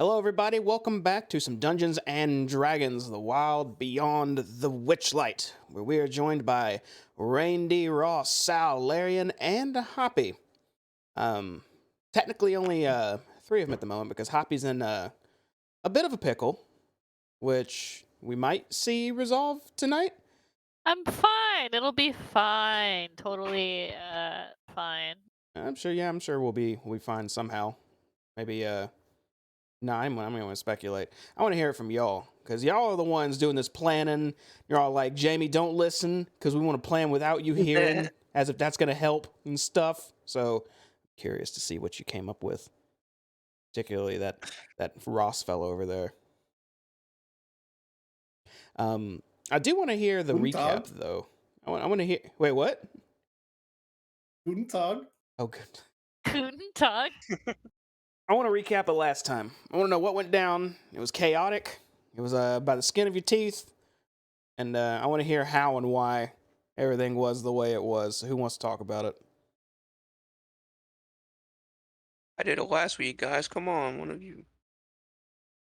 Hello, everybody. Welcome back to some Dungeons and Dragons: The Wild Beyond the Witchlight, where we are joined by Randy, Ross, Sal, Larian, and Hoppy. Technically only three of them at the moment because Hoppy's in a bit of a pickle, which we might see resolved tonight. I'm fine. It'll be fine. Totally fine. I'm sure we'll be fine somehow. Maybe No, I'm going to speculate. I want to hear it from y'all, because y'all are the ones doing this planning. You're all like, Jamie, don't listen, because we want to plan without you hearing, as if that's going to help and stuff. So, I'm curious to see what you came up with, particularly that Ross fellow over there. I do want to hear the recap, though. I want to hear... Wait, what? Guten Tag. Oh, good. Guten Tag. I want to recap it last time. I want to know what went down. It was chaotic. It was by the skin of your teeth. And I want to hear how and why everything was the way it was. Who wants to talk about it? I did it last week, guys. Come on, one of you.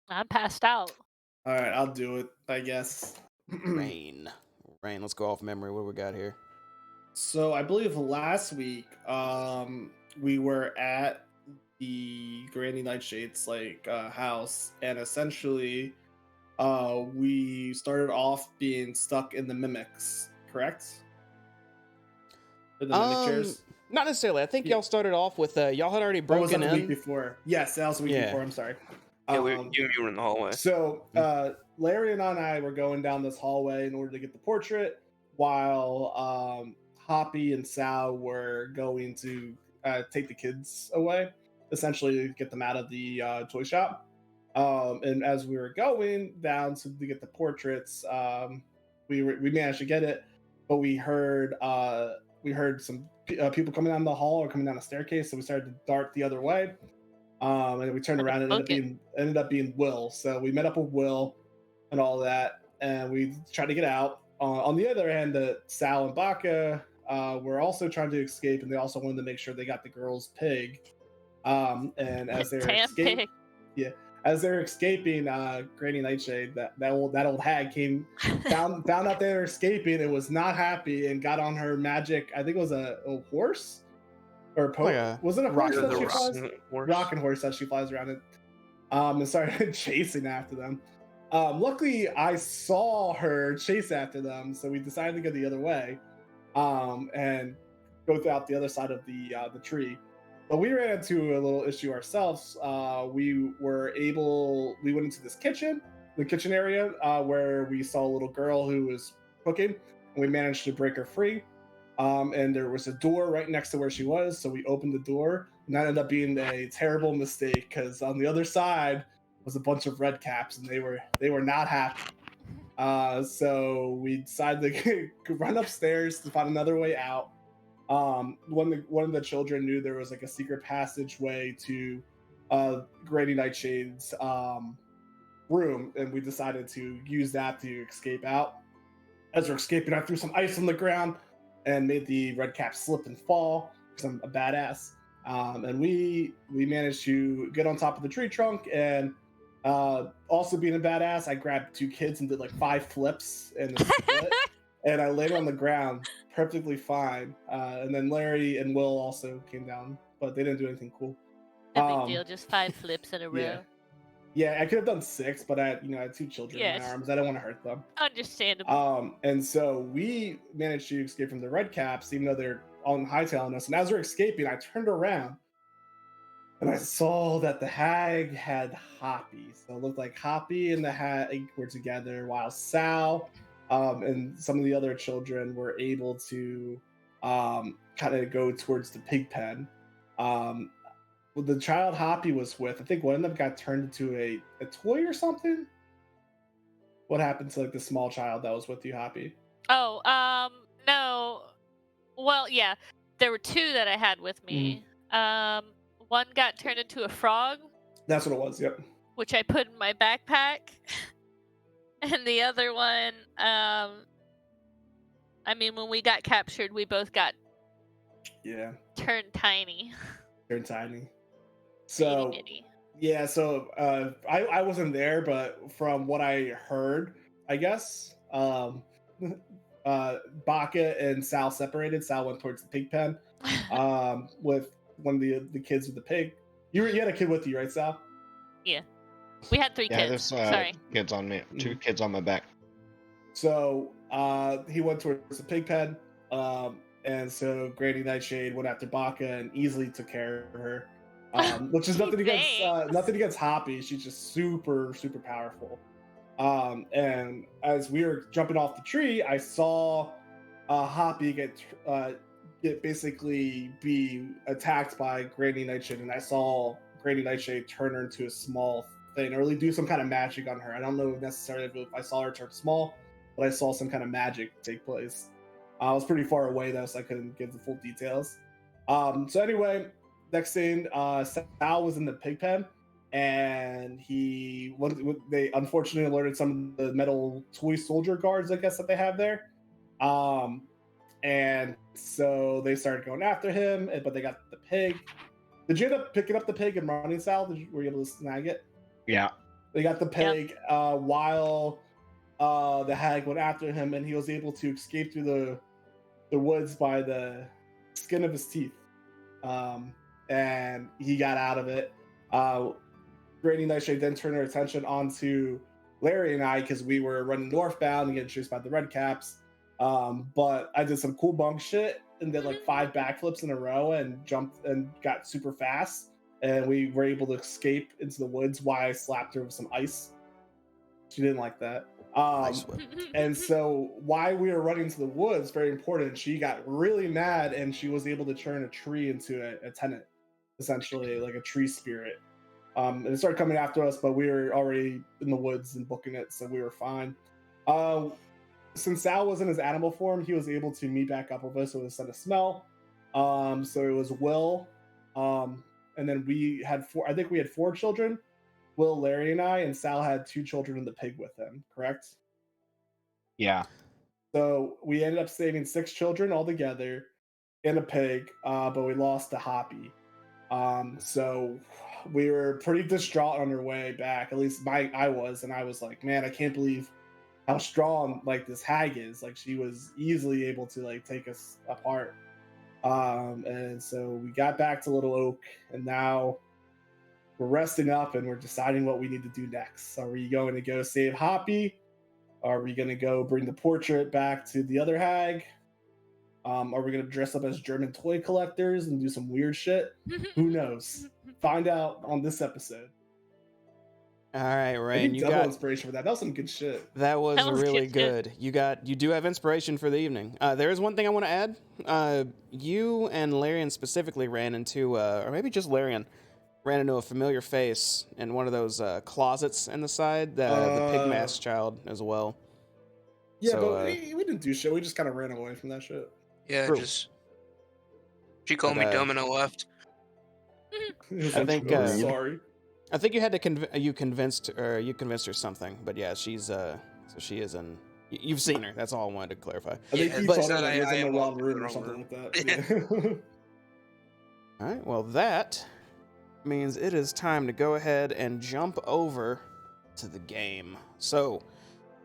I'm passed out. All right, I'll do it, I guess. Rain, let's go off memory. What do we got here? So I believe last week, we were at the Granny Nightshade's house, and essentially, we started off being stuck in the mimics. Correct? In the mimic chairs. Not necessarily. I think y'all started off with y'all had already broken in. That was the week before. Yes, that was the week before. I'm sorry. Yeah, you were in the hallway. So Larry and I were going down this hallway in order to get the portrait, while Hoppy and Sal were going to take the kids away, essentially get them out of the toy shop. And as we were going down to get the portraits, we managed to get it, but we heard some people coming down the hall or coming down the staircase, so we started to dart the other way. And we turned around and ended up being Will. So we met up with Will and all that, and we tried to get out. On the other hand, Sal and Baka were also trying to escape, and they also wanted to make sure they got the girl's pig. And as they're escaping, as they're escaping, Granny Nightshade, that old hag came, found out they were escaping, and was not happy, and got on her magic. I think it was a horse. Or was it a horse that she flies? Rocking horse that she flies around in. And started chasing after them. Luckily, I saw her chase after them, so we decided to go the other way, and go out the other side of the tree. But we ran into a little issue ourselves. We went into this kitchen, the kitchen area where we saw a little girl who was cooking, and we managed to break her free. And there was a door right next to where she was, so we opened the door, and that ended up being a terrible mistake because on the other side was a bunch of red caps, and they were not happy. So we decided to run upstairs to find another way out. One of the children knew there was like a secret passageway to Grady Nightshade's room, and we decided to use that to escape out. As we're escaping, I threw some ice on the ground and made the red cap slip and fall because I'm a badass. And we managed to get on top of the tree trunk, and also being a badass, I grabbed two kids and did like 5 flips and a split, and I laid on the ground perfectly fine. And then Larry and Will also came down, but they didn't do anything cool. No big deal, just 5 flips in a row. Yeah. Yeah, I could have done 6, but I had 2 children in my arms. I don't want to hurt them. Understandable. And so we managed to escape from the red caps, even though they're on hightailing us. And as we're escaping, I turned around and I saw that the hag had Hoppy. So it looked like Hoppy and the hag were together, while Sal and some of the other children were able to kind of go towards the pig pen. The child Hoppy was with, I think one of them got turned into a toy or something. What happened to like the small child that was with you, Hoppy? Oh, no. Well, yeah, there were 2 that I had with me. One got turned into a frog. That's what it was. Yep. Which I put in my backpack, and the other one, I mean, when we got captured, we both got turned tiny. Turned tiny. So yeah, so I wasn't there, but from what I heard, I guess Baka and Sal separated. Sal went towards the pig pen with one of the kids with the pig. You had a kid with you, right, Sal? Yeah, we had 3 kids. There's Sorry, kids on me. 2 kids on my back. So he went towards the pig pen, and so Grady Nightshade went after Baka and easily took care of her. Which is nothing against Hoppy. She's just super powerful. And as we were jumping off the tree, I saw Hoppy get basically be attacked by Grady Nightshade, and I saw Grady Nightshade turn her into a small thing, or really do some kind of magic on her. I don't know necessarily if I saw her turn small, but I saw some kind of magic take place. I was pretty far away though, so I couldn't give the full details. So anyway, next scene, Sal was in the pig pen, and they unfortunately alerted some of the metal toy soldier guards, I guess, that they have there. And so they started going after him, but they got the pig. Did you end up picking up the pig and running, Sal? Were you able to snag it? Yeah. They got the pig while the hag went after him, and he was able to escape through the woods by the skin of his teeth. And he got out of it. Grady Nightshade then turned her attention onto Larry and I because we were running northbound and getting chased by the red caps. But I did some cool bunk shit and did like 5 backflips in a row and jumped and got super fast. And we were able to escape into the woods while I slapped her with some ice. She didn't like that. And so while we were running to the woods, very important, she got really mad and she was able to turn a tree into a tenant, essentially like a tree spirit. And it started coming after us, but we were already in the woods and booking it, so we were fine. Since Sal was in his animal form, he was able to meet back up with us with a set of smell. So it was Will, and then we had 4. I think we had 4 children. Will, Larry, and I, and Sal had 2 children and the pig with him, correct? Yeah. So we ended up saving 6 children altogether and a pig, but we lost the Hoppy. So we were pretty distraught on our way back. At least I was, and I was like, man, I can't believe how strong like this hag is. Like she was easily able to like take us apart. And so we got back to Little Oak, and now we're resting up and we're deciding what we need to do next. Are we going to go save Hoppy? Are we going to go bring the portrait back to the other hag? Are we going to dress up as German toy collectors and do some weird shit? Who knows? Find out on this episode. All right, I Rain, need you double got inspiration for that. That was some good shit. that was That was really good shit. good. You do have inspiration for the evening. There is one thing I want to add. You and Larian specifically ran into, or maybe just Larian, ran into a familiar face in one of those closets in the side. The pigmask child as well. Yeah, So, but we didn't do shit. We just kind of ran away from that shit. Yeah, True. just she called But, me dumb and I left. It was I like, think, "Oh, sorry." I think you had to convinced her something. But yeah, she's so she is in. You've seen her. That's all I wanted to clarify. I think Yeah, he but- told her said that he was I in the am wrong walking room in or the something wrong like that. Yeah. All right. Well, that means it is time to go ahead and jump over to the game. So,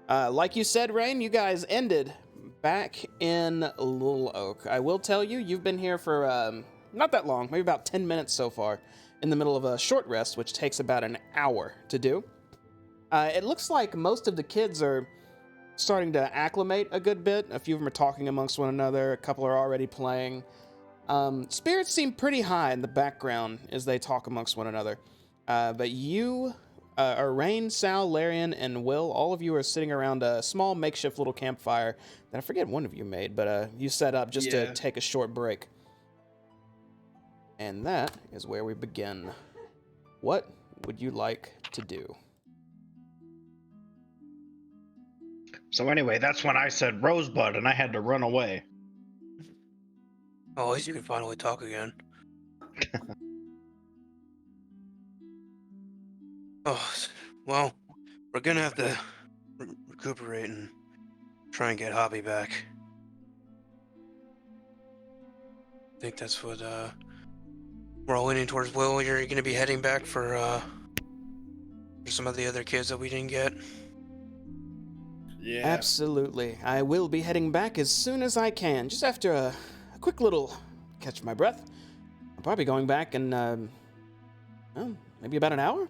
like you said, Rain, you guys ended back in Little Oak. I will tell you, you've been here for not that long, maybe about 10 minutes so far, in the middle of a short rest, which takes about an hour to do. It looks like most of the kids are starting to acclimate a good bit. A few of them are talking amongst one another. A couple are already playing. Spirits seem pretty high in the background as they talk amongst one another. But you, Rain, Sal, Larian, and Will, all of you are sitting around a small makeshift little campfire that I forget one of you made, but you set up just to take a short break. And that is where we begin. What would you like to do? So anyway, that's when I said Rosebud, and I had to run away. Oh, at least you can finally talk again. Oh, well, we're gonna have to recuperate and try and get Hoppy back. I think that's what we're all leaning towards. Will, you're gonna be heading back for some of the other kids that we didn't get. Yeah. Absolutely. I will be heading back as soon as I can, just after a quick little catch my breath. I'm probably going back in, well, maybe about an hour?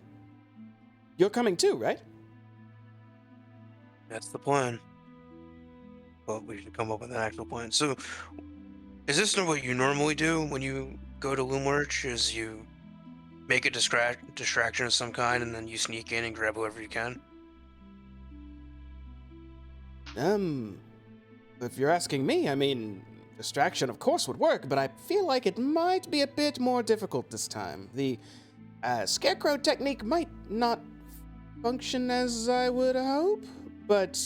You're coming too, right? That's the plan. But we should come up with an actual plan. So, is this what you normally do when you go to Loomlurch? Is you make a distraction of some kind and then you sneak in and grab whoever you can? If you're asking me, I mean, distraction of course would work, but I feel like it might be a bit more difficult this time. The scarecrow technique might not function as I would hope, but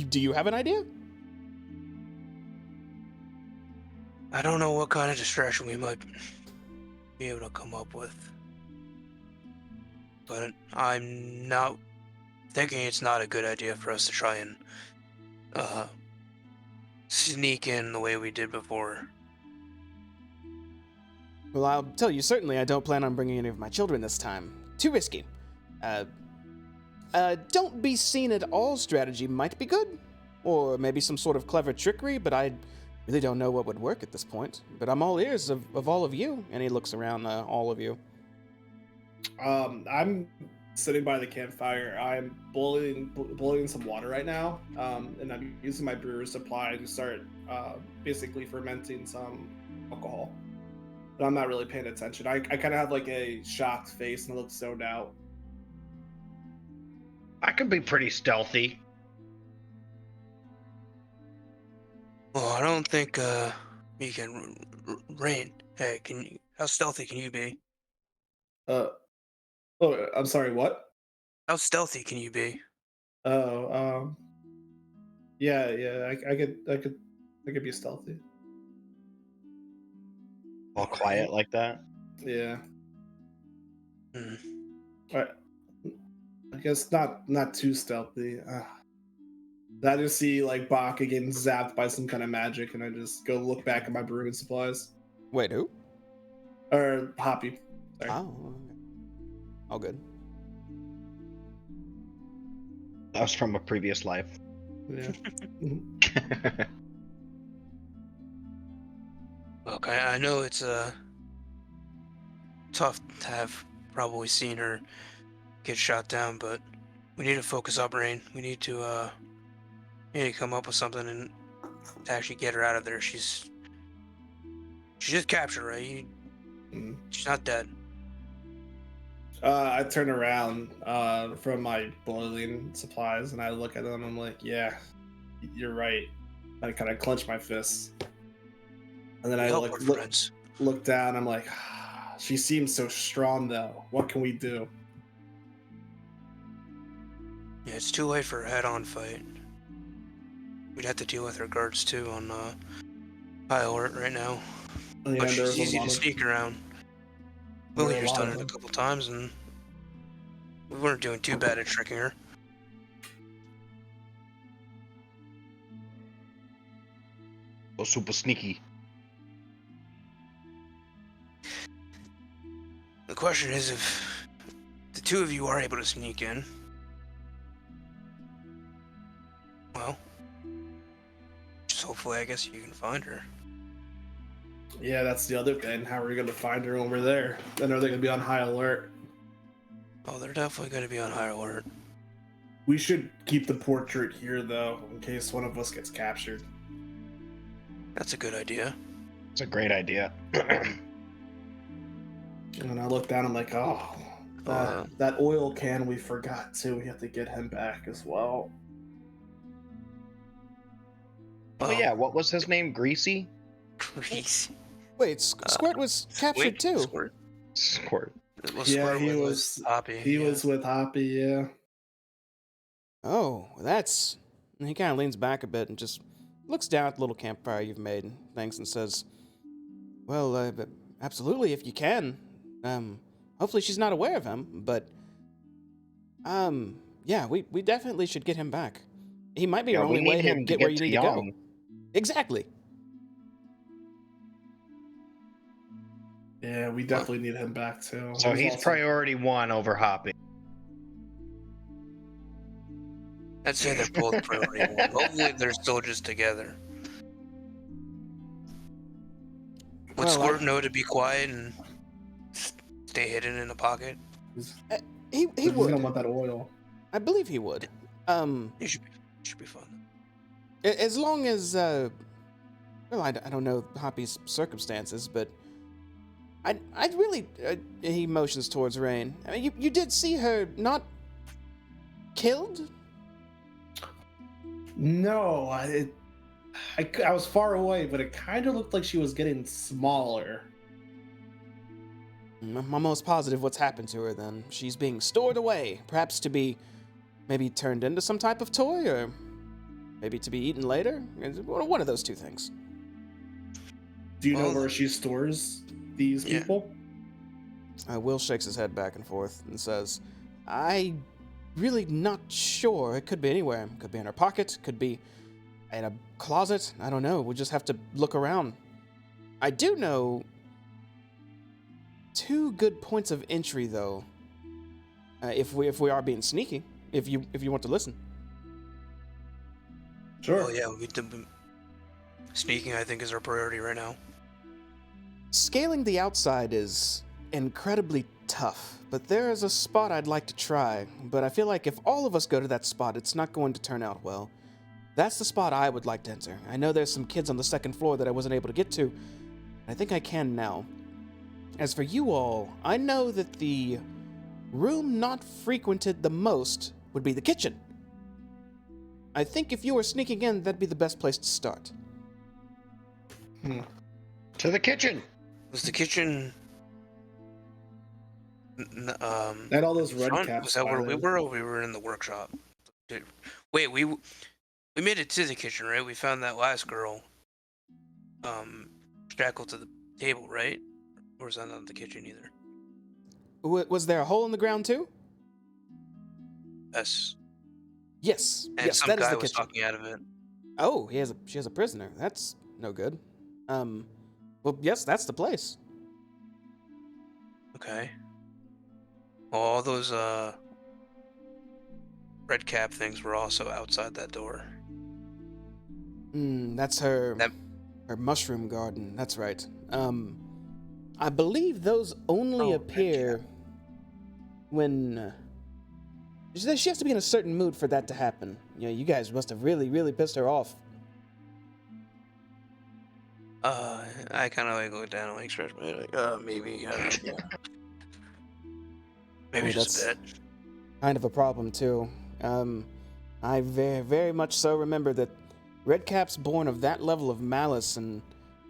do you have an idea? I don't know what kind of distraction we might be able to come up with. But I'm not thinking it's not a good idea for us to try and sneak in the way we did before. Well, I'll tell you, certainly I don't plan on bringing any of my children this time. Too risky. Don't be seen at all strategy might be good. Or maybe some sort of clever trickery, but I really don't know what would work at this point. But I'm all ears of all of you. And he looks around all of you. I'm sitting by the campfire. I'm boiling some water right now, and I'm using my brewer's supply to start basically fermenting some alcohol. But I'm not really paying attention. I kind of have like a shocked face and look zoned out. I could be pretty stealthy. Well, I don't think you can. Rain, hey, how stealthy can you be? Oh, I'm sorry. What? How stealthy can you be? Oh, yeah. I could be stealthy. All quiet like that. Yeah. Hmm. I guess not too stealthy. I just see like Baka getting zapped by some kind of magic, and I just go look back at my brewing supplies. Wait, who? Or Hoppy. Sorry. Oh, okay. All good. That was from a previous life. Yeah. Look, I know it's tough to have probably seen her get shot down, but we need to focus up, Rain. We need to come up with something and to actually get her out of there. She's just captured, right? She's not dead. I turn around from my boiling supplies and I look at them. I'm like, yeah, you're right. I kind of clench my fists. And then I Help our friends. look down. I'm like, she seems so strong, though. What can we do? Yeah, it's too late for a head-on fight. We'd have to deal with her guards, too, on high alert right now. Yeah, But she's easy to sneak around. We've only just done it a couple times, and we weren't doing too bad at tricking her. Oh, super sneaky. The question is if the two of you are able to sneak in, well, just hopefully I guess you can find her. Yeah, that's the other thing. How are we going to find her when we're there? I know they're going to be on high alert. Oh, they're definitely going to be on high alert. We should keep the portrait here, though, in case one of us gets captured. That's a good idea. It's a great idea. And I look down, I'm like, oh, that oil can we forgot, too. We have to get him back as well. Oh, yeah, what was his name? Greasy? Greasy. Wait, Squirt was captured too. Squirt. Yeah, he was Hoppy. He was with Hoppy, yeah. Oh, that's... And he kind of leans back a bit and just looks down at the little campfire you've made and thanks and says, well, absolutely, if you can. Hopefully she's not aware of him, but... yeah, we definitely should get him back. He might be our only way to get where you need to go. Exactly. Yeah, we definitely need him back, too. So he's priority 1 over Hoppy. I'd say they're both priority 1. Hopefully they're still just together. Would Squirt know to be quiet and stay hidden in a pocket? He would. He don't want that oil. I believe he would. He should be fun. As long as, well, I don't know Hoppy's circumstances, but I'd really, he motions towards Rain. I mean, you did see her not killed? No, I was far away, but it kind of looked like she was getting smaller. I'm almost positive what's happened to her then. She's being stored away, perhaps to be maybe turned into some type of toy, or maybe to be eaten later. One of those two things. Do you know where she stores these people? Will shakes his head back and forth and says, I really not sure. It could be anywhere. It could be in her pocket. Could be in a closet. I don't know. We'll just have to look around. I do know 2 good points of entry, though. If we are being sneaky, if you want to listen. Sure. Oh yeah, sneaking I think is our priority right now. Scaling the outside is incredibly tough, but there is a spot I'd like to try. But I feel like if all of us go to that spot, it's not going to turn out well. That's the spot I would like to enter. I know there's some kids on the 2nd floor that I wasn't able to get to. I think I can now. As for you all, I know that the room not frequented the most would be the kitchen. I think if you were sneaking in, that'd be the best place to start. To the kitchen. Was the kitchen... And all those red caps. Was that where we were, or we were in the workshop? Wait, we made it to the kitchen, right? We found that last girl shackled to the table, right? Or was that not the kitchen either? Was there a hole in the ground too? Yes. Yes. And yes, some that is guy the was kitchen. talking out of it. Oh, she has a prisoner. That's no good. Well, yes, that's the place. Okay. Well, all those red cap things were also outside that door. That's her mushroom garden. That's right. I believe those only appear when she has to be in a certain mood for that to happen. You know, you guys must have really, really pissed her off. I kind of like look down and like scratch my head, like, maybe. Maybe Ooh, just a that's bit. kind of a problem too. I very, very much so remember that Redcap's born of that level of malice and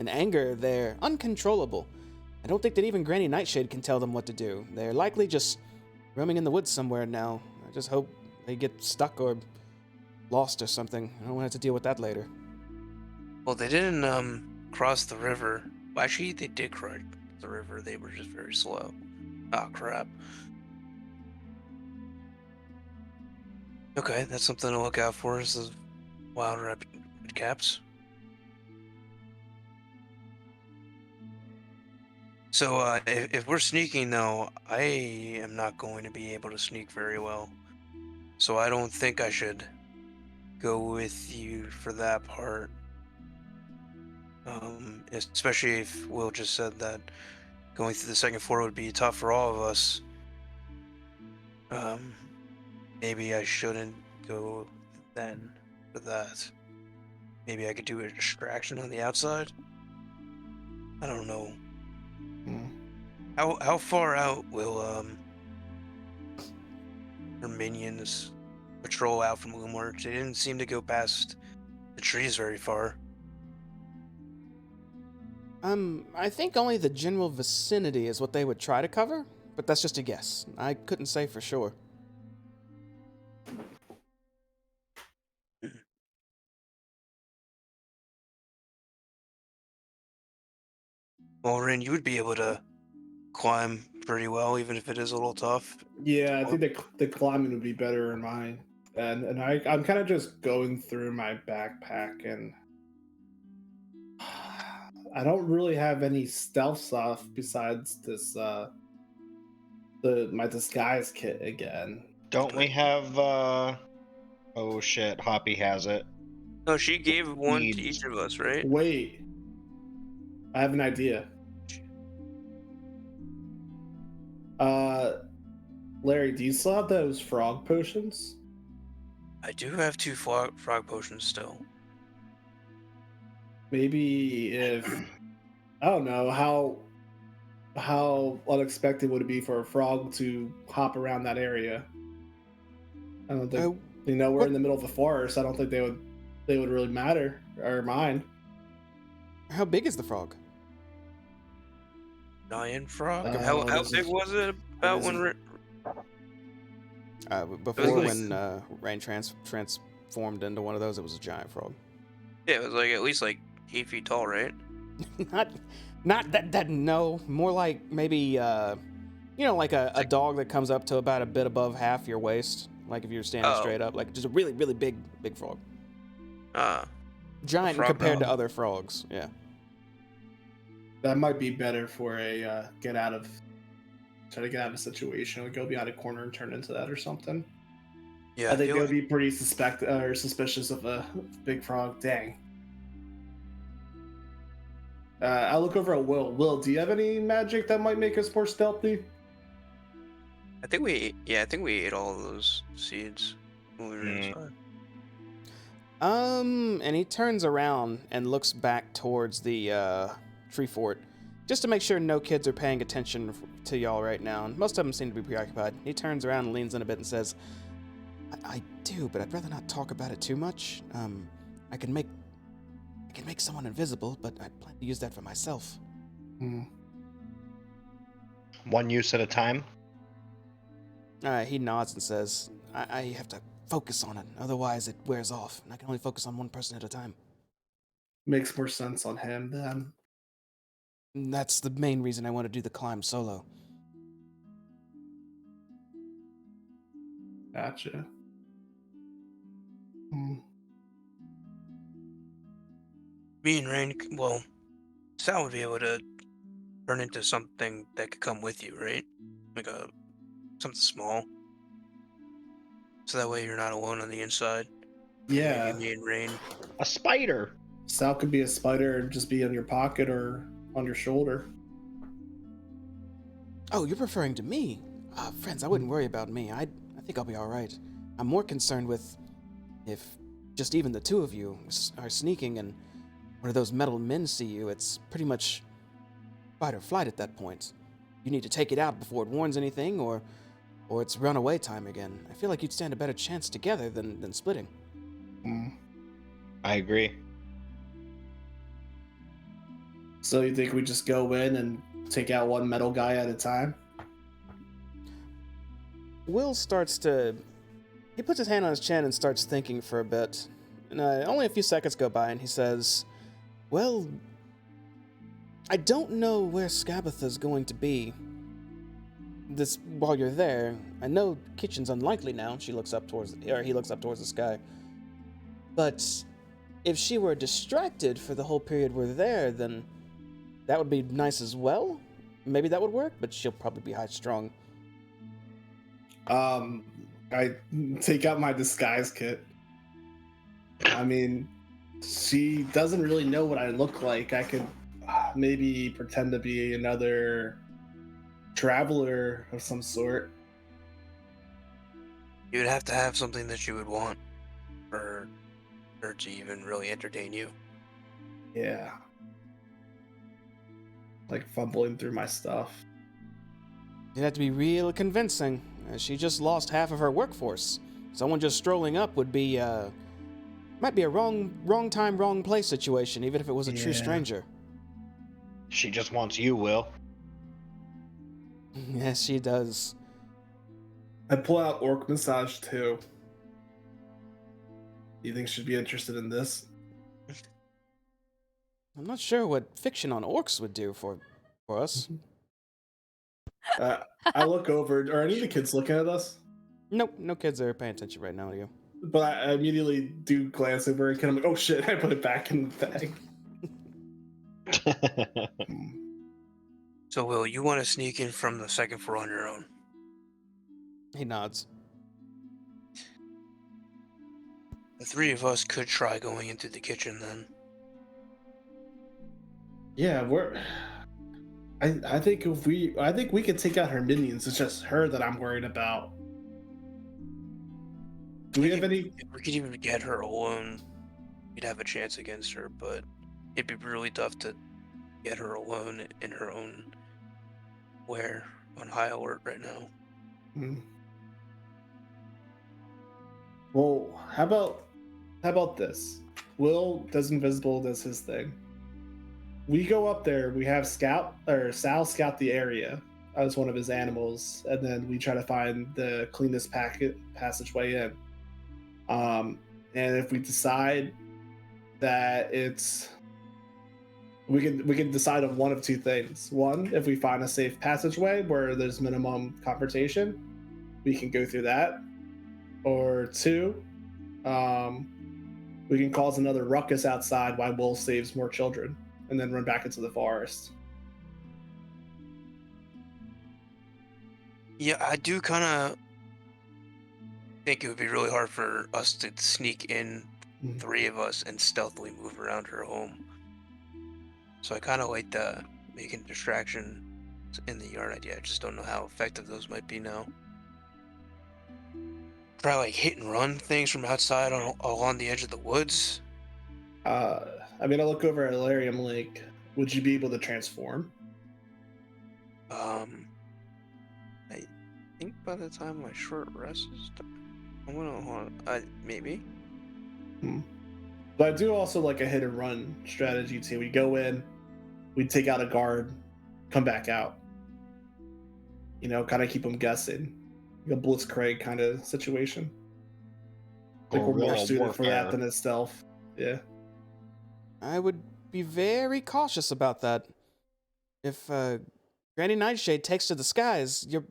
anger. They're uncontrollable. I don't think that even Granny Nightshade can tell them what to do. They're likely just roaming in the woods somewhere now. I just hope they get stuck or lost or something. I don't want to have to deal with that later. Well, they didn't cross the river. Well, actually, they did cross the river. They were just very slow. Oh, crap. Okay, that's something to look out for, is the wild red caps. So, if we're sneaking, though, I am not going to be able to sneak very well. So I don't think I should go with you for that part. Especially if Will just said that going through the second floor would be tough for all of us. Maybe I shouldn't go then for that. Maybe I could do a distraction on the outside. I don't know. How far out will her minions patrol out from Loomward? They didn't seem to go past the trees very far. I think only the general vicinity is what they would try to cover, but that's just a guess. I couldn't say for sure. Well, Rin, you would be able to climb pretty well, even if it is a little tough. Yeah, I think the climbing would be better in mine. And I'm kind of just going through my backpack, and I don't really have any stealth stuff besides this my disguise kit again. Don't we have oh shit, Hoppy has it. No, she gave one to Needs- each of us, right? Wait, I have an idea. Larry, do you still have those frog potions? I do have 2 frog potions still. Maybe if I don't know how unexpected would it be for a frog to hop around that area? I don't think we're in the middle of a forest. I don't think they would really matter or mind. How big is the frog? Giant frog? Oh, how this big is- was it about this when is- Before like- when Rain transformed into one of those, it was a giant frog. Yeah, it was like at least like 8 feet tall, right? not that no, more like maybe like a dog that comes up to about a bit above half your waist, like if you're standing straight up, like just a really really big frog. Giant frog compared to dog. other frogs. Yeah. That might be better for a try to get out of a situation, like go behind a corner and turn into that or something. Yeah, I think feel they would like- be pretty suspicious of a big frog. Dang. I'll look over at Will. Will, do you have any magic that might make us more stealthy? I think we ate all of those seeds when we were inside. And he turns around and looks back towards the tree fort, just to make sure no kids are paying attention to y'all right now. And most of them seem to be preoccupied. He turns around and leans in a bit and says, I do, but I'd rather not talk about it too much. I can make someone invisible, but I plan to use that for myself. One use at a time. He nods and says, I have to focus on it, otherwise it wears off, and I can only focus on one person at a time. Makes more sense on him then. And that's the main reason I want to do the climb solo. Gotcha. Me and Rain, well, Sal would be able to turn into something that could come with you, right? Like something small. So that way you're not alone on the inside. Yeah. Maybe me and Rain. A spider. Sal could be a spider and just be in your pocket or on your shoulder. Oh, you're referring to me? Friends, I wouldn't worry about me. I think I'll be all right. I'm more concerned with if just even the two of you are sneaking and one of those metal men see you, it's pretty much fight or flight at that point. You need to take it out before it warns anything, or or it's runaway time again. I feel like you'd stand a better chance together than splitting. I agree. So you think we just go in and take out one metal guy at a time? Will starts to... He puts his hand on his chin and starts thinking for a bit. And only a few seconds go by and he says, well, I don't know where Skabatha's going to be while you're there. I know kitchen's unlikely now. He looks up towards the sky. But if she were distracted for the whole period we're there, then that would be nice as well. Maybe that would work, but she'll probably be high-strung. I take out my disguise kit. I mean, she doesn't really know what I look like. I could maybe pretend to be another traveler of some sort. You would have to have something that you would want for her to even really entertain you. Yeah. Like fumbling through my stuff. It'd have to be real convincing. She just lost half of her workforce. Someone just strolling up would be, might be a wrong time, wrong place situation, even if it was a true stranger. She just wants you, Will. Yes, she does. I pull out Orc Massage too. Do you think she'd be interested in this? I'm not sure what fiction on orcs would do for us. I look over. Are any of the kids looking at us? Nope, no kids are paying attention right now to you. But I immediately do glance over and I'm like, oh shit, I put it back in the bag. So, Will, you want to sneak in from the second floor on your own? He nods. The three of us could try going into the kitchen then. Yeah, I think we could take out her minions. It's just her that I'm worried about. Do we have any? If we could even get her alone, we'd have a chance against her, but it'd be really tough to get her alone in her own where on high alert right now. Well, how about this? Will does invisible, does his thing. We go up there, we have Sal scout the area as one of his animals, and then we try to find the cleanest passageway in. And if we decide that we can decide on one of two things. One, if we find a safe passageway where there's minimum confrontation, we can go through that. Or two, we can cause another ruckus outside while Will saves more children and then run back into the forest. Yeah, I do kind of think it would be really hard for us to sneak in, three of us, and stealthily move around her home. So I kind of like the making distraction in the yard idea. I just don't know how effective those might be now. Try like hit and run things from outside along the edge of the woods. I mean, I look over at Ilarium Lake. Would you be able to transform? I think by the time my short rest is done, I'm gonna hold on. Maybe. But I do also like a hit and run strategy too. We go in, we take out a guard, come back out. You know, kind of keep them guessing. Like a Blitzkrieg kind of situation. I think we're more suited for that than a stealth. Yeah. I would be very cautious about that. If Granny Nightshade takes to the skies, your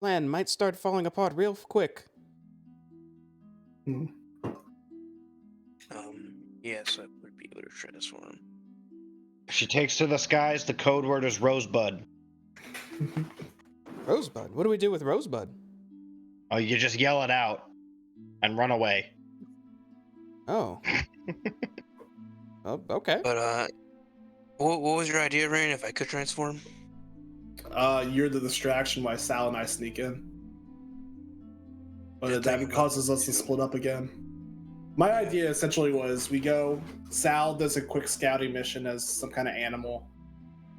plan might start falling apart real quick. Yes, I would be able to transform. If she takes to the skies, the code word is Rosebud. Rosebud? What do we do with Rosebud? Oh, you just yell it out and run away. Oh. Oh, okay. But, what was your idea, Rain, if I could transform? You're the distraction while Sal and I sneak in. But that causes us to split up again. My idea essentially was we go, Sal does a quick scouting mission as some kind of animal,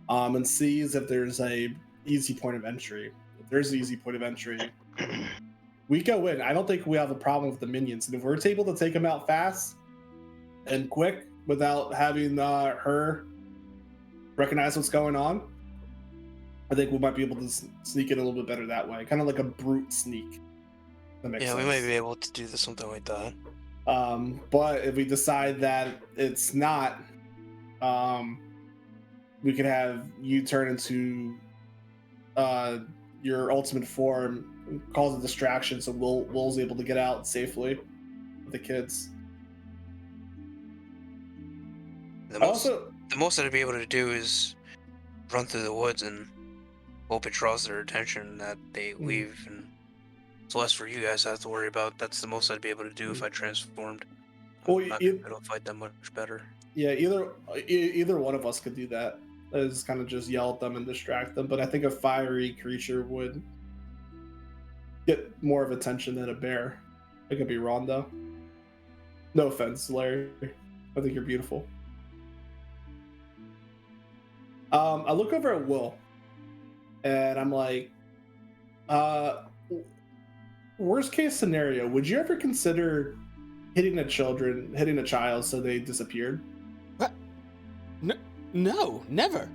and sees if there's a easy point of entry. If there's an easy point of entry. We go in. I don't think we have a problem with the minions, and if we're able to take them out fast and quick without having her recognize what's going on, I think we might be able to sneak in a little bit better that way. Kind of like a brute sneak. That makes sense. We might be able to do something like that. But if we decide that it's not, we could have you turn into your ultimate form, cause a distraction, so Will's able to get out safely with the kids. The most I'd be able to do is run through the woods and hope it draws their attention that they leave, and it's less for you guys to have to worry about. That's the most I'd be able to do if I transformed. Well, I don't fight them much better. Yeah, either one of us could do that. Is kind of just yell at them and distract them. But I think a fiery creature would get more of attention than a bear. I could be wrong though. No offense, Larry. I think you're beautiful. I look over at Will, and I'm like, worst case scenario, would you ever consider hitting a child so they disappeared? What? No, never.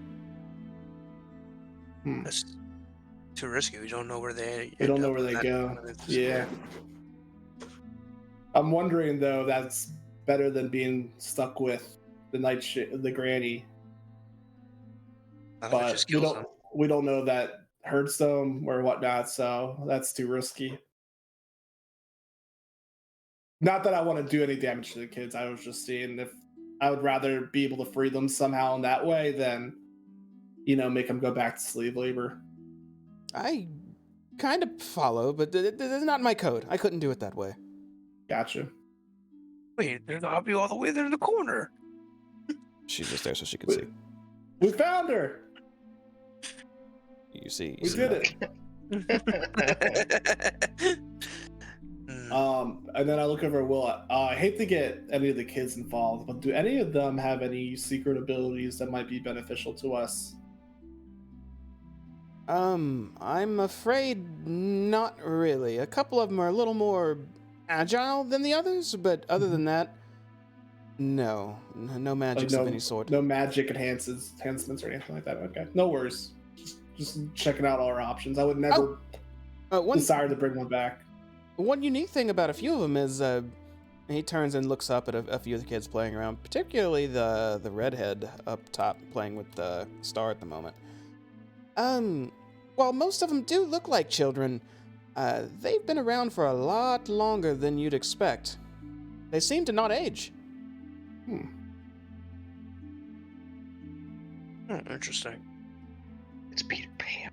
That's too risky. We don't know where they. We don't know where they go. Yeah. I'm wondering though. That's better than being stuck with the granny. But we don't know that hurts them or whatnot, so that's too risky. Not that I want to do any damage to the kids. I was just seeing if I would rather be able to free them somehow in that way than, make them go back to slave labor. I kind of follow, but it's not my code. I couldn't do it that way. Gotcha. Wait, there's a Hoppy all the way there in the corner. She's just there so she can see. We found her. You see. We did it. And then I look over at Will. I hate to get any of the kids involved, but do any of them have any secret abilities that might be beneficial to us? I'm afraid not really. A couple of them are a little more agile than the others, but other than that, no magics of any sort. No magic enhancements or anything like that. Okay, no worries. Just checking out all our options. I would never desire to bring one back. One unique thing about a few of them is he turns and looks up at a few of the kids playing around, particularly the redhead up top playing with the Star at the moment. While most of them do look like children, they've been around for a lot longer than you'd expect. They seem to not age. Interesting. It's Peter Pan.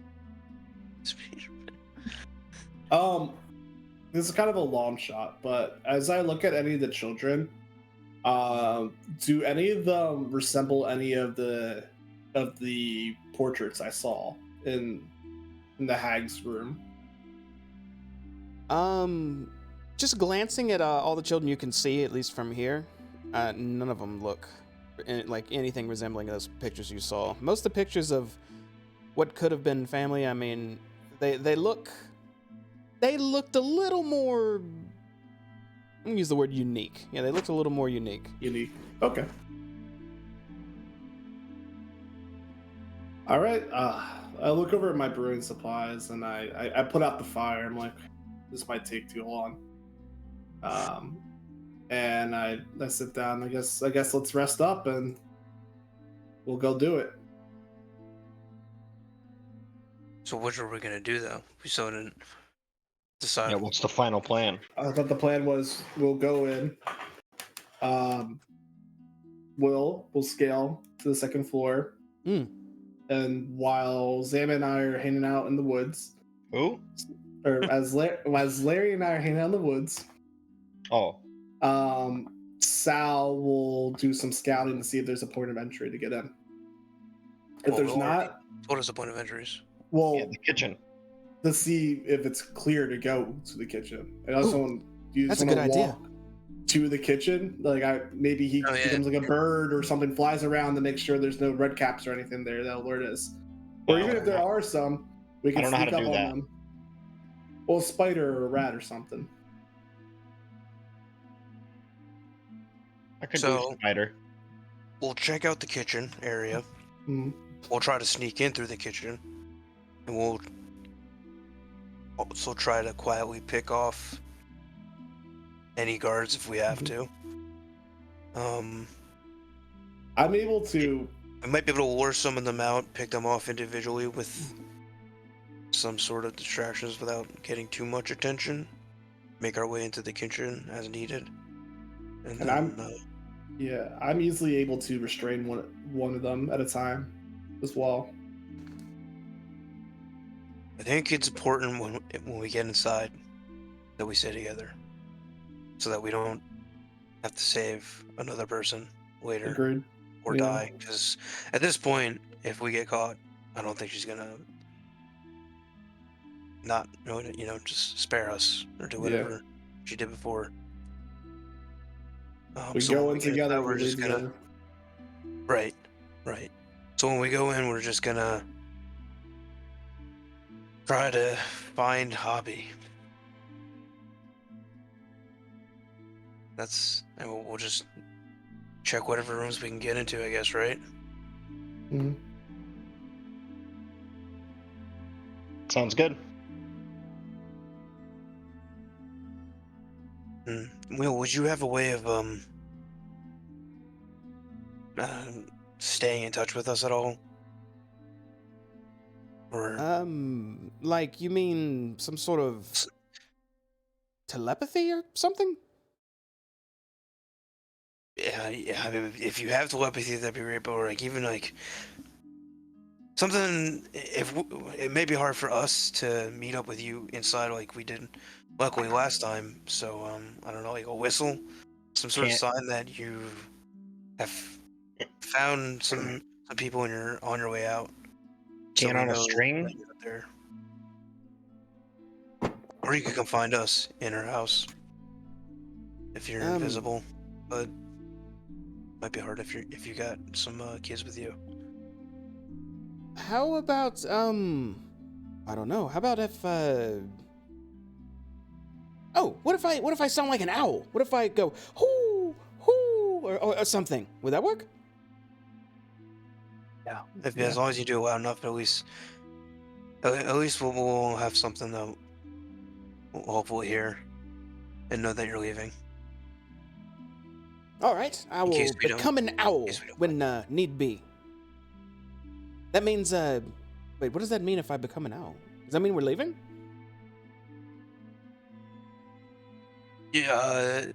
This is kind of a long shot, but as I look at any of the children, do any of them resemble any of the portraits I saw in the hag's room? Just glancing at all the children you can see, at least from here, none of them look like anything resembling those pictures you saw. Most of the pictures of what could have been family, I mean, they looked a little more, I'm gonna use the word unique. Yeah, they looked a little more unique. Unique. Okay. All right. I look over at my brewing supplies and I put out the fire. I'm like, this might take too long. And I sit down. I guess let's rest up and we'll go do it. So what are we gonna do though? We still didn't decide. Yeah, what's the final plan? I thought the plan was we'll go in. We'll scale to the second floor. And while Zam and I are hanging out in the woods. Who? Or as Larry and I are hanging out in the woods. Oh. Sal will do some scouting to see if there's a point of entry to get in. If there's not, what is the point of entries? Well, the kitchen. To see if it's clear to go to the kitchen. And also, that's a good idea. To the kitchen, like maybe he becomes like a bird or something, flies around to make sure there's no red caps or anything there that alert us. Or even if there are some, We I can don't know how sneak to up do on that. them. Well, a spider or a rat or something. I could do So- a spider. We'll check out the kitchen area. Mhm. We'll try to sneak in through the kitchen, and we'll also try to quietly pick off any guards if we have to. I'm able to. We might be able to lure some of them out, pick them off individually with some sort of distractions without getting too much attention. Make our way into the kitchen as needed, and then I'm easily able to restrain one of them at a time as well. I think it's important when we get inside that we stay together, so that we don't have to save another person later Agreed. or Yeah. die. Because at this point, if we get caught, I don't think she's gonna not just spare us or do whatever she did before. We so go when in get together. inside, We leave together. Right. So when we go in, we're just gonna try to find Hoppy. And we'll just check whatever rooms we can get into, I guess, right? Mhm. Sounds good. Will, would you have a way of staying in touch with us at all? Or Like you mean some sort of telepathy or something? yeah, I mean, if you have telepathy, that'd be great. But like even like something, it may be hard for us to meet up with you inside like we did, luckily last time. So I don't know, like a whistle, some sort of sign that you have found some people on your way out. Can we on a know string? that you're up there. Or you could come find us in our house if you're invisible, but might be hard if you got some kids with you. How about I don't know. How about if oh, what if I sound like an owl? What if I go hoo hoo or something? Would that work? Yeah. As long as you do it loud enough, at least we'll have something that we'll hopefully hear and know that you're leaving. All right, I will become an owl when need be. That means wait, what does that mean if I become an owl? Does that mean we're leaving? Yeah,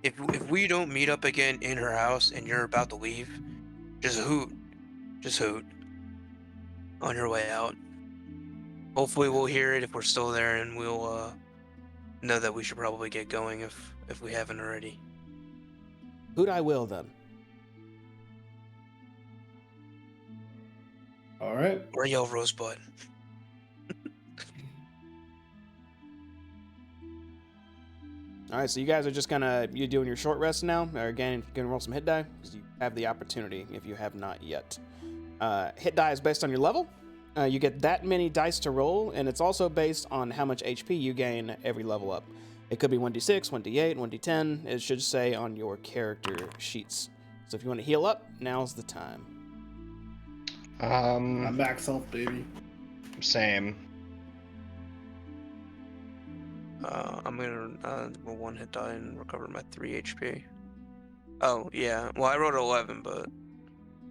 if we don't meet up again in her house and you're about to leave, just hoot on your way out. Hopefully we'll hear it if we're still there, and we'll know that we should probably get going if we haven't already. Hoot I will then. All right. Or yell Rosebud. All right, so you guys are just you doing your short rest now, or again, gonna roll some hit die because you have the opportunity if you have not yet. Hit die is based on your level. You get that many dice to roll, and it's also based on how much HP you gain every level up. It could be 1d6, 1d8, 1d10. It should say on your character sheets. So if you want to heal up, now's the time. I'm max health, baby. Same. I'm gonna roll one hit die and recover my 3 HP. Oh yeah, well I rolled 11, but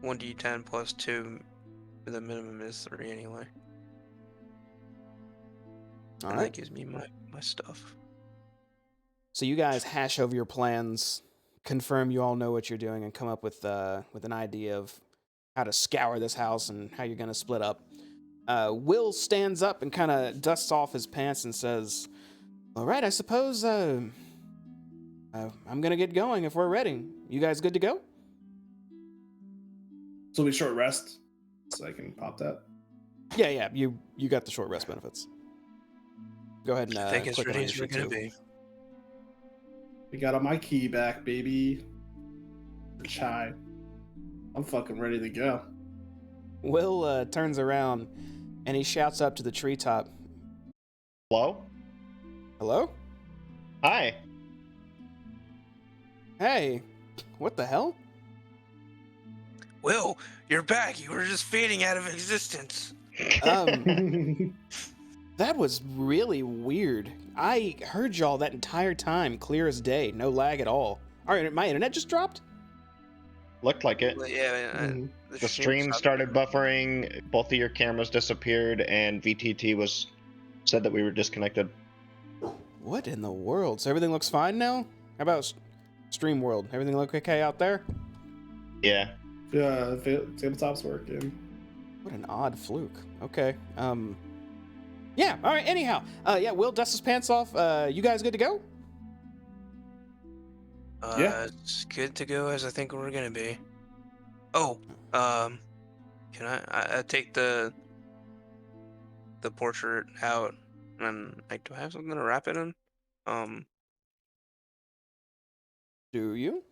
1d10 plus 2, the minimum is 3 anyway. All and right. that gives me my stuff. So you guys hash over your plans, confirm you all know what you're doing, and come up with an idea of how to scour this house and how you're going to split up. Will stands up and kind of dusts off his pants and says, "All right, I suppose I'm going to get going if we're ready. You guys good to go?" So we short rest, so I can pop that. Yeah, you got the short rest benefits. Go ahead and I think as click it ready on as your we're sheet gonna too. be. We got all my key back, baby. Chai. I'm fucking ready to go. Will turns around and he shouts up to the treetop. Hello? Hello? Hi. Hey, what the hell? Will, you're back. You were just fading out of existence. That was really weird. I heard y'all that entire time, clear as day, no lag at all. Alright, my internet just dropped? Looked like it. Yeah, The stream started buffering, both of your cameras disappeared, and VTT said that we were disconnected. What in the world? So everything looks fine now? How about Stream World? Everything look okay out there? Yeah. Yeah, tabletop's working. What an odd fluke. Okay. Yeah, alright, anyhow. Yeah, Will dust his pants off. You guys good to go? Yeah. It's good to go as I think we're gonna be. Oh, can I take the portrait out and do I have something to wrap it in? Do you?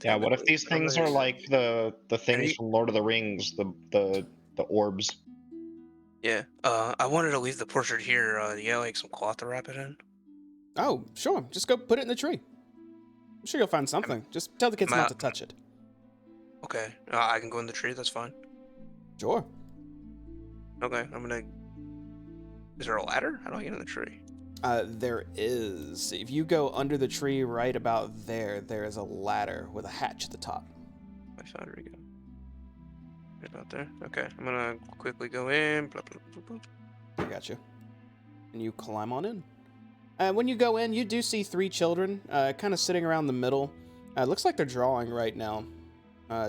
Yeah, what if these things are like the things from Lord of the Rings, the orbs? Yeah. I wanted to leave the portrait here. You got like some cloth to wrap it in? Oh, sure. Just go put it in the tree. I'm sure you'll find something. Just tell the kids not to touch it. Okay. I can go in the tree. That's fine. Sure. Okay. Is there a ladder? How do I get in the tree? There is. If you go under the tree right about there, there is a ladder with a hatch at the top. My side, we go. Right about there. Okay. I'm gonna quickly go in. Blah, blah, blah, blah. I got you. And you climb on in. When you go in, you do see 3 children, kind of sitting around the middle. Looks like they're drawing right now.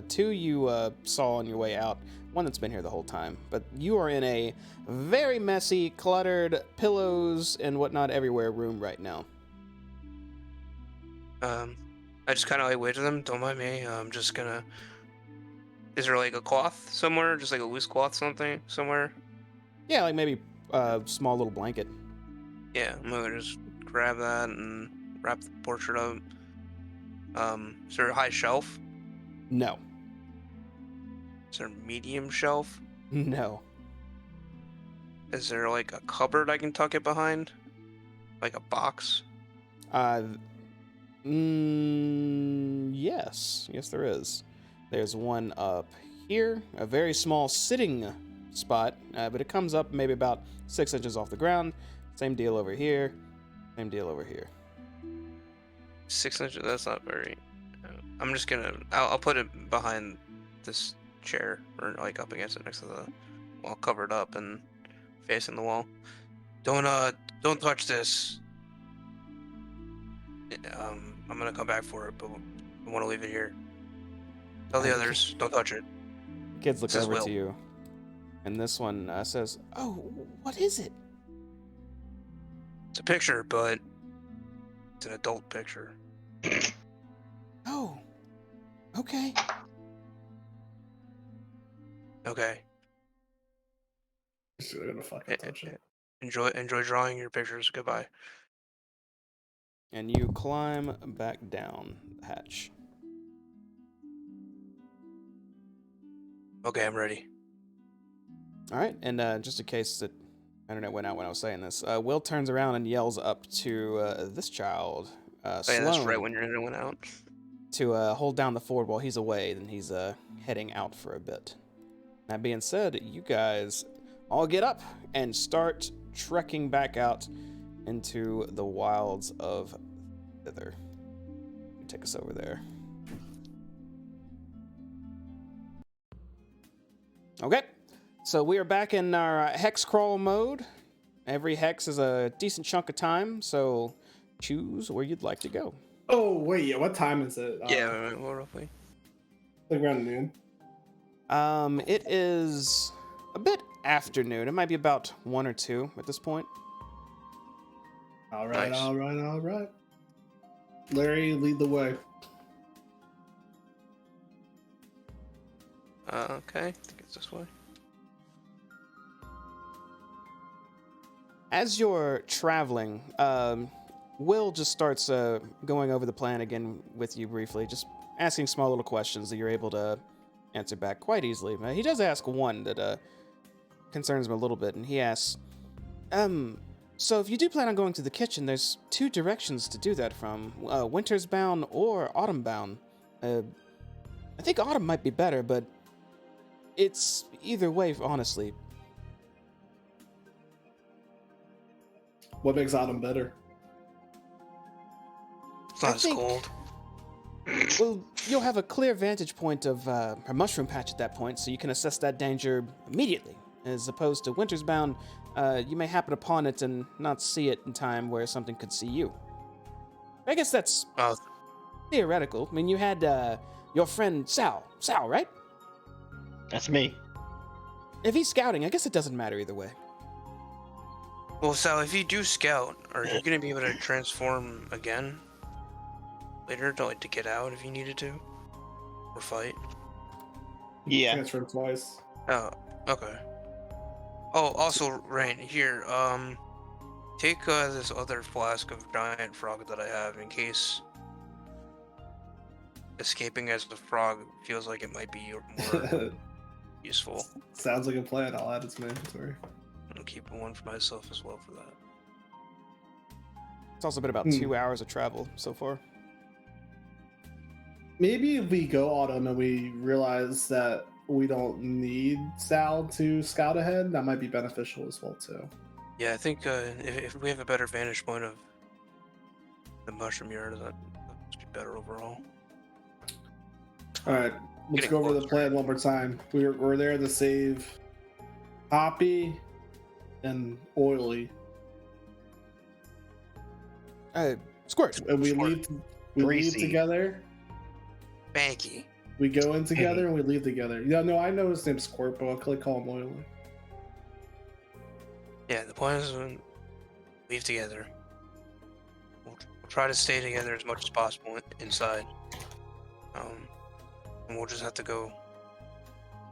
2 you saw on your way out. 1 that's been here the whole time. But you are in a very messy, cluttered, pillows and whatnot everywhere room right now. I just kind of like wait to them. Don't mind me. I'm just gonna. Is there like a cloth somewhere? Just like a loose cloth, something somewhere? Yeah, like maybe a small little blanket. Yeah, I'm gonna just grab that and wrap the portrait up. Is there a high shelf? No. Is there a medium shelf? No. Is there like a cupboard I can tuck it behind? Like a box? Yes. Yes, there is. There's one up here, a very small sitting spot, but it comes up maybe about 6 inches off the ground. Same deal over here. Same deal over here. 6 inches? That's not very... I'm just gonna... I'll put it behind this chair, or like up against it next to the wall, covered up and facing the wall. Don't touch this. I'm gonna come back for it, but I want to leave it here. Tell the others, don't touch it. Kids look This is over Will. to you, and this one says, "Oh, what is it?" It's a picture, but it's an adult picture. Oh, okay. Okay. They're gonna fucking touch it. Enjoy drawing your pictures. Goodbye. And you climb back down the hatch. Okay, I'm ready. All right, and just in case the internet went out when I was saying this, Will turns around and yells up to this child, Oh, yeah, Sloan, that's right when your internet went out. to hold down the fort while he's away. Then he's heading out for a bit. That being said, you guys all get up and start trekking back out into the wilds of Thither. Take us over there. Okay, so we are back in our hex crawl mode. Every hex is a decent chunk of time, so choose where you'd like to go. Oh wait, yeah. What time is it? Yeah, well, roughly. Like around noon. It is a bit afternoon. It might be about 1 or 2 at this point. All right, Nice. all right, all right. Larry, lead the way. Okay, I think it's this way. As you're traveling, Will just starts going over the plan again with you briefly, just asking small little questions that you're able to answer back quite easily. He does ask one that concerns him a little bit, and he asks, so if you do plan on going to the kitchen, there's 2 directions to do that from, winter's bound or autumn bound. I think autumn might be better, but it's either way, honestly. What makes autumn better? It's not as cold. Well, you'll have a clear vantage point of her mushroom patch at that point, so you can assess that danger immediately. As opposed to Winter's Bound, you may happen upon it and not see it in time where something could see you. I guess that's theoretical. I mean, you had your friend Sal, right? That's me. If he's scouting, I guess it doesn't matter either way. Well, Sal, if you do scout, are you gonna be able to transform again later to get out if you needed to, or fight? Yeah. Transfer twice. Oh, okay. Oh, also, Rain, here, take this other flask of giant frog that I have in case escaping as a frog feels like it might be more useful. Sounds like a plan. I'll add it to my inventory. I'll keep one for myself as well for that. It's also been about 2 hours of travel so far. Maybe if we go autumn and we realize that we don't need Sal to scout ahead, that might be beneficial as well too. Yeah, I think if we have a better vantage point of the mushroom yard, that would be better overall. All right, let's go over the plan one more time. We're there to save Hoppy and Oily. Squirt. And we leave together. Banky. We go in together and we leave together. Yeah, no, I know his name's Squirt, but I'll call him Oily. Yeah, the point is we leave together. We'll try to stay together as much as possible inside. And we'll just have to go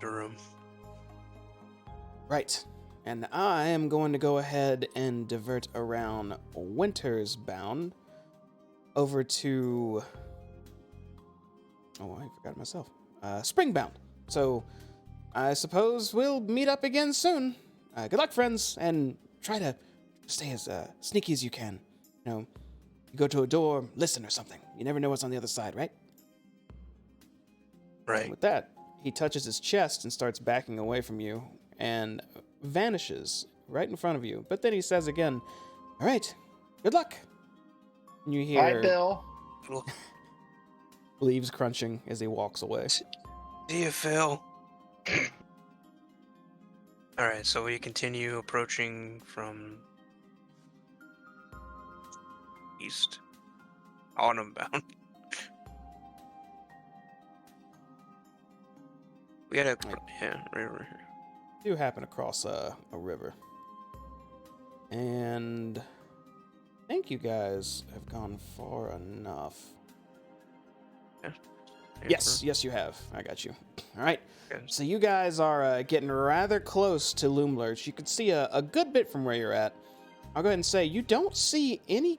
to the room. Right. And I am going to go ahead and divert around Winter's Bound over to... Oh, I forgot myself. Springbound. So, I suppose we'll meet up again soon. Good luck, friends, and try to stay as sneaky as you can. You know, you go to a door, listen or something. You never know what's on the other side, right? Right. And with that, he touches his chest and starts backing away from you and vanishes right in front of you. But then he says again, "All right, good luck." And you hear... Bye, Bill. leaves crunching as he walks away. See you, Phil. Alright, so we continue approaching from east. Autumn bound. We gotta... Yeah, right over here. You happen across a river. And I think you guys have gone far enough. Yes, you have. I got you. All right. Okay. So you guys are getting rather close to Loomlurch. You can see a good bit from where you're at. I'll go ahead and say you don't see any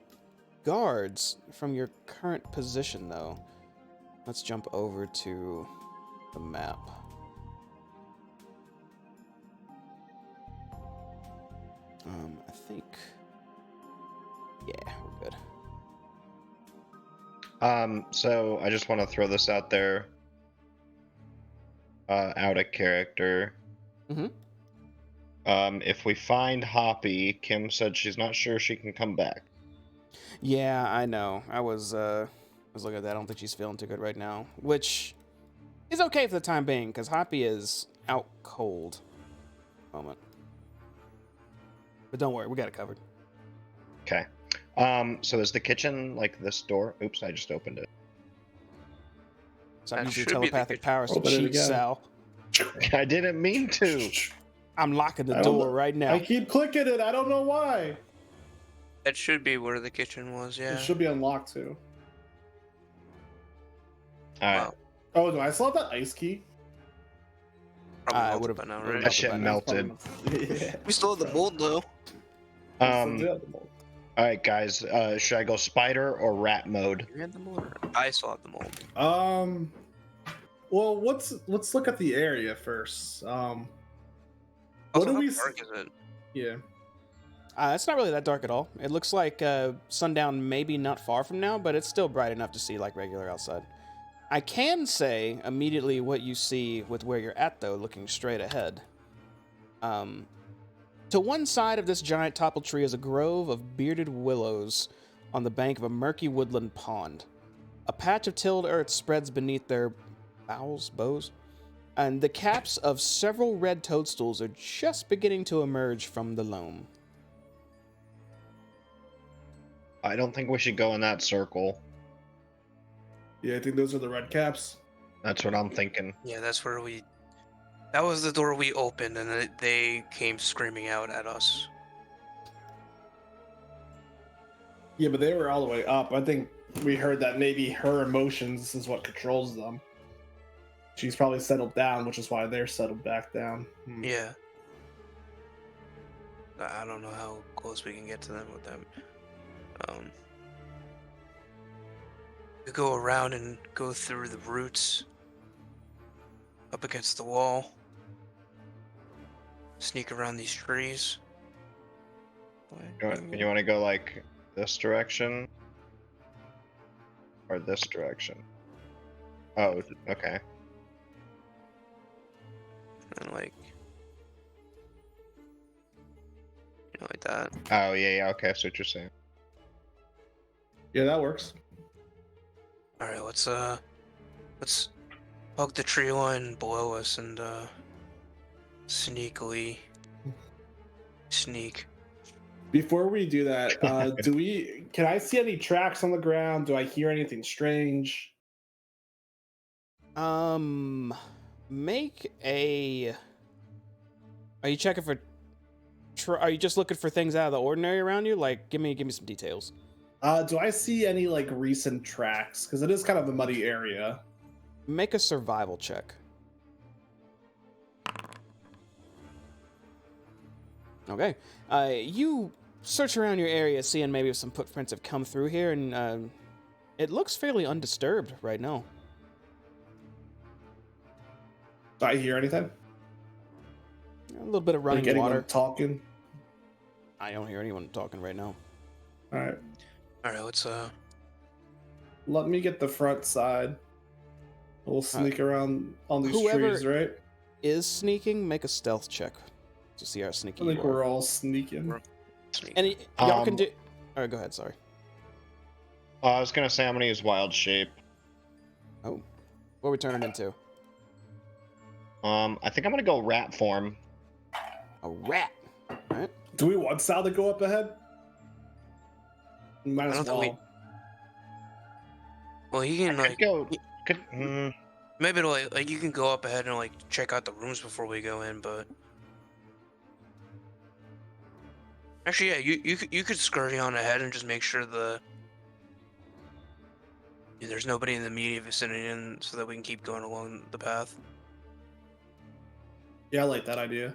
guards from your current position, though. Let's jump over to the map. I think... Yeah, we're good. So I just want to throw this out there. Out of character. Mm-hmm. If we find Hoppy, Kim said she's not sure she can come back. Yeah, I know. I was looking at that. I don't think she's feeling too good right now, which is okay for the time being, because Hoppy is out cold. Moment. But don't worry, we got it covered. Okay. So is the kitchen like this door? Oops, I just opened it. Stop That using should be the telepathic kitchen. powers to Open it cheat, again. Sal. I didn't mean to. I'm locking the door right now. I keep clicking it. I don't know why. That should be where the kitchen was, yeah. It should be unlocked too. All right. Wow. Oh no, I still have that ice key. Probably I melted would've- by now, would've right? That shit melted. Yeah. We still have the mold, though. I still do have the mold. All right, guys. Should I go spider or rat mode? You had the mold. I still have the mold. Well, let's look at the area first. What Also, do how we? dark is it? Yeah. It's not really that dark at all. It looks like sundown maybe not far from now, but it's still bright enough to see like regular outside. I can say immediately what you see with where you're at, though, looking straight ahead. To one side of this giant toppled tree is a grove of bearded willows on the bank of a murky woodland pond. A patch of tilled earth spreads beneath their bows, and the caps of several red toadstools are just beginning to emerge from the loam. I don't think we should go in that circle. Yeah, I think those are the red caps. That's what I'm thinking. Yeah, that's where we. That was the door we opened, and they came screaming out at us. Yeah, but they were all the way up. I think we heard that maybe her emotions is what controls them. She's probably settled down, which is why they're settled back down. Yeah. I don't know how close we can get to them with them. We go around and go through the roots, up against the wall, sneak around these trees. You want to go like this direction? Or this direction? Oh, okay. And like that. Oh, yeah, okay, I see what you're saying. Yeah, that works. All right, let's hug the tree line below us and sneakily sneak. Before we do that, can I see any tracks on the ground? Do I hear anything strange? Make a. Are you checking for? Are you just looking for things out of the ordinary around you? Like, give me some details. Do I see any like recent tracks? Because it is kind of a muddy area. Make a survival check. Okay. You search around your area, seeing maybe if some footprints have come through here, and it looks fairly undisturbed right now. Do I hear anything? A little bit of running like anyone water. Talking? I don't hear anyone talking right now. All right. Let's Let me get the front side. We'll sneak around on these trees, right? Is sneaking? Make a stealth check to see how sneaky I think you are. we're all sneaking. And y'all can do. All right, go ahead. Sorry. I was gonna say I'm gonna use wild shape. Oh, what are we turning into? I think I'm gonna go rat form. A rat. All right. Do we want Sal to go up ahead? Might as well. Well, he can like go. maybe it'll, like you can go up ahead and like check out the rooms before we go in, but actually, yeah, you could scurry on ahead and just make sure there's nobody in the immediate vicinity, and so that we can keep going along the path. Yeah, I like that idea.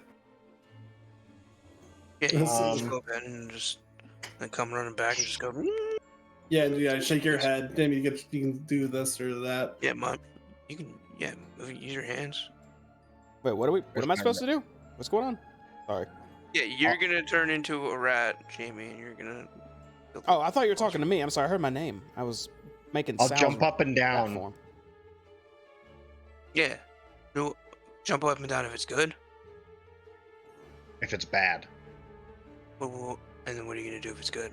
Yeah, you can just go ahead and just then come running back and just go. Yeah, shake your head. Maybe you can do this or that. Yeah, you can use your hands. Wait, what am I supposed to do? What's going on? Sorry. Yeah, you're gonna turn into a rat, Jamie, and you're gonna. Oh, I thought you were talking to me. I'm sorry, I heard my name. I was making. I'll jump up and down. Platform. Yeah, no, jump up and down if it's good. If it's bad. Well, and then what are you gonna do if it's good?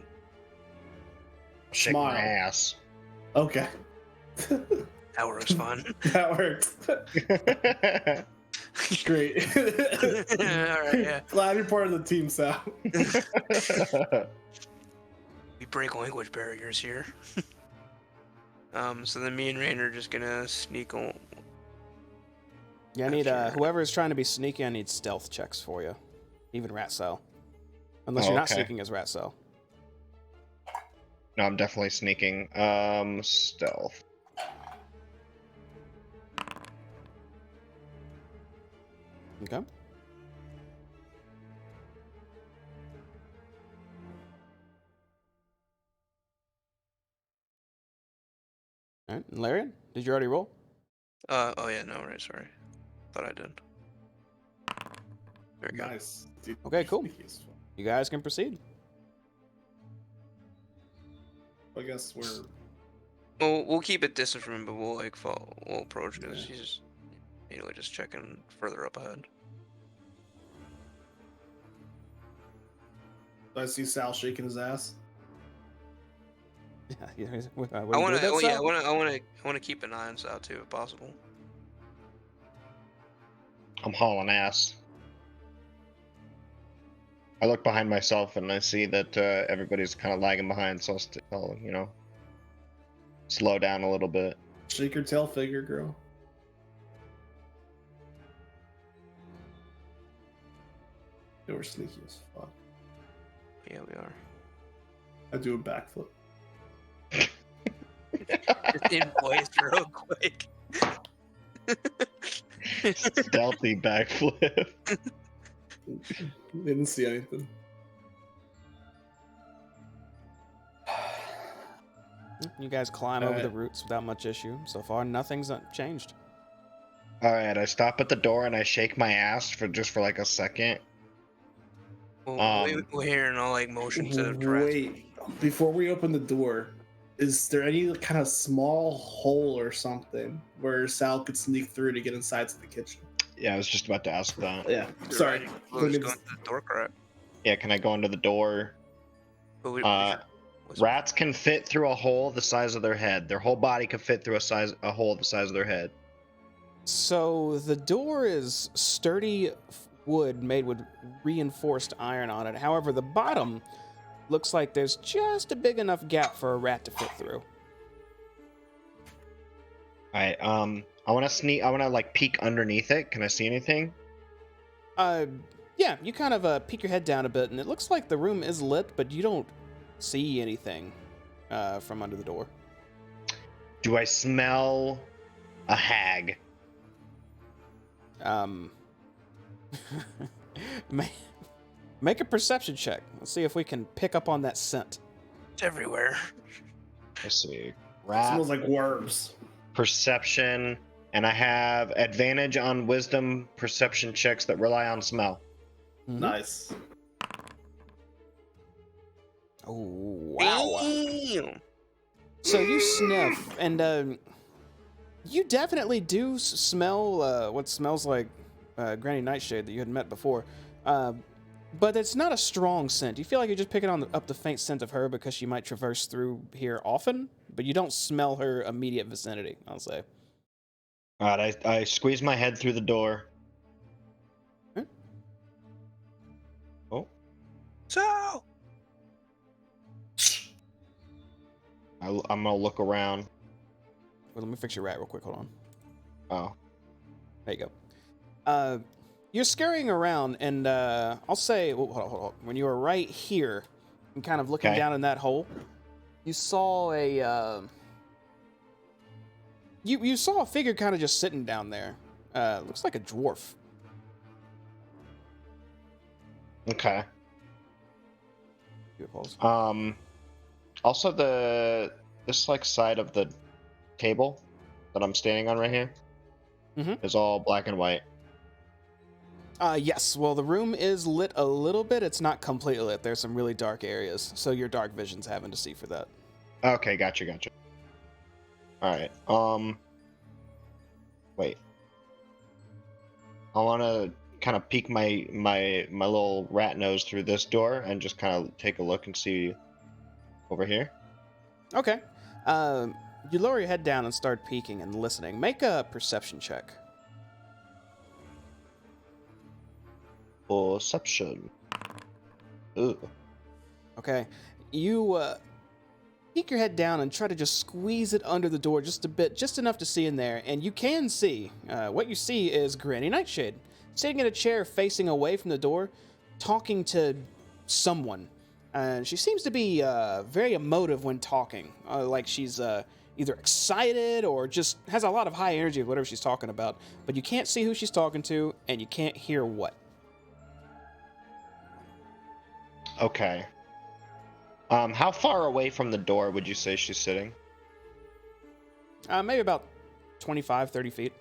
Shake Smile. my ass. Okay. That works fun. That worked. Great. All right, yeah. Glad you're part of the team, Sal. We break language barriers here. So then me and Rain are just gonna sneak on. Yeah, I need whoever is trying to be sneaky. I need stealth checks for you, even rat cell. Unless you're not sneaking as rat cell. No, I'm definitely sneaking. Stealth. Okay. All right, and Larian, did you already roll? Oh yeah, no, right, sorry. Thought I did. Very good. Nice. Dude, Okay, cool. sneaky as fuck. You guys can proceed. I guess we're. We'll keep it distant from him, but we'll like we'll approach because he's immediately just checking further up ahead. I see Sal shaking his ass. Yeah, I want to keep an eye on Sal too, if possible. I'm hauling ass. I look behind myself and I see that everybody's kind of lagging behind, so I'll slow down a little bit. Shake your tail figure, girl. They were sneaky as fuck. Yeah, we are. I do a backflip. Just in voice real quick. Stealthy backflip. Didn't see anything. You guys climb over the roots without much issue. So far, nothing's changed. All right, I stop at the door and I shake my ass for like a second. We're hearing all like motions of rats. Wait, before we open the door, is there any kind of small hole or something where Sal could sneak through to get inside to the kitchen? Yeah, I was just about to ask that. Yeah, sorry. Just going to the door, correct? Yeah, can I go into the door? Rats can fit through a hole the size of their head. Their whole body can fit through a hole the size of their head. So the door is sturdy wood made with reinforced iron on it. However, the bottom looks like there's just a big enough gap for a rat to fit through. All right. I want to sneak. I want to like peek underneath it. Can I see anything? Yeah. You kind of peek your head down a bit, and it looks like the room is lit, but you don't see anything from under the door. Do I smell a hag? Make a perception check. Let's see if we can pick up on that scent. It's everywhere. Let's see. It Rat. smells like worms. Perception, and I have advantage on wisdom perception checks that rely on smell. Mm-hmm. Nice. Oh, wow. Damn. So you sniff, and you definitely do smell what smells like Granny Nightshade that you had met before. But it's not a strong scent. You feel like you're just picking up the faint scent of her because she might traverse through here often, but you don't smell her immediate vicinity, I'll say. All right, I squeeze my head through the door. Huh? Oh. So. I'm gonna look around. Well, let me fix your rat real quick. Hold on. Oh. There you go. You're scurrying around, and I'll say, hold on. When you were right here and kind of looking down in that hole, you saw you saw a figure kind of just sitting down there. Looks like a dwarf. Okay. Beautiful. Also this like side of the table that I'm standing on right here is all black and white. Yes. Well, the room is lit a little bit. It's not completely lit. There's some really dark areas, so your dark vision's having to see for that. Okay, gotcha. All right. Wait. I want to kind of peek my little rat nose through this door and just kind of take a look and see over here. Okay. You lower your head down and start peeking and listening. Make a perception check. Perception. Ooh. Okay. You peek your head down and try to just squeeze it under the door just a bit, just enough to see in there. And you can see, what you see is Granny Nightshade sitting in a chair facing away from the door, talking to someone. She seems to be very emotive when talking, like she's either excited or just has a lot of high energy of whatever she's talking about. But you can't see who she's talking to, and you can't hear what. Okay. How far away from the door would you say she's sitting? Maybe about 25, 30 feet.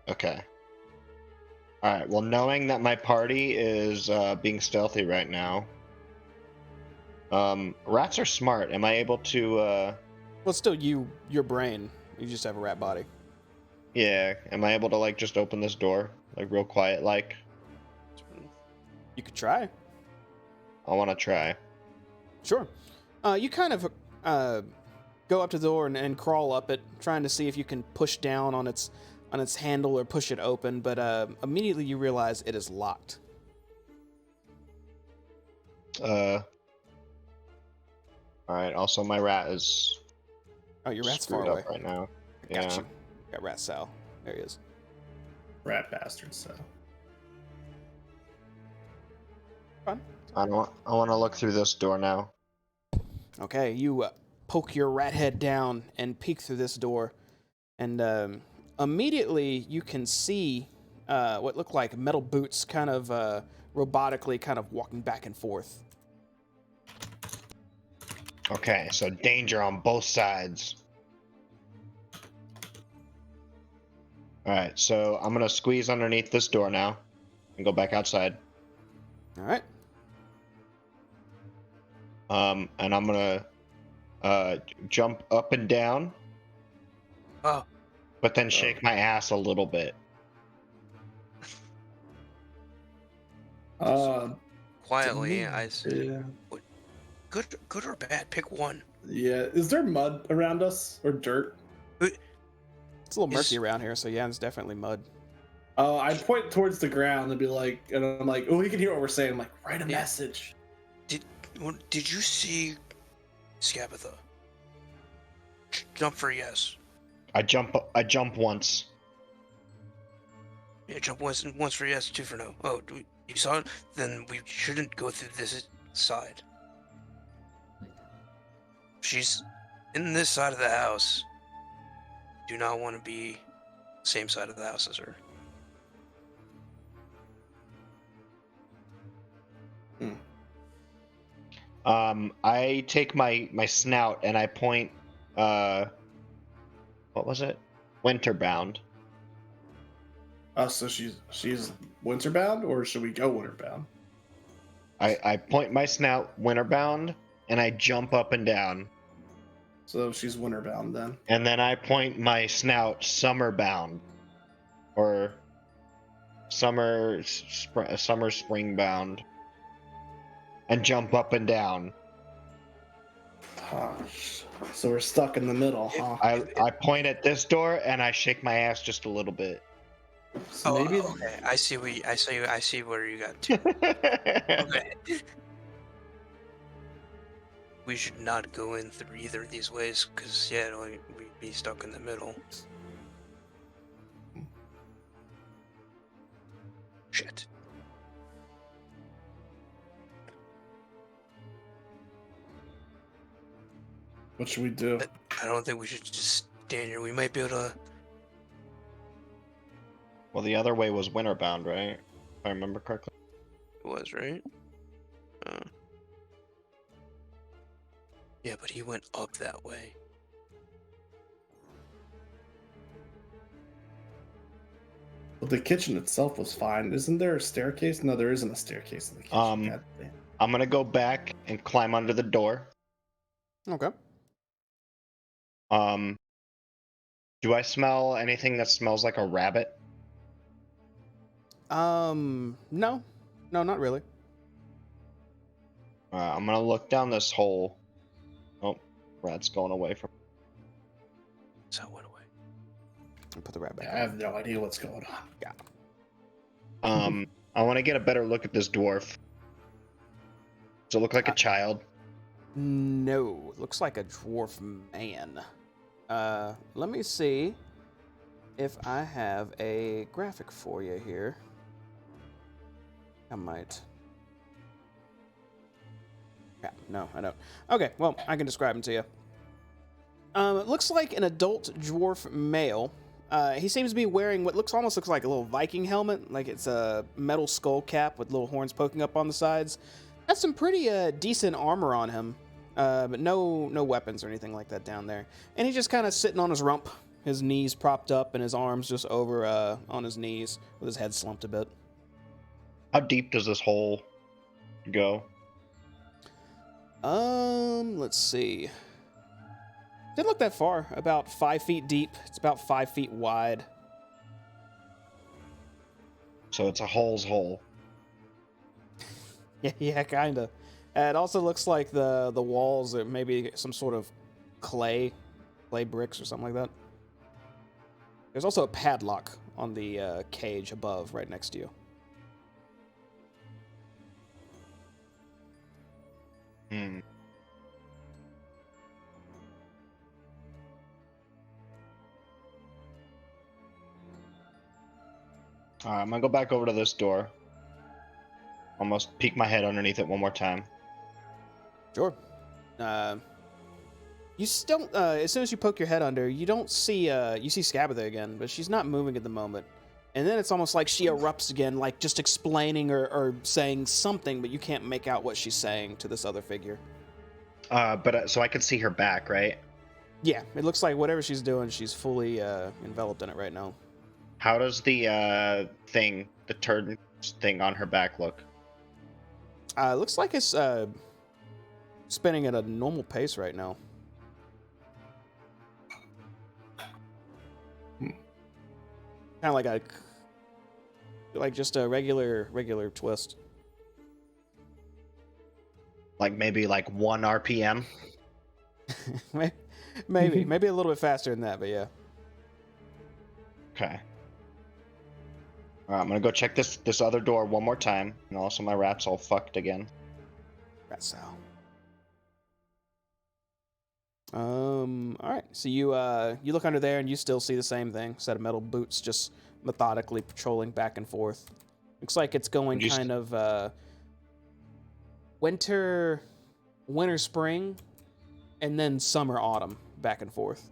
Okay. All right. Well, knowing that my party is being stealthy right now, rats are smart. Am I able to? Well, still your brain. You just have a rat body. Yeah. Am I able to like just open this door like real quiet like? You could try. I want to try. Sure. You kind of go up to the door and crawl up it, trying to see if you can push down on its handle or push it open, but immediately you realize it is locked. All right. Also, my rat is. Oh, your rat's far screwed away. up right now. I got you. Got Rat Sal. There he is. Rat bastard, so. Fun. I want to look through this door now. Okay, you poke your rat head down and peek through this door, and immediately you can see what look like metal boots kind of robotically kind of walking back and forth. Okay, so danger on both sides. All right, so I'm gonna squeeze underneath this door now and go back outside. All right. And I'm gonna jump up and down. Oh. But then shake my ass a little bit. Quietly, I say, Yeah. good or bad? Pick one. Yeah. Is there mud around us or dirt? It's a little murky around here, so yeah, it's definitely mud. I'd point towards the ground and be like, and I'm like, oh, he can hear what we're saying. I'm like, write a Yeah. message. Did you see Scabatha? Jump for yes. I jump once. Yeah, jump once for yes, two for no. Oh, you saw it? Then we shouldn't go through this side. She's in this side of the house. Do not want to be same side of the house as her. I take my snout and I point. What was it? Winterbound. So she's winterbound, or should we go winterbound? I point my snout winterbound and I jump up and down. So she's winterbound then. And then I point my snout summerbound, or summer springbound, and jump up and down. So we're stuck in the middle, huh? I point at this door and I shake my ass just a little bit. So maybe. Okay. I see where you got to. Okay. We should not go in through either of these ways, because we'd be stuck in the middle. Shit. What should we do? I don't think we should just stand here. We might be able to. Well, the other way was winterbound, right? If I remember correctly. It was, right? Yeah, but he went up that way. Well, the kitchen itself was fine. Isn't there a staircase? No, there isn't a staircase in the kitchen. God damn. I'm gonna go back and climb under the door. Okay. Do I smell anything that smells like a rabbit? No, not really. I'm gonna look down this hole. Oh, rat's going away from. So it went away. I'll put the rat back. I have no idea what's going on. Yeah. I want to get a better look at this dwarf. Does it look like a child? No, looks like a dwarf man. Let me see if I have a graphic for you here. I might. Yeah, no, I don't. Okay, well, I can describe him to you. It looks like an adult dwarf male. He seems to be wearing what almost looks like a little Viking helmet, like it's a metal skull cap with little horns poking up on the sides. Has some pretty decent armor on him. but no weapons or anything like that down there. And he's just kind of sitting on his rump, his knees propped up and his arms just over on his knees with his head slumped a bit. How deep does this hole go? Let's see. Didn't look that far. About 5 feet deep. It's about 5 feet wide. So it's a hole's hole. Yeah, kinda. It also looks like the walls are maybe some sort of clay bricks or something like that. There's also a padlock on the cage above, right next to you. Hmm. Alright, I'm gonna go back over to this door. Almost peek my head underneath it one more time. Sure. You still, as soon as you poke your head under, you don't see, you see Scabatha again, but she's not moving at the moment. And then it's almost like she erupts again, like just explaining or saying something, but you can't make out what she's saying to this other figure. So I could see her back, right? Yeah, it looks like whatever she's doing, she's fully enveloped in it right now. How does the turd thing on her back look? It looks like it's spinning at a normal pace right now. Kind of like just a regular twist. Like maybe like 1 RPM? maybe a little bit faster than that, but yeah. Okay. Alright, I'm gonna go check this other door one more time, and also my rat's all fucked again. Rat Sal. Alright, so you look under there and you still see the same thing. Set of metal boots just methodically patrolling back and forth. Looks like it's going kind of winter, spring, and then summer, autumn, back and forth.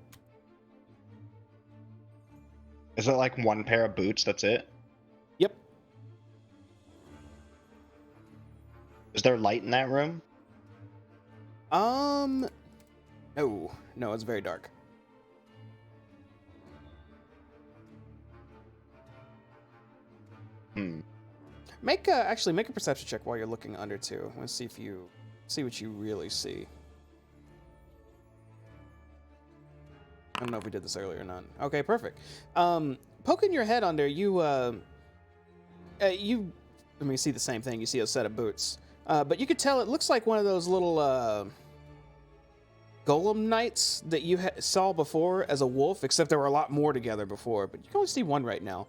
Is it like 1 pair of boots, that's it? Yep. Is there light in that room? No, it's very dark. Make a perception check while you're looking under too. Let's see if you see what you really see. I don't know if we did this earlier or not. Okay, perfect. Poking your head under, you see the same thing. You see a set of boots, but you could tell it looks like one of those little golem knights that you saw before as a wolf, except there were a lot more together before. But you can only see one right now.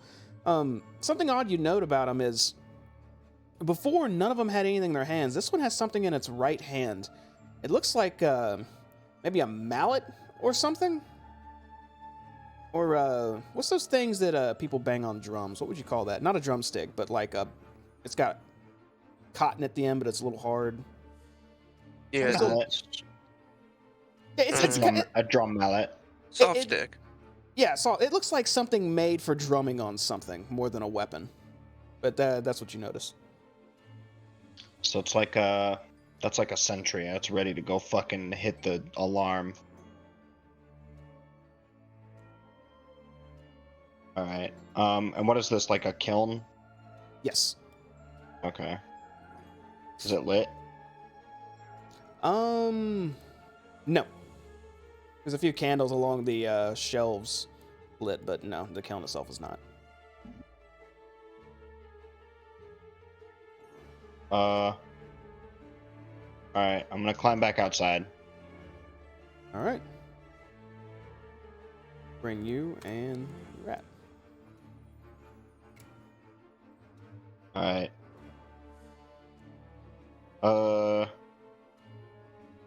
Something odd you note about them is before none of them had anything in their hands. This one has something in its right hand. It looks like maybe a mallet or something. Or what's those things that people bang on drums? What would you call that? Not a drumstick, but like it's got cotton at the end, but it's a little hard. Yeah, It's a drum mallet. Soft stick. Yeah, so it looks like something made for drumming on something more than a weapon. But that's what you notice. So it's like that's like a sentry. It's ready to go fucking hit the alarm. All right. And what is this, like a kiln? Yes. Okay. Is it lit? No. There's a few candles along the shelves lit, but no, the kiln itself is not. Alright, I'm gonna climb back outside. Alright. Bring you and Rat. Alright.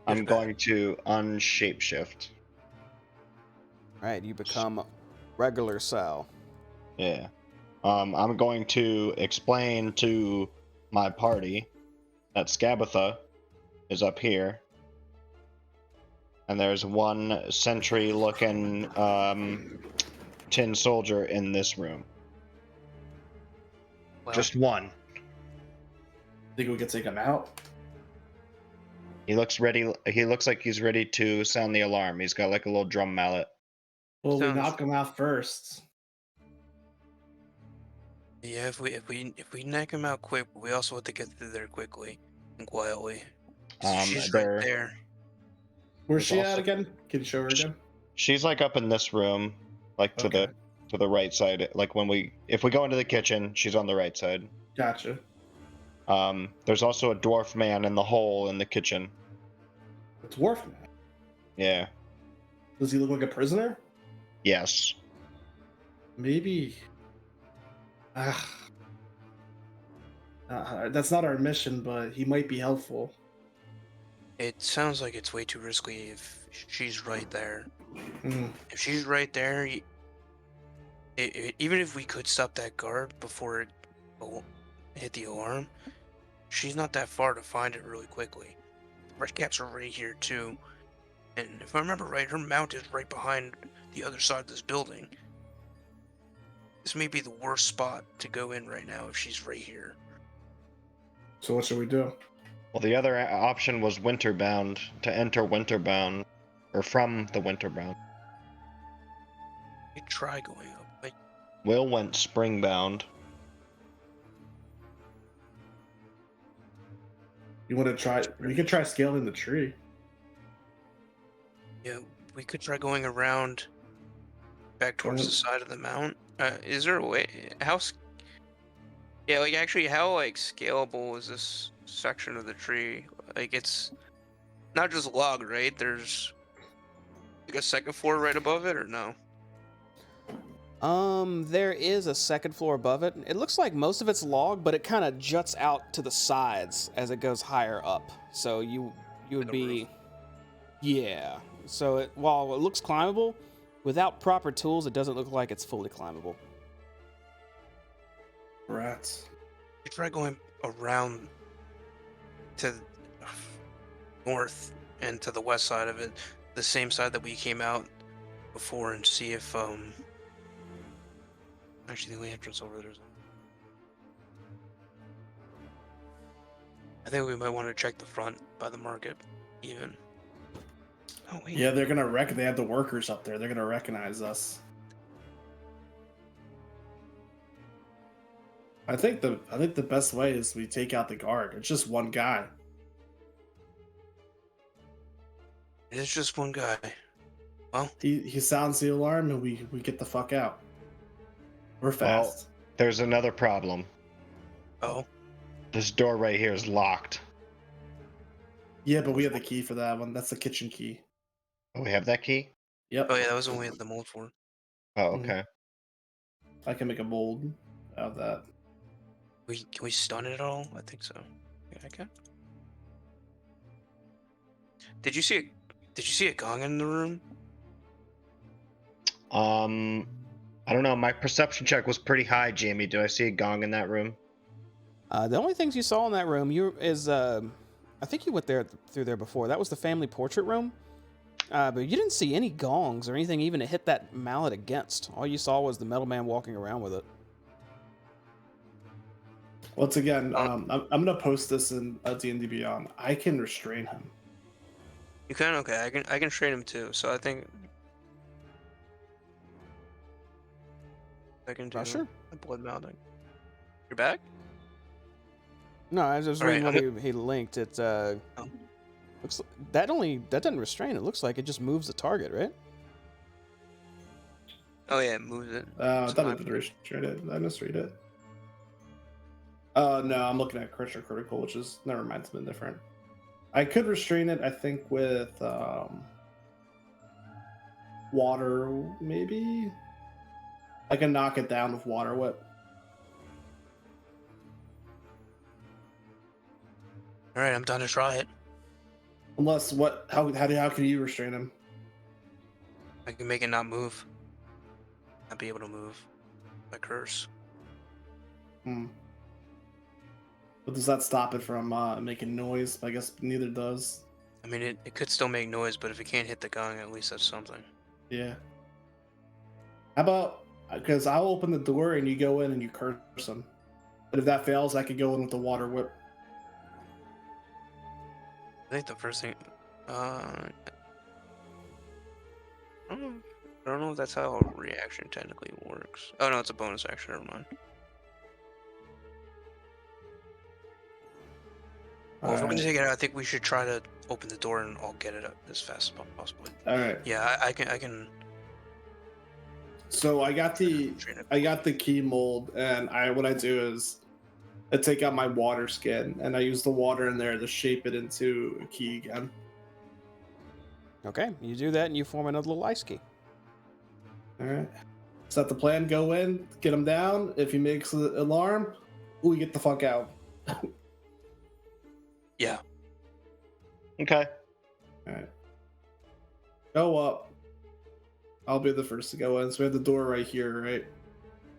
I'm going to unshapeshift. Alright, you become regular Sal. Yeah. I'm going to explain to my party that Scabatha is up here. And there's one sentry-looking tin soldier in this room. Well, Just one. Think we could take him out? He looks ready. He looks like he's ready to sound the alarm. He's got like a little drum mallet. Well, we Sounds- knock him out first. Yeah, if we knock him out quick, we also have to get through there quickly and quietly. She's right there. Where's she at also- again? Can you show her again? She's like up in this room, like to Okay. the right side. Like if we go into the kitchen, she's on the right side. Gotcha. There's also a dwarf man in the hole in the kitchen. A dwarf man. Yeah. Does he look like a prisoner? Yes. Maybe. That's not our mission, but he might be helpful. It sounds like it's way too risky if she's right there. Mm. If she's right there, even if we could stop that guard before it hit the alarm, she's not that far to find it really quickly. Red caps are right here too, and if I remember right, her mount is right behind the other side of this building. This may be the worst spot to go in right now if she's right here. So what should we do? Well, the other option was Winterbound, to enter Winterbound, or from the Winterbound. We try going up. Like, Will went Springbound. You want to try? We could try scaling the tree. yeah, we could try going around back towards the side of the mount. Is there a way? Yeah, like actually, how like scalable is this section of the tree? Like it's not just log, right? There's like a second floor right above it, or no? There is a second floor above it. It looks like most of it's log, but it kind of juts out to the sides as it goes higher up. So you would Like a be, roof. yeah. So while it looks climbable, without proper tools, it doesn't look like it's fully climbable. Rats. We try going around to the north and to the west side of it, the same side that we came out before, and see if actually the entrance over there's. I think we might want to check the front by the market, even. Oh wait. Yeah, they're gonna They have the workers up there. They're gonna recognize us. I think the best way is we take out the guard. It's just one guy. It's just one guy. Well, He sounds the alarm and we get the fuck out. We're fast. There's another problem. oh, This door right here is locked. Yeah, but we have the key for that one. That's the kitchen key. Oh, we have that key? Yep. oh yeah, that was when we had the mold for. Oh, Mhm. okay. I can make a mold out of that. Can we stun it at all? I think so. Yeah, I can. Did you see a gong in the room? I don't know. My perception check was pretty high, Jamie. Did I see a gong in that room? The only things you saw in that room I think you went through there before. That was the family portrait room. But you didn't see any gongs or anything even to hit that mallet against. All you saw was the metal man walking around with it. Once again, I'm gonna post this in D&D Beyond. I can restrain him. You can? Okay, I can train him too. So I think I can do Sure. a blood mounting. You're back? No, I was just All right, reading what he linked. It looks that doesn't restrain. It looks like it just moves the target, right? Oh yeah, it moves it. I So thought I- it did restrain it. Did I misread it? No, I'm looking at critical, which is never mind. Something different. I could restrain it. I think with water, maybe. I can knock it down with water whip. All right, I'm done to try it. Unless what? How can you restrain him? I can make it not move. Not be able to move. By curse. Hmm. But does that stop it from making noise? I guess neither does. I mean, it could still make noise, but if it can't hit the gong, at least that's something. Yeah. How about, because I'll open the door and you go in and you curse him. But if that fails, I could go in with the water whip. think the first thing, I don't know if that's how a reaction technically works. Oh no, it's a bonus action. Never mind. Well, if we're gonna take it out, I think we should try to open the door and all get it up as fast as possible. All right. Yeah, I can. So I got the key mold, and what I do is I take out my water skin and I use the water in there to shape it into a key again. Okay, you do that and you form another little ice key. All right. Is that the plan? Go in, get him down. If he makes the alarm, we get the fuck out. Yeah. Okay. All right. Go up. I'll be the first to go in. So we have the door right here, right?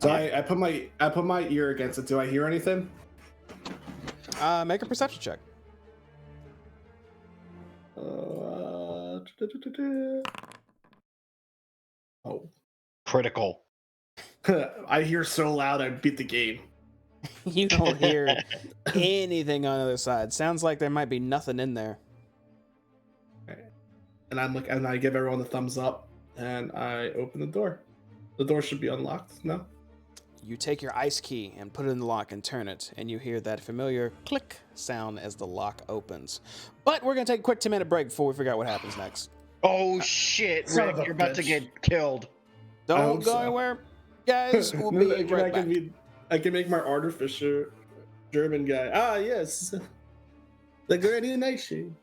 So I put my ear against it. Do I hear anything? Make a perception check. Oh. Critical. I hear so loud I beat the game. You don't hear anything on the other side. Sounds like there might be nothing in there. And I give everyone the thumbs up, and I open the door. The door should be unlocked. No. You take your ice key and put it in the lock and turn it, and you hear that familiar click sound as the lock opens. But we're gonna take a quick 10-minute break before we figure out what happens next. Oh shit, Son Rick, of a you're about to bitch. get killed. Don't go anywhere, guys. We'll be right back. I can make my artificer German guy. Ah, yes, the Granny Nation.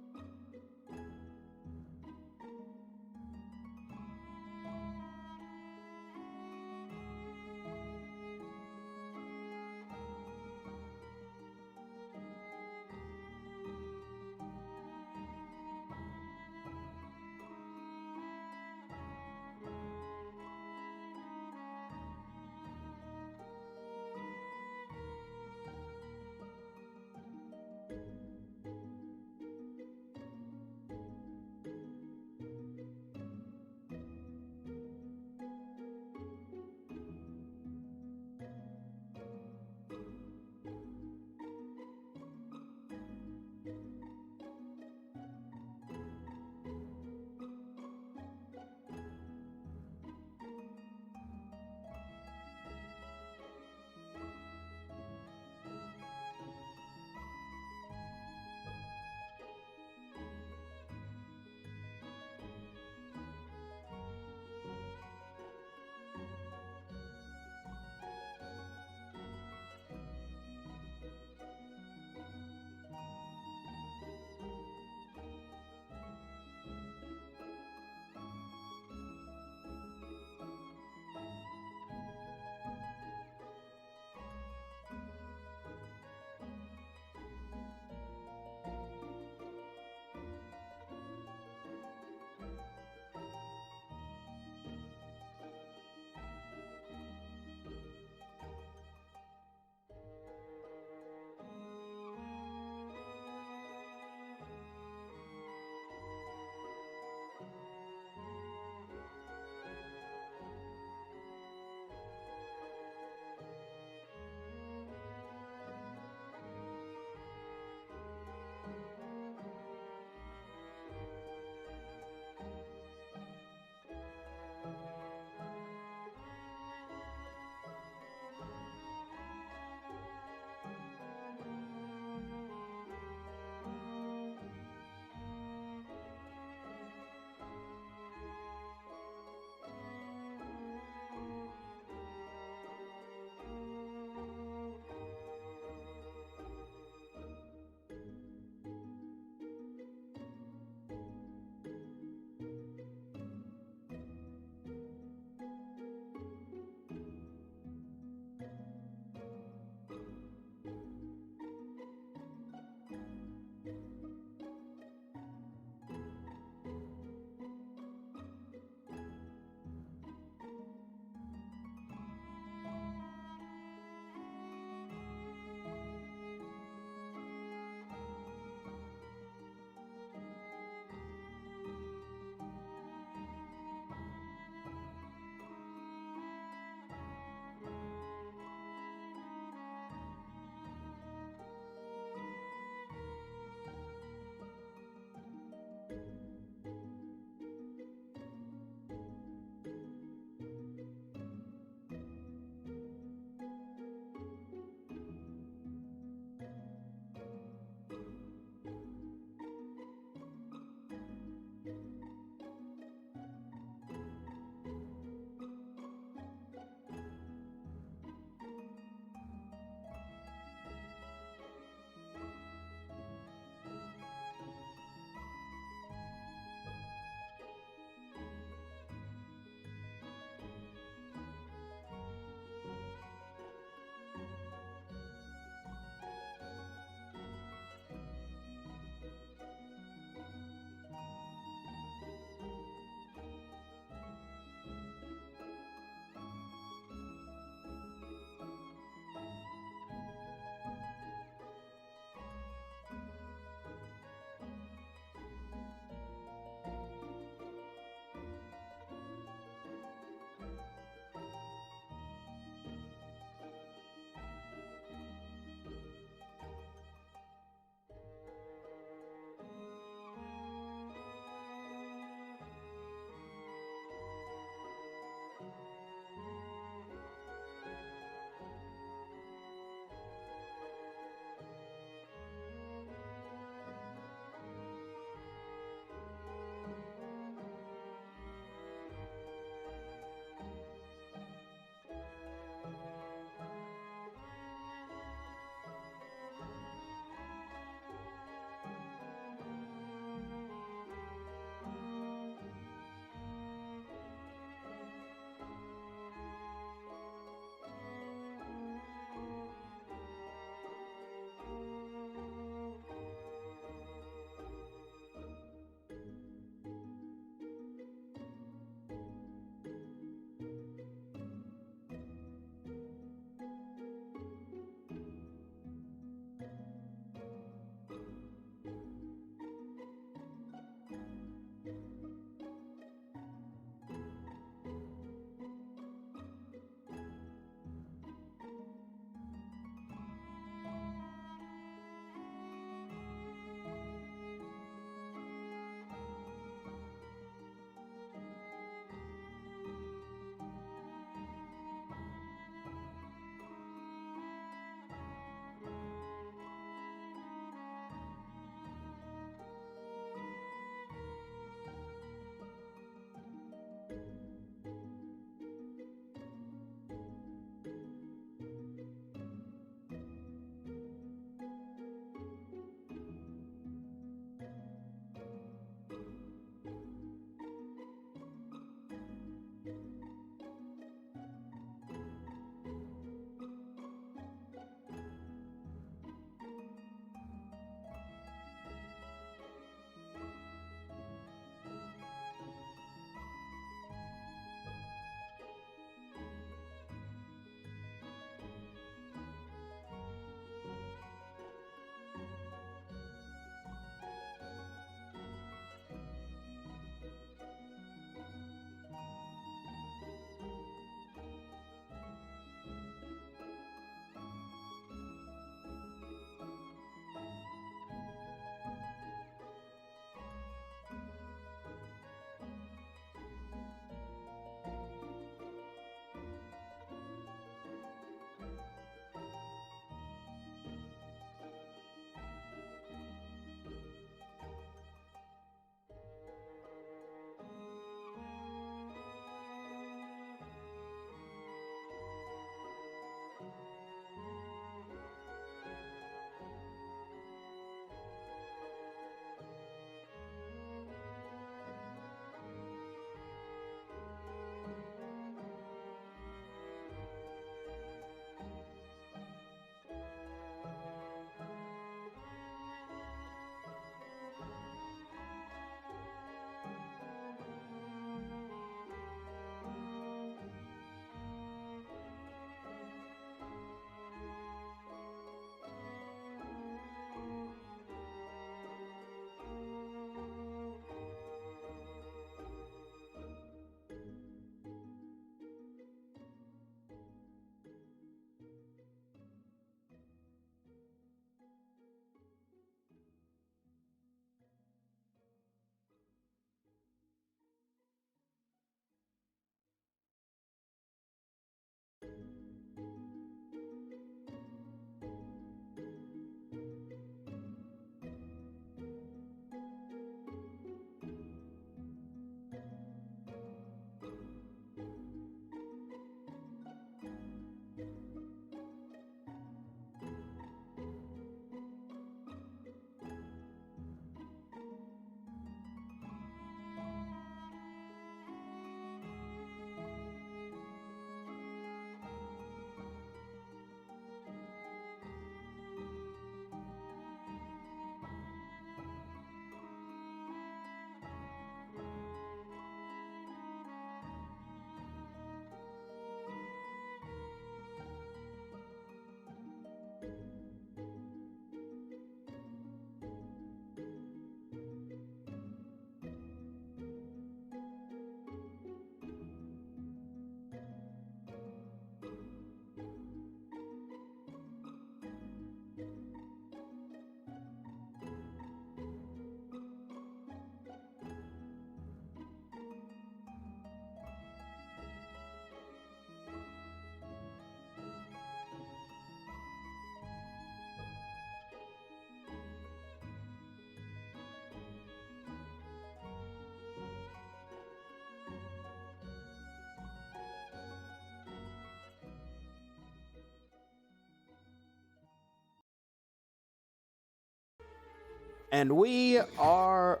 And we are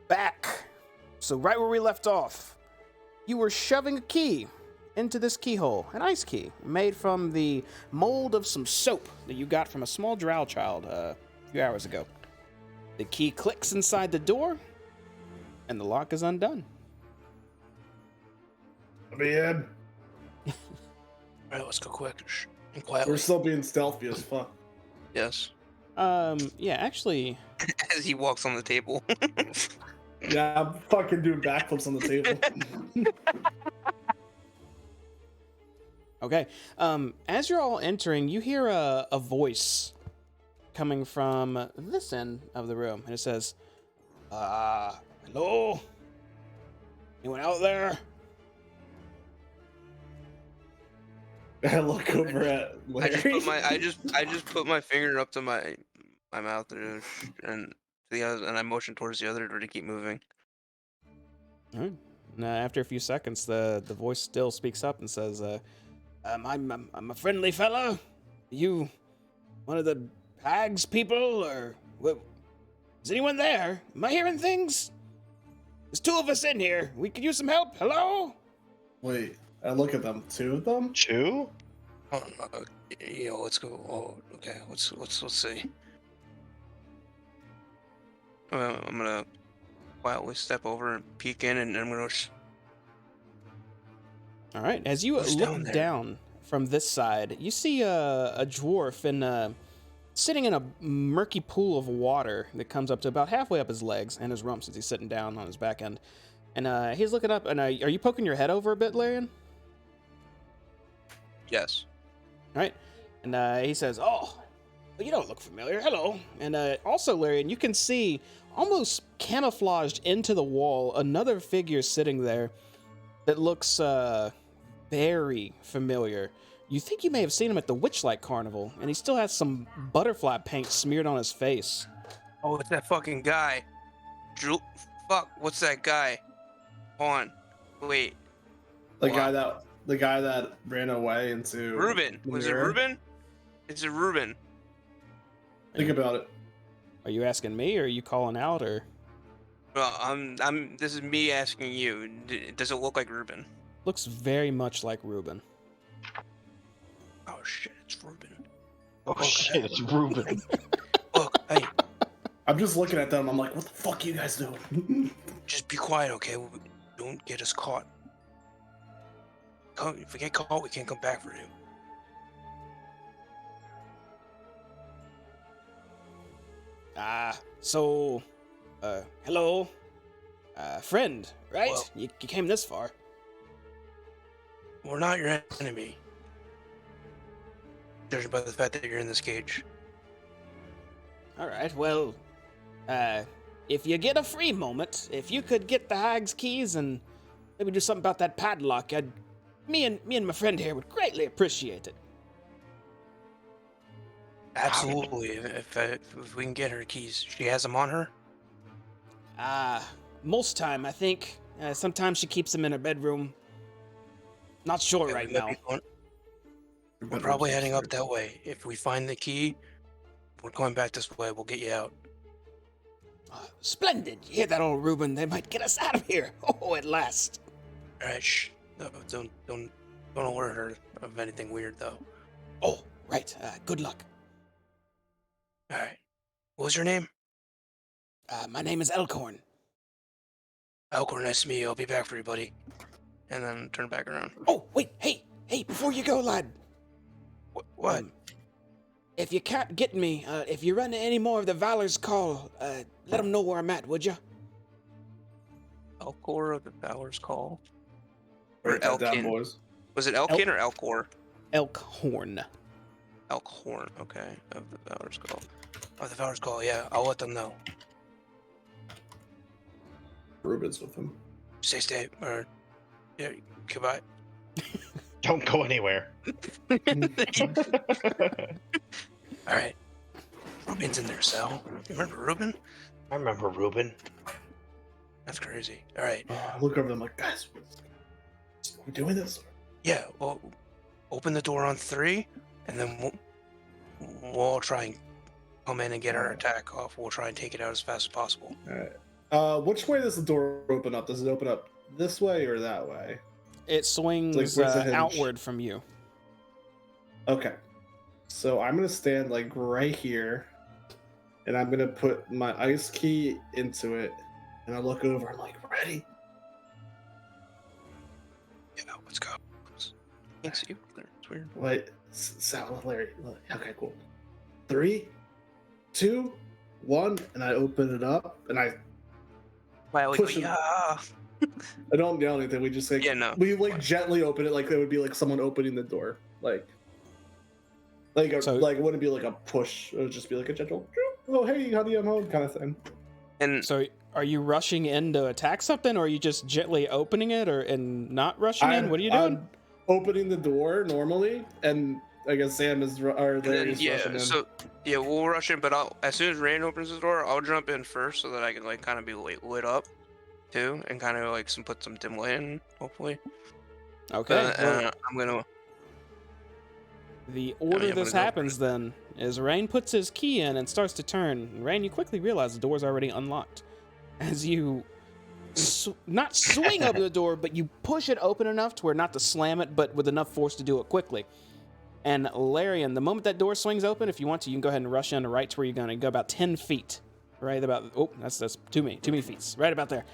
back. So right where we left off, you were shoving a key into this keyhole, an ice key made from the mold of some soap that you got from a small drow child a few hours ago. The key clicks inside the door, and the lock is undone. Let me in. All right, let's go quick and quietly. We're still being stealthy as fuck. Yes. Yeah, actually, As he walks on the table. Yeah, I'm fucking doing backflips on the table. okay. As you're all entering, you hear a voice coming from this end of the room, and it says, hello? Anyone out there? I look over at Larry. I just put my finger up to my mouth there, and the other, and I motion towards the other door to keep moving. All right. After a few seconds, the voice still speaks up and says, I'm a friendly fella. You one of the hags people, or is anyone there? Am I hearing things? There's two of us in here. We could use some help. Hello? Wait, I look at them. Two of them? Two? Let's go. Oh, okay. Let's see. I'm gonna quietly step over and peek in, and I'm gonna. All right. As you look down from this side, you see a dwarf sitting in a murky pool of water that comes up to about halfway up his legs and his rump, since he's sitting down on his back end. And he's looking up. And are you poking your head over a bit, Larian? Yes. All right. And he says, "Oh, you don't look familiar. Hello." And also, Larian, you can see almost camouflaged into the wall another figure sitting there that looks very familiar. You think you may have seen him at the Witchlight Carnival, and he still has some butterfly paint smeared on his face. Oh, it's that fucking guy. Fuck, what's that guy? Hold on. Wait. The guy that ran away into Ruben. Was it Ruben? Is it Ruben? Think about it. Are you asking me, or are you calling out, or? Well, this is me asking you. Does it look like Ruben? Looks very much like Ruben. Oh shit, it's Ruben. Oh shit, it's Ruben. Look, hey. I'm just looking at them. I'm like, what the fuck are you guys doing? Just be quiet, okay? Don't get us caught. If we get caught, we can't come back for you. So, hello, friend, right? Well, you came this far. We're not your enemy. Judging by the fact that you're in this cage. All right, well, if you get a free moment, if you could get the hag's keys and maybe do something about that padlock, me and my friend here would greatly appreciate it. Absolutely. If we can get her keys, she has them on her. Most time, I think. Sometimes she keeps them in her bedroom. Not sure Okay, right now. We're probably heading up that way. If we find the key, we're going back this way. We'll get you out. Splendid. You hear that, old Ruben? They might get us out of here. Oh, at last. All right, shh. No, don't alert her of anything weird, though. Oh, right. Good luck. All right. What was your name? My name is Elkhorn. Elkhorn, nice to meet you. I'll be back for you, buddy. And then turn back around. Oh, wait. Hey, before you go, lad. What? If you can't get me, if you run any more of the Valor's Call, let them know where I'm at, would you? Elcor of the Valor's Call? Or Or Elkin? boys. Was it Elkin or Elcor? Elkhorn. Elkhorn, okay. Of the Valor's Call. Of the Valor's Call, yeah. I'll let them know. Ruben's with him. Stay. Or, yeah, goodbye. Don't go anywhere. All right. Ruben's in there, Sal. You remember Ruben? I remember Ruben. That's crazy. All right. I look over them like, guys, are we doing this? Yeah, well, open the door on 3, and then we'll all try and come in and get our attack off, we'll try and take it out as fast as possible. All right. Which way does the door open up? Does it open up this way or that way? It swings Like, where's the hinge? outward from you. Okay. So I'm gonna stand like right here, and I'm gonna put my ice key into it, and I look over. I'm like, ready? Yeah, let's go. Can't see you. It's weird. Wait, Sal, Larry. Okay, cool. 3, 2, 1, and I open it up, and I push it. I don't yell anything. We just like we like gently open it, like it would be like someone opening the door, like it wouldn't be like a push. It would just be like a gentle, oh hey, honey, I'm home kind of thing. And so, are you rushing in to attack something, or are you just gently opening it, and not rushing in? What are you doing? I'm opening the door normally, and I guess Sam is rushing in. So we'll rush in, but as soon as Rain opens the door, I'll jump in first so that I can like kind of be lit up too, and kind of like put some dim light in, hopefully. Okay. I'm gonna. The order this happens then is Rain puts his key in and starts to turn. Rain, you quickly realize the door's already unlocked. As you not swing open the door, but you push it open enough to where not to slam it, but with enough force to do it quickly. And Larian, the moment that door swings open, if you want to, you can go ahead and rush in right to where you're going to go about 10 feet. Right about, that's too many feet. Right about there.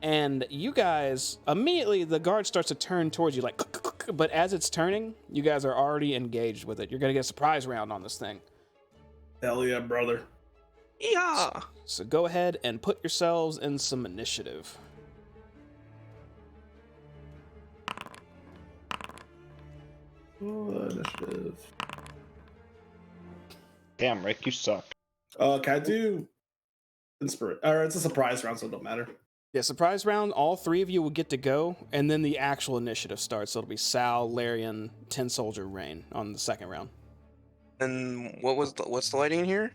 And you guys, immediately the guard starts to turn towards you like, but as it's turning, you guys are already engaged with it. You're going to get a surprise round on this thing. Hell yeah, brother. Yeah. So go ahead and put yourselves in some initiative. Initiative. Damn, Rick, you suck. Can I do inspiration? Or it's a surprise round, so it don't matter. Yeah, surprise round, all 3 of you will get to go, and then the actual initiative starts. So it'll be Sal, Larian, Tin Soldier, Rain on the second round. And what's the lighting in here?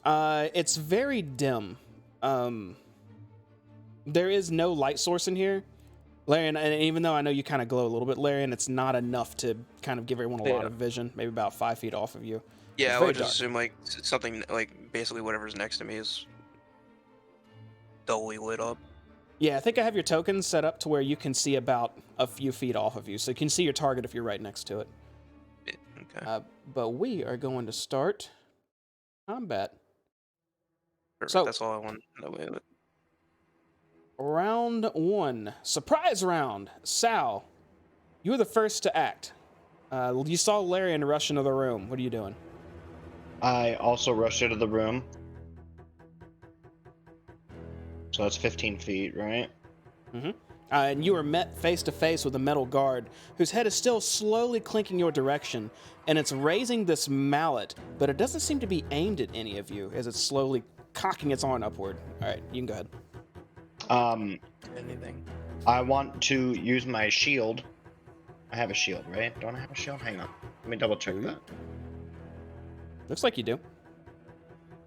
It's very dim. There is no light source in here. Larian, and even though I know you kind of glow a little bit, Larian, it's not enough to kind of give everyone a lot of vision, maybe about 5 feet off of you. Yeah, I would just assume like something like basically whatever's next to me is dully lit up. Yeah, I think I have your tokens set up to where you can see about a few feet off of you, so you can see your target if you're right next to it. Okay. But we are going to start combat. Perfect. So that's all I want to know. Round 1, surprise round. Sal, you were the first to act. You saw Larian rush into the room. What are you doing? I also rushed into the room. So that's 15 feet, right? Mm-hmm. And you are met face to face with a metal guard whose head is still slowly clinking your direction, and it's raising this mallet, but it doesn't seem to be aimed at any of you as it's slowly cocking its arm upward. All right, you can go ahead. Anything. I want to use my shield. I have a shield, right? Don't I have a shield? Hang on. Let me double check that. Looks like you do.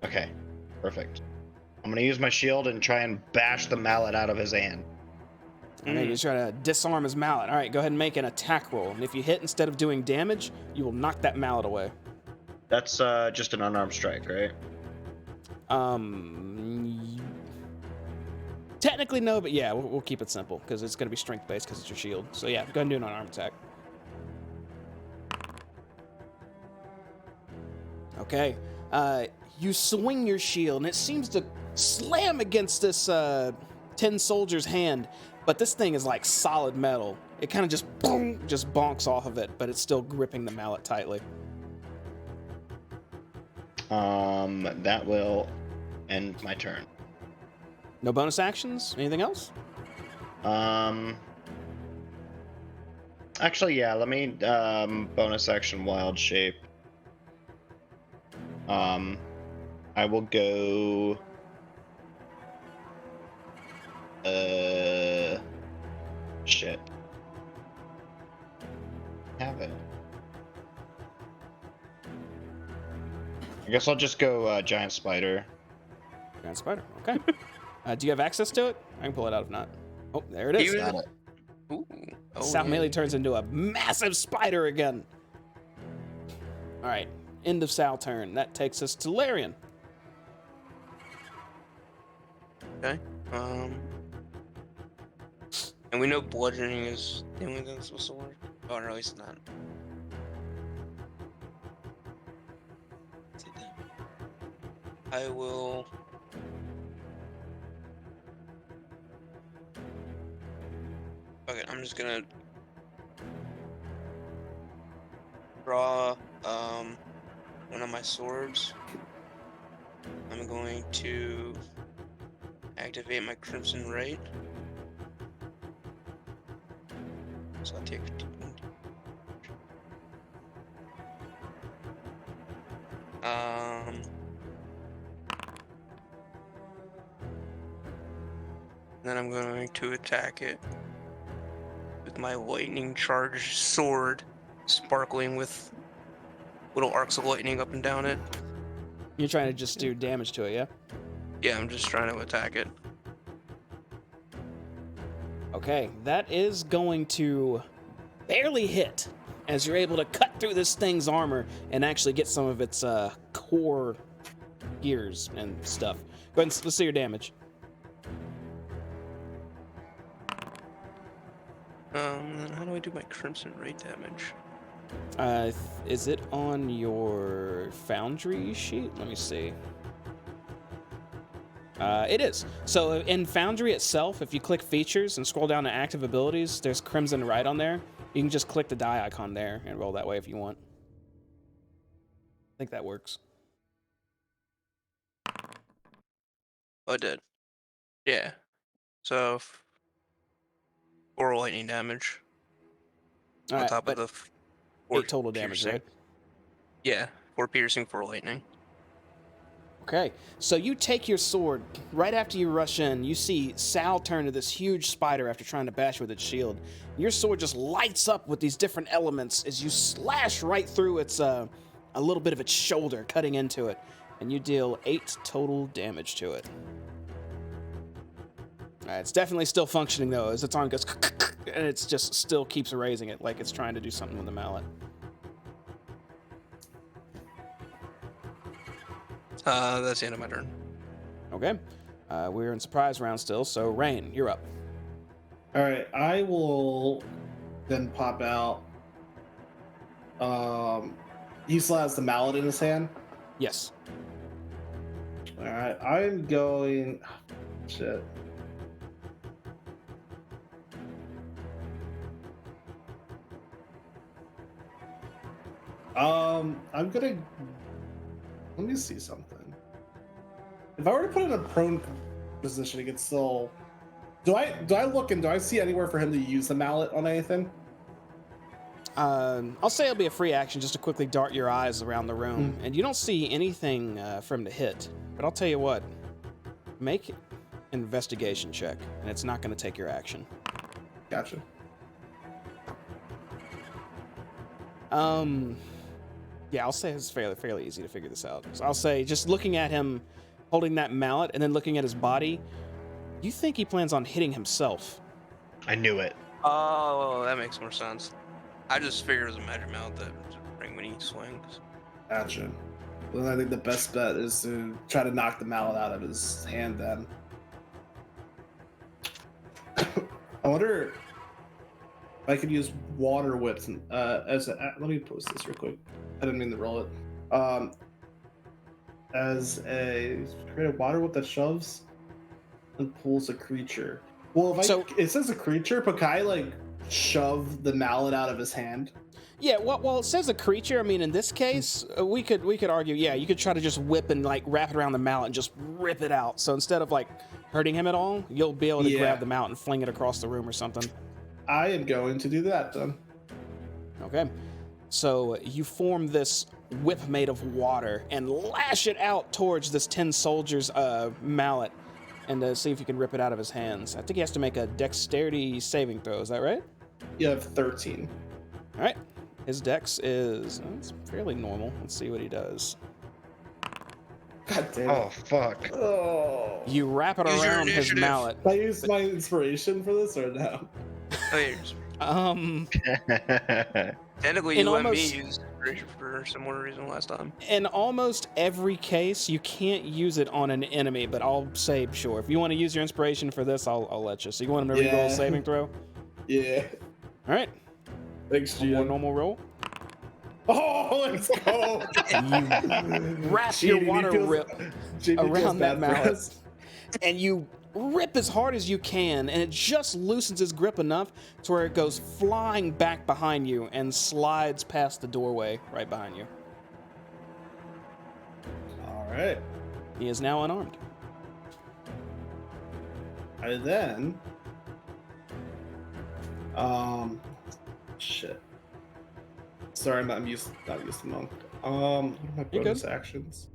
Okay, perfect. I'm gonna use my shield and try and bash the mallet out of his hand. Okay, you try to disarm his mallet. All right, go ahead and make an attack roll. And if you hit instead of doing damage, you will knock that mallet away. That's just an unarmed strike, right? Technically no, but yeah, we'll keep it simple because it's going to be strength based because it's your shield. So yeah, go ahead and do an unarmed attack. Okay, you swing your shield and it seems to slam against this tin soldier's hand, but this thing is like solid metal. It kind of just boom, just bonks off of it, but it's still gripping the mallet tightly. That will end my turn. No bonus actions? Anything else? Actually, yeah, let me bonus action wild shape. I will go shit. Have it. I guess I'll just go giant spider. Giant spider, okay. Do you have access to it? I can pull it out if not. Oh, there it is. Got it. Ooh. Sal immediately turns into a massive spider again. All right. end of Sal's turn. That takes us to Larian. Okay. And we know bludgeoning is the only thing that's supposed to work. Oh no, it's not. I will. Okay, I'm just gonna draw one of my swords. I'm going to activate my Crimson Right. So I'll take 15. Then I'm going to attack it with my lightning charged sword, sparkling with little arcs of lightning up and down it. You're trying to just do damage to it, yeah? Yeah, I'm just trying to attack it. Okay, that is going to barely hit as you're able to cut through this thing's armor and actually get some of its core gears and stuff. Go ahead and let's see your damage. How do I do my Crimson Ray damage? Is it on your Foundry sheet? Let me see. It is. So in Foundry itself, if you click Features and scroll down to Active Abilities, there's Crimson Right on there. You can just click the die icon there and roll that way if you want. I think that works. Oh, it did. Yeah. So 4 lightning damage All on right, top of but the 4 8 total damage, piercing. right? Yeah, 4 piercing, 4 lightning. Okay, so you take your sword. Right after you rush in, you see Sal turn to this huge spider after trying to bash with its shield. Your sword just lights up with these different elements as you slash right through its a little bit of its shoulder, cutting into it, and you deal 8 total damage to it. It's definitely still functioning though, as its arm goes and it just still keeps erasing it like it's trying to do something with the mallet. That's the end of my turn. Okay, we're in surprise round still, so Rain, you're up. All right, I will then pop out. He still has the mallet in his hand. Yes. All right, I'm going. Shit. I'm gonna. Let me see something. If I were to put it in a prone position, he could still. Do I look and do I see anywhere for him to use the mallet on anything? I'll say it'll be a free action just to quickly dart your eyes around the room, and you don't see anything for him to hit. But I'll tell you what, make an investigation check, and it's not going to take your action. Gotcha. Yeah, I'll say it's fairly easy to figure this out. So I'll say, just looking at him holding that mallet and then looking at his body, you think he plans on hitting himself. I knew it. Oh, that makes more sense. I just figured it was a magic mallet that would ring when he swings. Gotcha. Well, then I think the best bet is to try to knock the mallet out of his hand then. I wonder if I could use water whips as a... Let me post this real quick. I didn't mean to roll it. As a... Create a water whip that shoves and pulls a creature. Well, if it says a creature, but can I, like, shove the mallet out of his hand? Yeah, well, it says a creature. I mean, in this case, we could argue, yeah, you could try to just whip and like wrap it around the mallet and just rip it out. So instead of like hurting him at all, you'll be able to grab the mallet and fling it across the room or something. I am going to do that then. Okay, so you form this whip made of water and lash it out towards this tin soldier's mallet, and see if you can rip it out of his hands. I think he has to make a dexterity saving throw. Is that right? You have 13. All right. His dex is it's fairly normal. Let's see what he does. God damn it. Oh, fuck. Oh. You wrap it around his mallet. Can I use my inspiration for this or no? Technically, you let me use. inspiration for a similar reason last time. In almost every case, you can't use it on an enemy, but I'll say sure. If you want to use your inspiration for this, I'll let you. So you want him to reroll a saving throw? Yeah. All right. Thanks, One more GM. normal roll. Oh, let's go! You wrap your water rip around that mallet, and you rip as hard as you can, and it just loosens his grip enough to where it goes flying back behind you and slides past the doorway right behind you. All right. He is now unarmed. And then, shit. Sorry, I'm not used to monk. What are my bonus actions?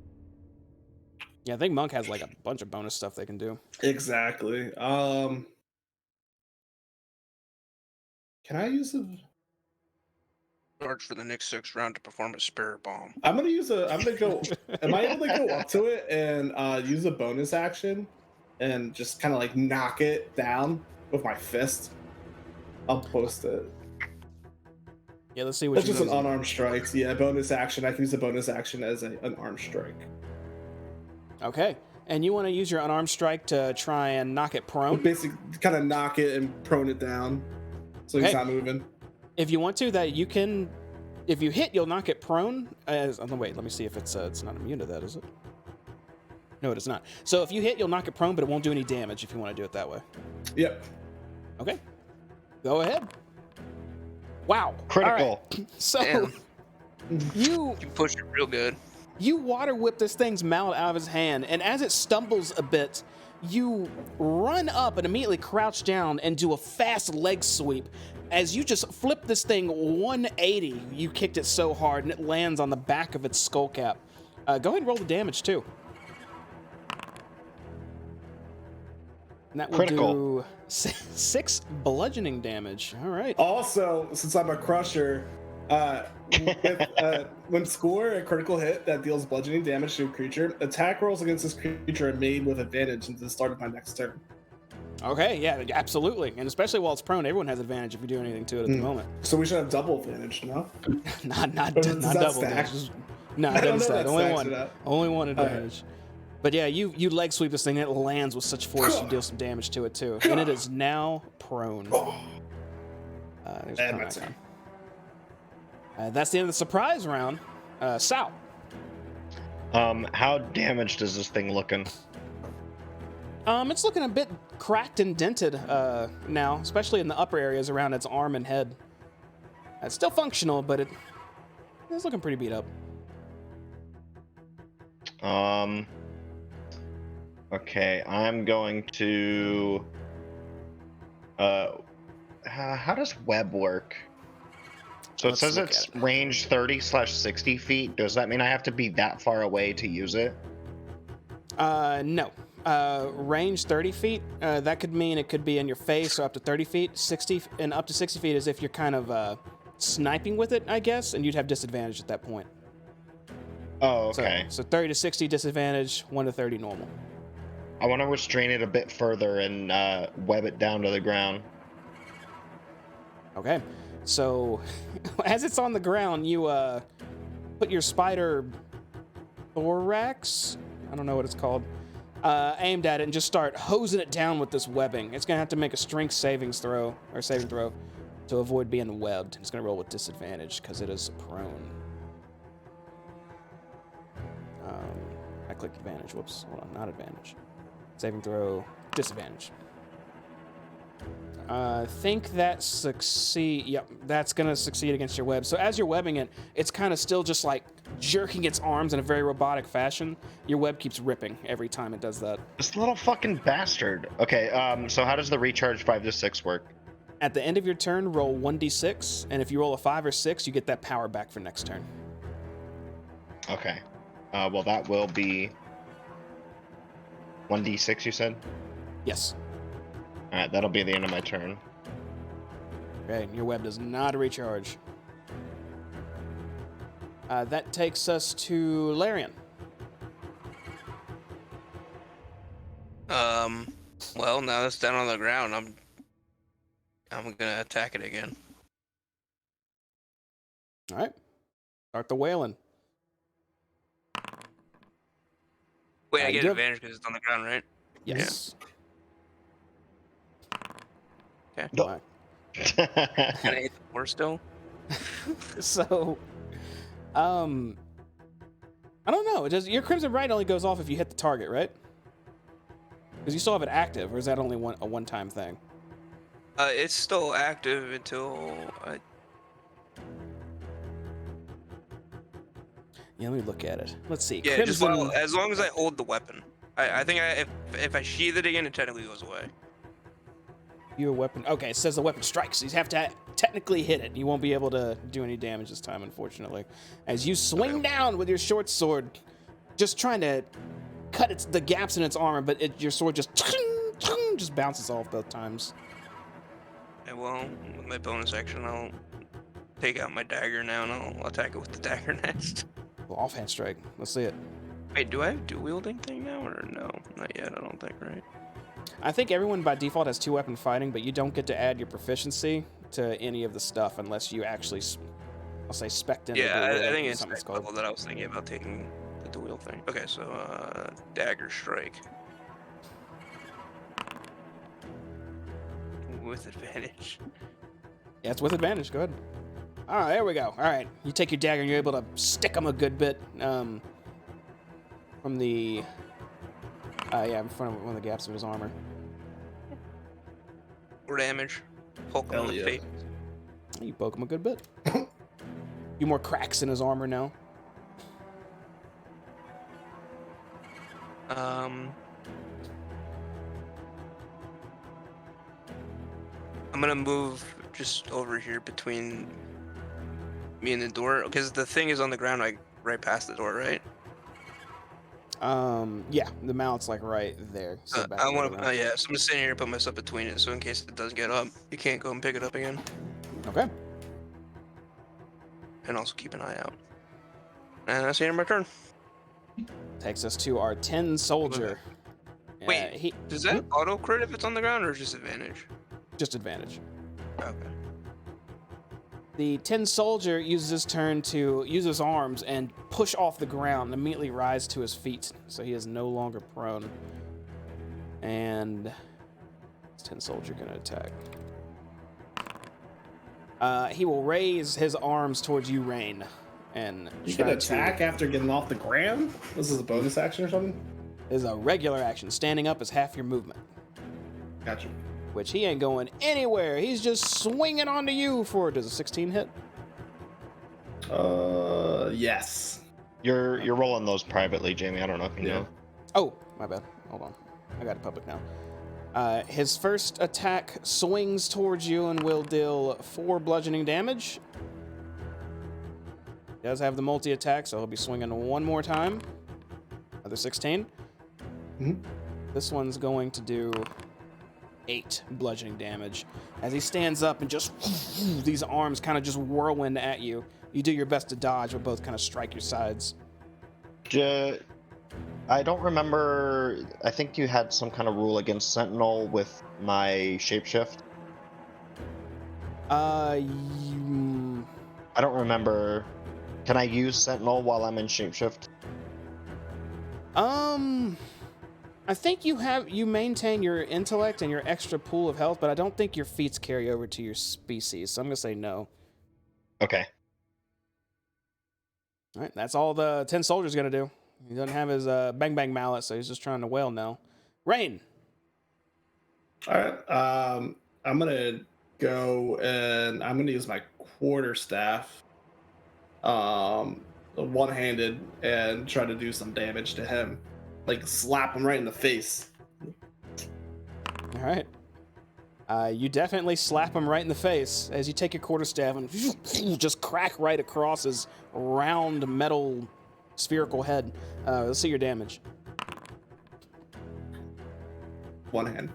Yeah, I think monk has like a bunch of bonus stuff they can do. Exactly. Can I use a Charge for the next 6 round to perform a spirit bomb. I'm gonna go. Am I able to go up to it and use a bonus action and just kind of like knock it down with my fist? I'll post it. Yeah, let's see what That's you just use. an unarmed strike. So yeah, bonus action. I can use a bonus action as an armed strike. Okay. And you want to use your unarmed strike to try and knock it prone? Basically, kind of knock it and prone it down so he's not moving. If you want to, that you can. If you hit, you'll knock it prone. Wait, let me see if it's not immune to that, is it? No, it is not. So if you hit, you'll knock it prone, but it won't do any damage if you want to do it that way. Yep. Okay. Go ahead. Wow. Critical. All right. So Damn. you push it real good. You water whip this thing's mallet out of his hand, and as it stumbles a bit, you run up and immediately crouch down and do a fast leg sweep. As you just flip this thing 180, you kicked it so hard, and it lands on the back of its skull cap. Go ahead and roll the damage, too. And that will Critical. do 6 bludgeoning damage. All right. Also, since I'm a crusher, when score a critical hit that deals bludgeoning damage to a creature, attack rolls against this creature are made with advantage until the start of my next turn. Okay, yeah, absolutely. And especially while it's prone, everyone has advantage if you do anything to it at the moment. So we should have double advantage, no? not Does double that stack? damage. No, I it don't doesn't know stack. that Only stacks one. it up. Only one advantage. Right. But yeah, you leg sweep this thing, and it lands with such force you deal some damage to it too. And it is now prone. There's a And prone my turn. icon. That's the end of the surprise round. Sal. How damaged is this thing looking? It's looking a bit cracked and dented now, especially in the upper areas around its arm and head. It's still functional, but it's looking pretty beat up. Okay, I'm going to. How does web work? So it Let's says look it's at it. range 30/60 feet. Does that mean I have to be that far away to use it? No. Range 30 feet. That could mean it could be in your face, or up to 30 feet. 60 and up to 60 feet is if you're kind of sniping with it, I guess, and you'd have disadvantage at that point. Oh, okay. So 30 to 60 disadvantage, 1 to 30 normal. I want to restrain it a bit further and web it down to the ground. Okay. So as it's on the ground, you put your spider thorax, I don't know what it's called, aimed at it and just start hosing it down with this webbing. It's gonna have to make a strength saving throw to avoid being webbed. It's gonna roll with disadvantage because it is prone. I clicked advantage. Whoops. Hold on, not advantage. Saving throw, disadvantage. Think that succeed. Yep, that's gonna succeed against your web. So as you're webbing it, it's kind of still just like jerking its arms in a very robotic fashion. Your web keeps ripping every time it does that. This little fucking bastard. Okay, so how does the recharge 5 to 6 work? At the end of your turn, roll 1d6, and if you roll a 5 or 6, you get that power back for next turn. Okay. Well, that will be 1d6, you said? Yes. Alright, that'll be the end of my turn. Okay, your web does not recharge. That takes us to Larian. Well, now it's down on the ground. I'm gonna attack it again. All right. Start the wailing. Wait, I you get do have- advantage because it's on the ground, right? Yes. Okay. No. Can I hit the floor still? So, I don't know. Your Crimson Bright only goes off if you hit the target, right? Because you still have it active, or is that only a one-time thing? It's still active until Yeah, let me look at it. Let's see. yeah, Crimson. as long as I hold the weapon. I think if I sheath it again, it technically goes away. Your weapon. Okay, it says the weapon strikes. So you have to technically hit it. You won't be able to do any damage this time, unfortunately. As you swing down with your short sword, just trying to cut the gaps in its armor, but your sword just bounces off both times. And well, with my bonus action, I'll take out my dagger now and I'll attack it with the dagger next. Well, offhand strike. Let's see it. Wait, do I have dual wielding thing now or no? Not yet, I don't think, right? I think everyone by default has 2-weapon fighting, but you don't get to add your proficiency to any of the stuff unless you actually, I'll say, spec in. Yeah, I think it's something next level that I was thinking about taking the dual wield thing. Okay, so dagger strike. With advantage. Yeah, it's with advantage. Go ahead. All right, there we go. All right, you take your dagger and you're able to stick him a good bit from the in front of one of the gaps of his armor. 4 damage. Poke him in the face. You poke him a good bit. You more cracks in his armor now. I'm gonna move just over here between me and the door because the thing is on the ground, like right past the door, right? Yeah, the mount's like right there. So I want to, yeah. So I'm just sitting here, put myself between it, so in case it does get up, you can't go and pick it up again. Okay. And also keep an eye out. And that's the end of my turn. Takes us to our 10 soldier. Wait, does that auto crit if it's on the ground or just advantage? Just advantage. Okay. The 10 soldier uses his turn to use his arms and push off the ground and immediately rise to his feet, so he is no longer prone. And this 10 soldier gonna attack. He will raise his arms towards you, Rain, and you can attack after getting off the ground. This is a bonus action or something. Is a regular action. Standing up is half your movement. Gotcha. Which he ain't going anywhere. He's just swinging onto you for. Does a 16 hit? Yes. You're rolling those privately, Jamie. I don't know if you know. Oh, my bad. Hold on. I got it public now. His first attack swings towards you and will deal 4 bludgeoning damage. He does have the multi-attack, so he'll be swinging one more time. Another 16. Mm-hmm. This one's going to do 8 bludgeoning damage. As he stands up and just these arms kind of just whirlwind at you. You do your best to dodge, but both kind of strike your sides. I don't remember. I think you had some kind of rule against Sentinel with my shapeshift. I don't remember. Can I use Sentinel while I'm in shapeshift? I think you maintain your intellect and your extra pool of health, but I don't think your feats carry over to your species, so I'm gonna say no. Okay. All right, that's all the 10 soldiers gonna do. He doesn't have his bang bang mallet, so he's just trying to wail now. Rain. All right. I'm gonna go and I'm gonna use my quarterstaff, one-handed, and try to do some damage to him, like slap him right in the face. All right. You definitely slap him right in the face as you take your quarterstaff and just crack right across his round metal spherical head. Let's see your damage. One hand.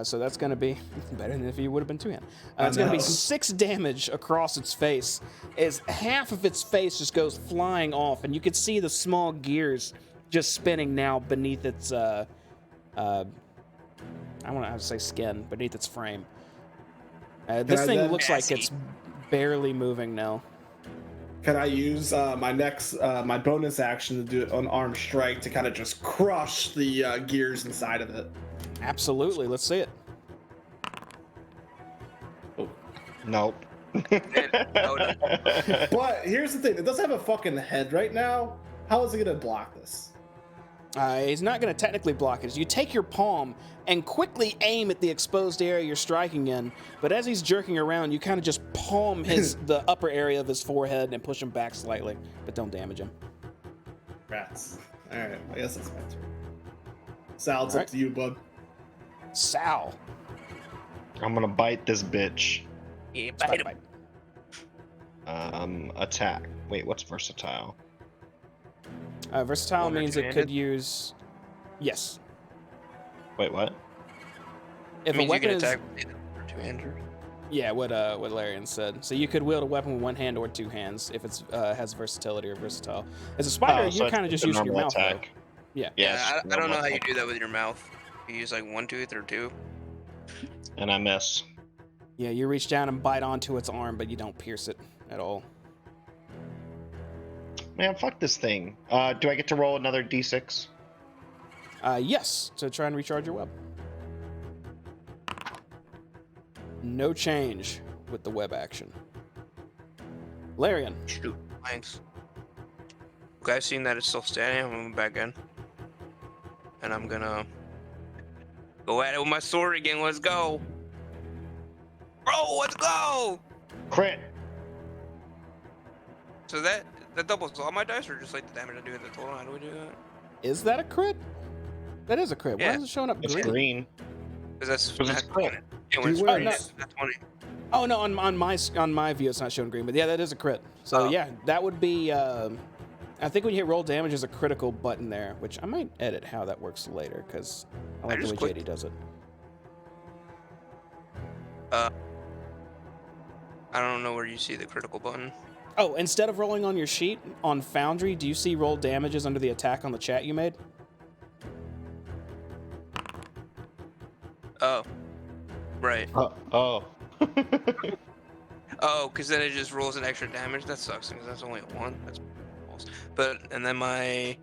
So that's going to be better than if you would have been 2-hand. It's going to be 6 damage across its face as half of its face just goes flying off, and you can see the small gears just spinning now beneath its, I want to say skin, beneath its frame. This thing looks like it's barely moving now. Can I use my bonus action to do an unarmed strike to kind of just crush the gears inside of it? Absolutely. Let's see it. Nope. But here's the thing: it doesn't have a fucking head right now. How is it gonna block this? He's not going to technically block it. You take your palm and quickly aim at the exposed area you're striking in, but as he's jerking around, you kind of just palm the upper area of his forehead and push him back slightly, but don't damage him. Rats. All right, I guess that's my turn. Sal, it's All up to you, bud. Sal. I'm gonna bite this bitch. Yeah, Bite, bite bite. Attack. Wait, what's versatile? Versatile One or means it could two-handed? use... Yes. Wait, what? If It means a weapon you is... can attack with either or two-handed. Yeah, what Larian said. So you could wield a weapon with one hand or two hands if it's has versatility or versatile. As a spider, So you're kind of it's just a using your normal mouth, though. attack. Yeah. Yeah, it's I don't know normal how you attack. do that with your mouth. You use like one tooth or two. And I miss. Yeah, you reach down and bite onto its arm, but you don't pierce it at all. Man, fuck this thing. Do I get to roll another d6? Yes, to try and recharge your web. No change with the web action. Larian. Shoot. Thanks. Okay, I've seen that it's still standing. I'm moving back in. And I'm gonna go at it with my sword again. Let's go. Bro, let's go! Crit! So that doubles all my dice or just like the damage I do at the total? How do we do that? Is that a crit? That is a crit. Why Yeah. is it showing up It's green? green. Because that's 'Cause it's not crit. 20. Yeah, when Do it's you green, win? it's not 20. Oh no, on my view it's not showing green, but yeah, that is a crit. So Oh. yeah, that would be. I think when you hit roll damage, there's a critical button there, which I might edit how that works later because I like the just way clicked- JD does it. I don't know where you see the critical button. Oh, instead of rolling on your sheet on Foundry, do you see roll damages under the attack on the chat you made? Oh. Right. Oh. Oh, because then it just rolls an extra damage. That sucks because that's only a 1. That's false. But, and then my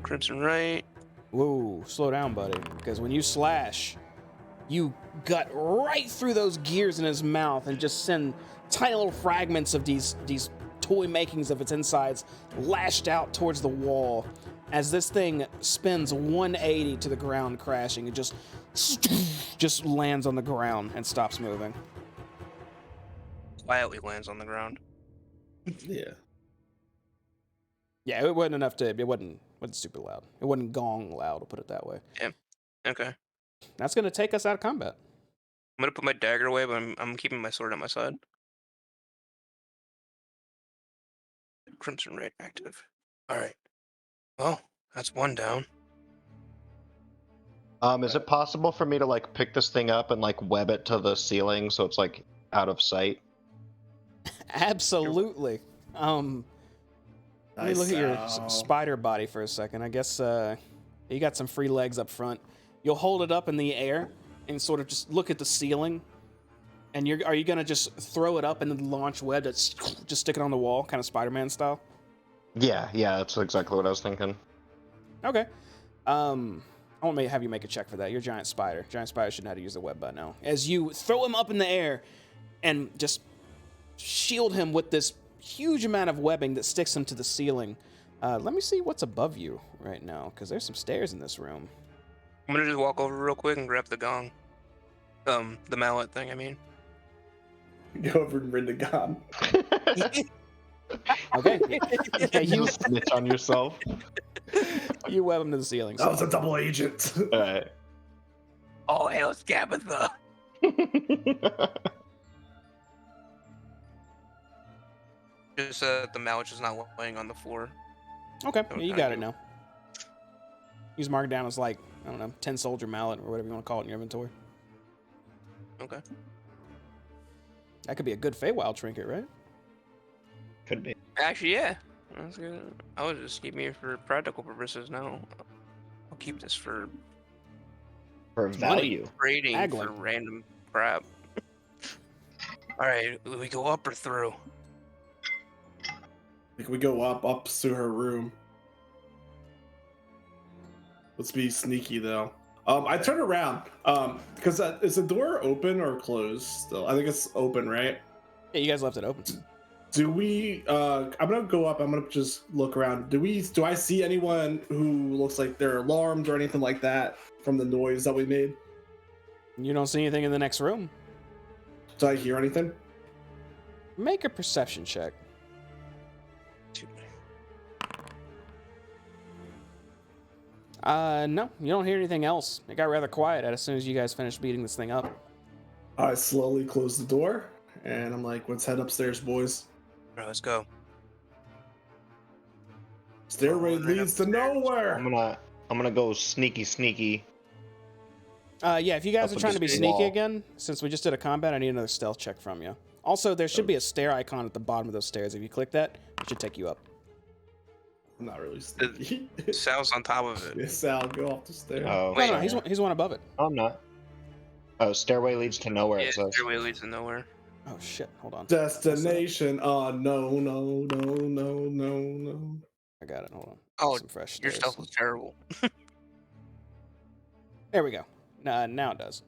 Crimson Right. Whoa, slow down, buddy. Because when you slash, you gut right through those gears in his mouth and just send tiny little fragments of these toy makings of its insides lashed out towards the wall as this thing spins 180 to the ground, crashing. It just lands on the ground and stops moving. Quietly lands on the ground. Yeah. Yeah, it wasn't enough to. It wasn't super loud. It wasn't gong loud. I'll put it that way. Okay. That's gonna take us out of combat. I'm gonna put my dagger away, but I'm keeping my sword at my side. Crimson Right active. Alright. Well, that's one down. Is it possible for me to like pick this thing up and like web it to the ceiling so it's like out of sight? Absolutely. Let me Nice, look at your Sal. spider body for a second. I guess you got some free legs up front. You'll hold it up in the air and sort of just look at the ceiling. And are you gonna just throw it up and then launch web that's just stick it on the wall, kind of Spider-Man style? Yeah, that's exactly what I was thinking. Okay. I want to have you make a check for that. You're a giant spider. Giant spider should know how to use the web by now. As you throw him up in the air and just shield him with this huge amount of webbing that sticks him to the ceiling. Let me see what's above you right now, because there's some stairs in this room. I'm gonna just walk over real quick and grab the gong. The mallet thing, I mean. Go over and Rindagon. Okay. Yeah, You snitch on yourself. you web him to the ceiling. That was a double agent. Alright. Oh, hail Scabatha! Just the mallet is not laying on the floor. Okay, That would yeah, you kinda got it do. now. Use mark down as like, I don't know, 10 soldier mallet or whatever you want to call it in your inventory. Okay. That could be a good Feywild trinket, right? Could be. Actually, yeah. That's good. I was just keeping it for practical purposes now. I'll keep this for For value. trading for Haggling. random crap. Alright, we go up or through? Like we go up to her room. Let's be sneaky though. I turn around. Because is the door open or closed still? I think it's open, right? Yeah, you guys left it open. Do we? I'm gonna go up. I'm gonna just look around. Do I see anyone who looks like they're alarmed or anything like that from the noise that we made? You don't see anything in the next room. Do I hear anything? Make a perception check. No, you don't hear anything else. It got rather quiet as soon as you guys finished beating this thing up. I slowly close the door, and I'm like, "Let's head upstairs, boys." All right, let's go. Stairway Right leads to upstairs. nowhere. I'm gonna go sneaky. Yeah, if you guys Up are trying to be against the sneaky wall. again, since we just did a combat, I need another stealth check from you. Also, there should be a stair icon at the bottom of those stairs. If you click that, it should take you up. I'm not really sneaky. Sal's on top of it. Yeah, Sal, go off the stairs. Oh, No, sorry. he's one above it. I'm not. Oh, stairway leads to nowhere. Yeah, It says. stairway leads to nowhere. Oh shit! Hold on. Destination. No. I got it. Hold on. Oh, Some fresh your stairs. stuff was terrible. There we go. Now it does.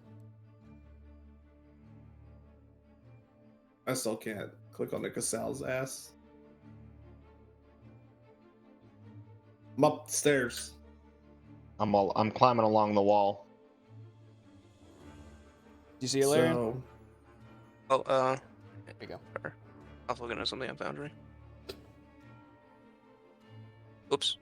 I still can't click on Nick Sal's ass. I'm up the stairs. I'm climbing along the wall. Do you see it, Larry? So, Oh, There we go. I was looking at something on Foundry. Oops.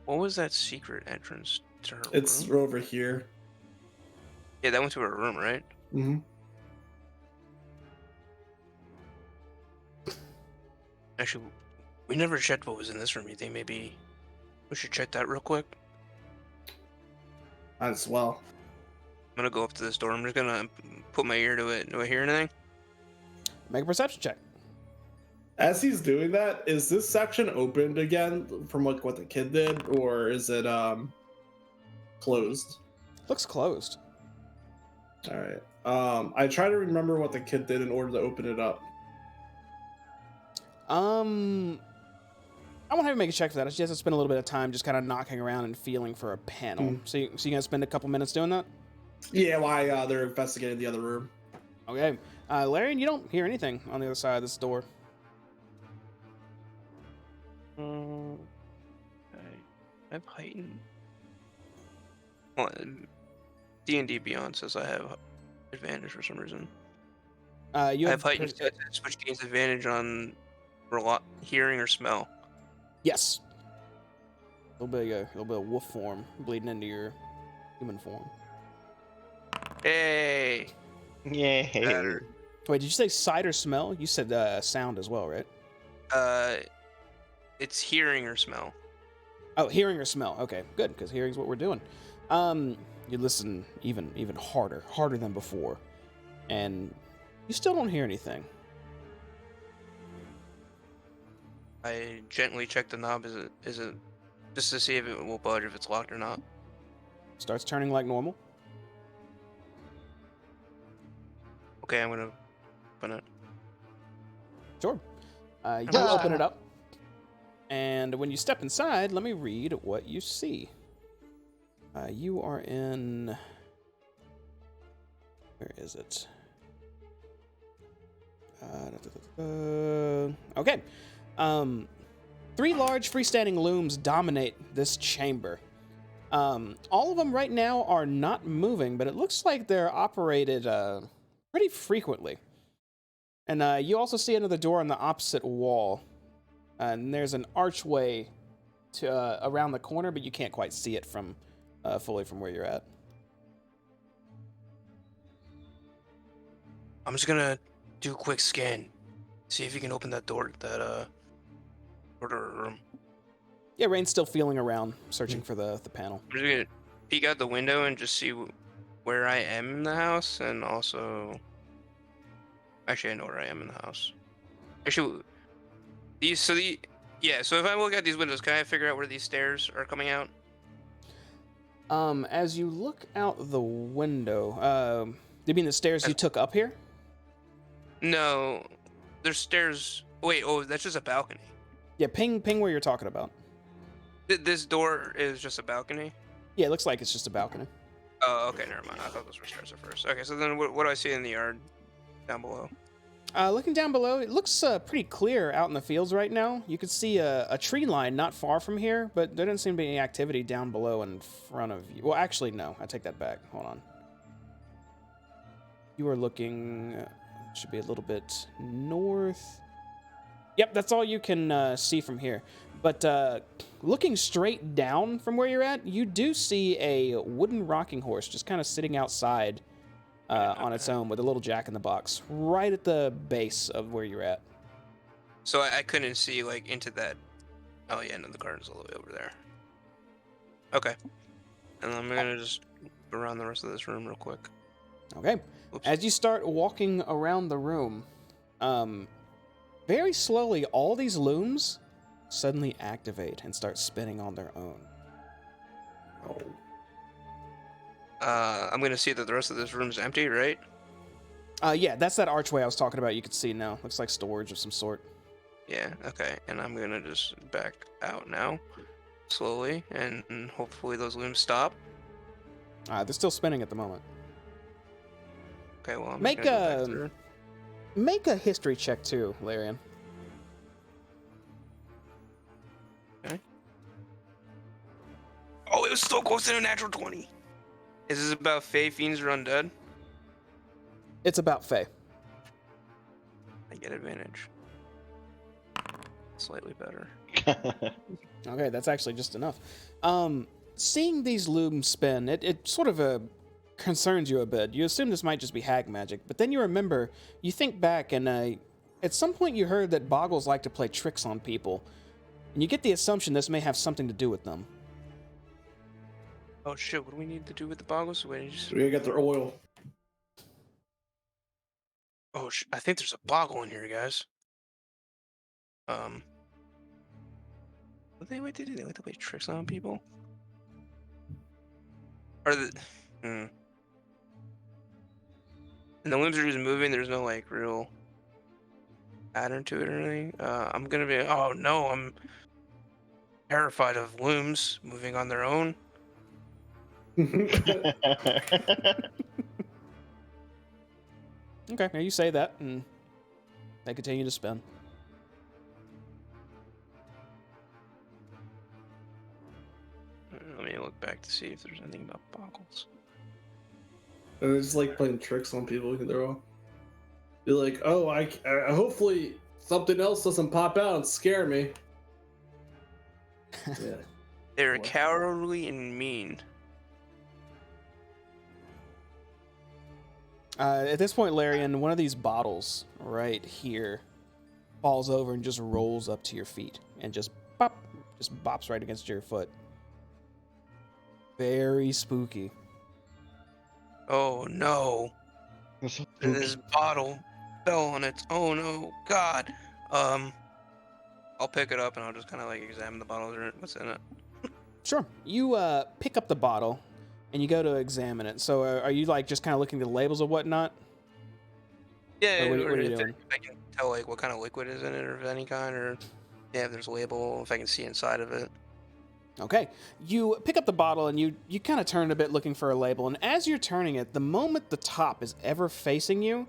What was that secret entrance to her it's room? over here. Yeah, that went to her room, right? Mm-hmm. Actually, we never checked what was in this room. You think maybe we should check that real quick? Might as well. I'm gonna go up to this door. I'm just gonna put my ear to it. Do I hear anything? Make a perception check. As he's doing that, is this section opened again from like what the kid did, or is it closed? Looks closed. All right. I try to remember what the kid did in order to open it up. I want to have you make a check for that. She has to spend a little bit of time just kind of knocking around and feeling for a panel. So you gonna spend a couple minutes doing that? Yeah, why they're investigating the other room. Okay. Larry, you don't hear anything on the other side of this door. I have heightened. Well, D&D Beyond says I have advantage for some reason. You I have have heightened senses, which gains advantage on hearing or smell. Yes. A little bit of wolf form bleeding into your human form. Hey! Yay. Better. Wait, did you say sight or smell? You said sound as well, right? It's hearing or smell. Oh, hearing or smell. Okay, good, because hearing's what we're doing. You listen even harder than before, and you still don't hear anything. I gently check the knob. Is it just to see if it will budge, if it's locked or not? Starts turning like normal. Okay, I'm gonna open it. Sure. You open it up, and when you step inside, let me read what you see. You are in. Where is it? Okay. 3 large freestanding looms dominate this chamber. All of them right now are not moving, but it looks like they're operated pretty frequently. And you also see another door on the opposite wall. And there's an archway to around the corner, but you can't quite see it from fully from where you're at. I'm just gonna do a quick scan, see if you can open that door, door to her room. Yeah, Rain's still feeling around, searching for the panel. I'm just gonna peek out the window and just see where I am in the house, and also, actually, I know where I am in the house. Actually, so if I look at these windows, can I figure out where these stairs are coming out? As you look out the window, do you mean the stairs you took up here? No, there's stairs. Wait, oh, that's just a balcony. Yeah, ping where you're talking about. This door is just a balcony? Yeah, it looks like it's just a balcony. Oh, okay, never mind. I thought those were stairs at first. Okay, so then what do I see in the yard down below? Looking down below, it looks pretty clear out in the fields right now. You can see a tree line not far from here, but there doesn't seem to be any activity down below in front of you. Well, actually, no. I take that back. Hold on. You are looking... should be a little bit north. Yep, that's all you can see from here. But looking straight down from where you're at, you do see a wooden rocking horse just kind of sitting outside on its own with a little jack-in-the-box right at the base of where you're at. So I couldn't see, like, into that... Oh, yeah, no, the garden's all the way over there. Okay. And I'm gonna just go around the rest of this room real quick. Okay. Oops. As you start walking around the room, very slowly, all these looms suddenly activate and start spinning on their own. I'm gonna see that the rest of this room's empty, right? Yeah, that's that archway I was talking about. You can see now. Looks like storage of some sort. Yeah, okay. And I'm gonna just back out now, slowly, and hopefully those looms stop. They're still spinning at the moment. Okay, well, I'm Make just gonna go back through. Make a history check too, Larian. Okay. Oh, it was so close to a natural 20. Is this about Fae, Fiends, or Undead? It's about Fae. I get advantage. Slightly better. Okay, that's actually just enough. Seeing these looms spin, it sort of concerns you a bit. You assume this might just be hag magic, but then you remember, you think back, and at some point you heard that boggles like to play tricks on people, and you get the assumption this may have something to do with them. Oh shit, what do we need to do with the boggles? Wait, just... We gotta get their oil. Oh, I think there's a boggle in here, guys. What do they like to do? They like to play tricks on people? Or the... And the looms are just moving, there's no, like, real pattern to it or anything. I'm gonna be... Oh, no, I'm terrified of looms moving on their own. Okay, now you say that, and they continue to spin. Let me look back to see if there's anything about boggles. It's like playing tricks on people. They're all be like, "Oh, I hopefully something else doesn't pop out and scare me." Yeah. They're What? cowardly and mean. At this point, Larian, one of these bottles right here falls over and just rolls up to your feet and just bops right against your foot. Very spooky. Oh no. And this bottle fell on its... Oh no, God. I'll pick it up and I'll just kind of like examine the bottle. What's in it? Sure. You pick up the bottle and you go to examine it. So are you like just kind of looking at the labels or whatnot? Yeah, Or what are you if doing? I can tell like what kind of liquid is in it or of any kind, or yeah, if there's a label, if I can see inside of it. Okay. You pick up the bottle and you kind of turn a bit looking for a label. And as you're turning it, the moment the top is ever facing you,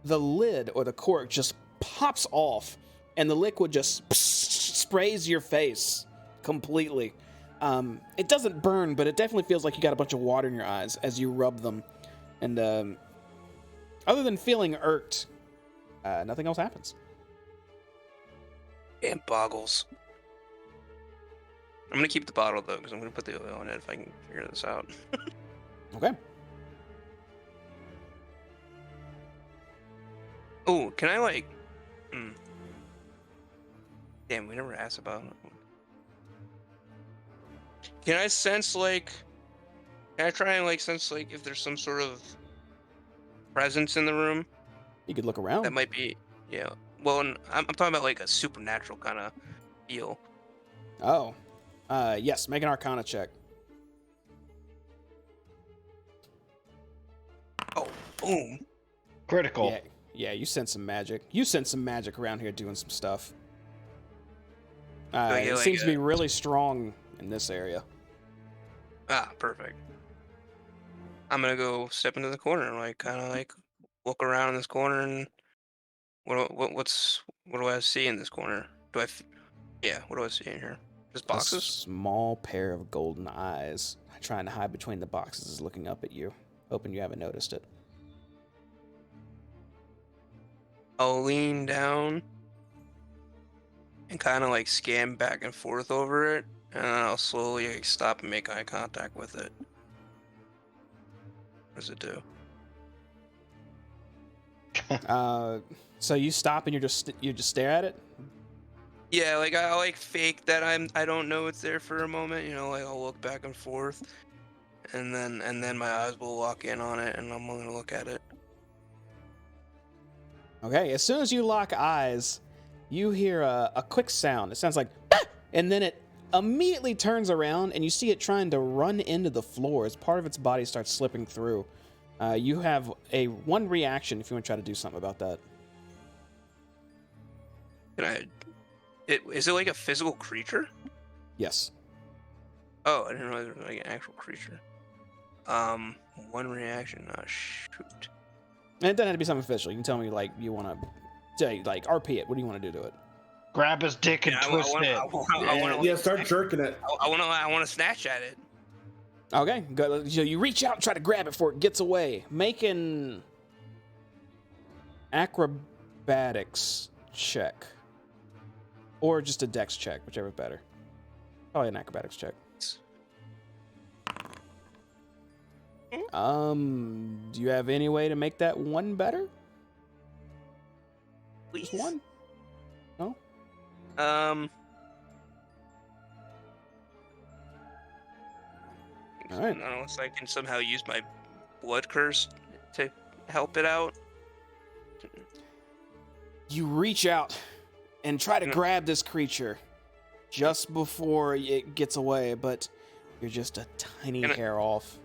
the lid or the cork just pops off and the liquid just sprays your face completely. It doesn't burn, but it definitely feels like you got a bunch of water in your eyes as you rub them. And other than feeling irked, nothing else happens. Damn boggles. I'm gonna keep the bottle though, because I'm gonna put the oil in it if I can figure this out. Okay. Oh, can I like... Damn, we never asked about it. Can I sense like... Can I try and like sense like if there's some sort of presence in the room? You could look around. That might be... Yeah. Well, I'm talking about like a supernatural kind of feel. Oh. Yes, make an Arcana check. Oh, boom. Critical. Yeah, you sense some magic. You sense some magic around here doing some stuff. I get It like seems to be really strong in this area. Ah, perfect. I'm gonna go step into the corner, like kind of like look around in this corner, and what do I see in this corner? Yeah, what do I see in here? Just A boxes? small pair of golden eyes trying to hide between the boxes is looking up at you, hoping you haven't noticed it. I'll lean down and kind of like scan back and forth over it, and then I'll slowly like, stop and make eye contact with it. What does it do? So you stop and you just stare at it. Yeah, like I like fake that I don't know it's there for a moment, you know, like I'll look back and forth, and then my eyes will lock in on it, and I'm gonna look at it. Okay, as soon as you lock eyes, you hear a quick sound. It sounds like, "Ah!" And then it immediately turns around, and you see it trying to run into the floor as part of its body starts slipping through. You have one reaction if you want to try to do something about that. Is it like a physical creature? Yes. Oh, I didn't realize it was like an actual creature. One reaction. Oh, shoot. And it doesn't have to be something official. You can tell me, like, you want to say, like, RP it. What do you want to do to it? Grab his dick and twist it. I Yeah, start jerking it. I want to snatch at it. Okay, good. So you reach out and try to grab it before it gets away. Make an acrobatics check. Or just a dex check, whichever is better. Probably an acrobatics check. Do you have any way to make that one better? Please. Just one? No? All right. Unless I can somehow use my blood curse to help it out. You reach out and try to grab this creature just before it gets away, but you're just a tiny hair off.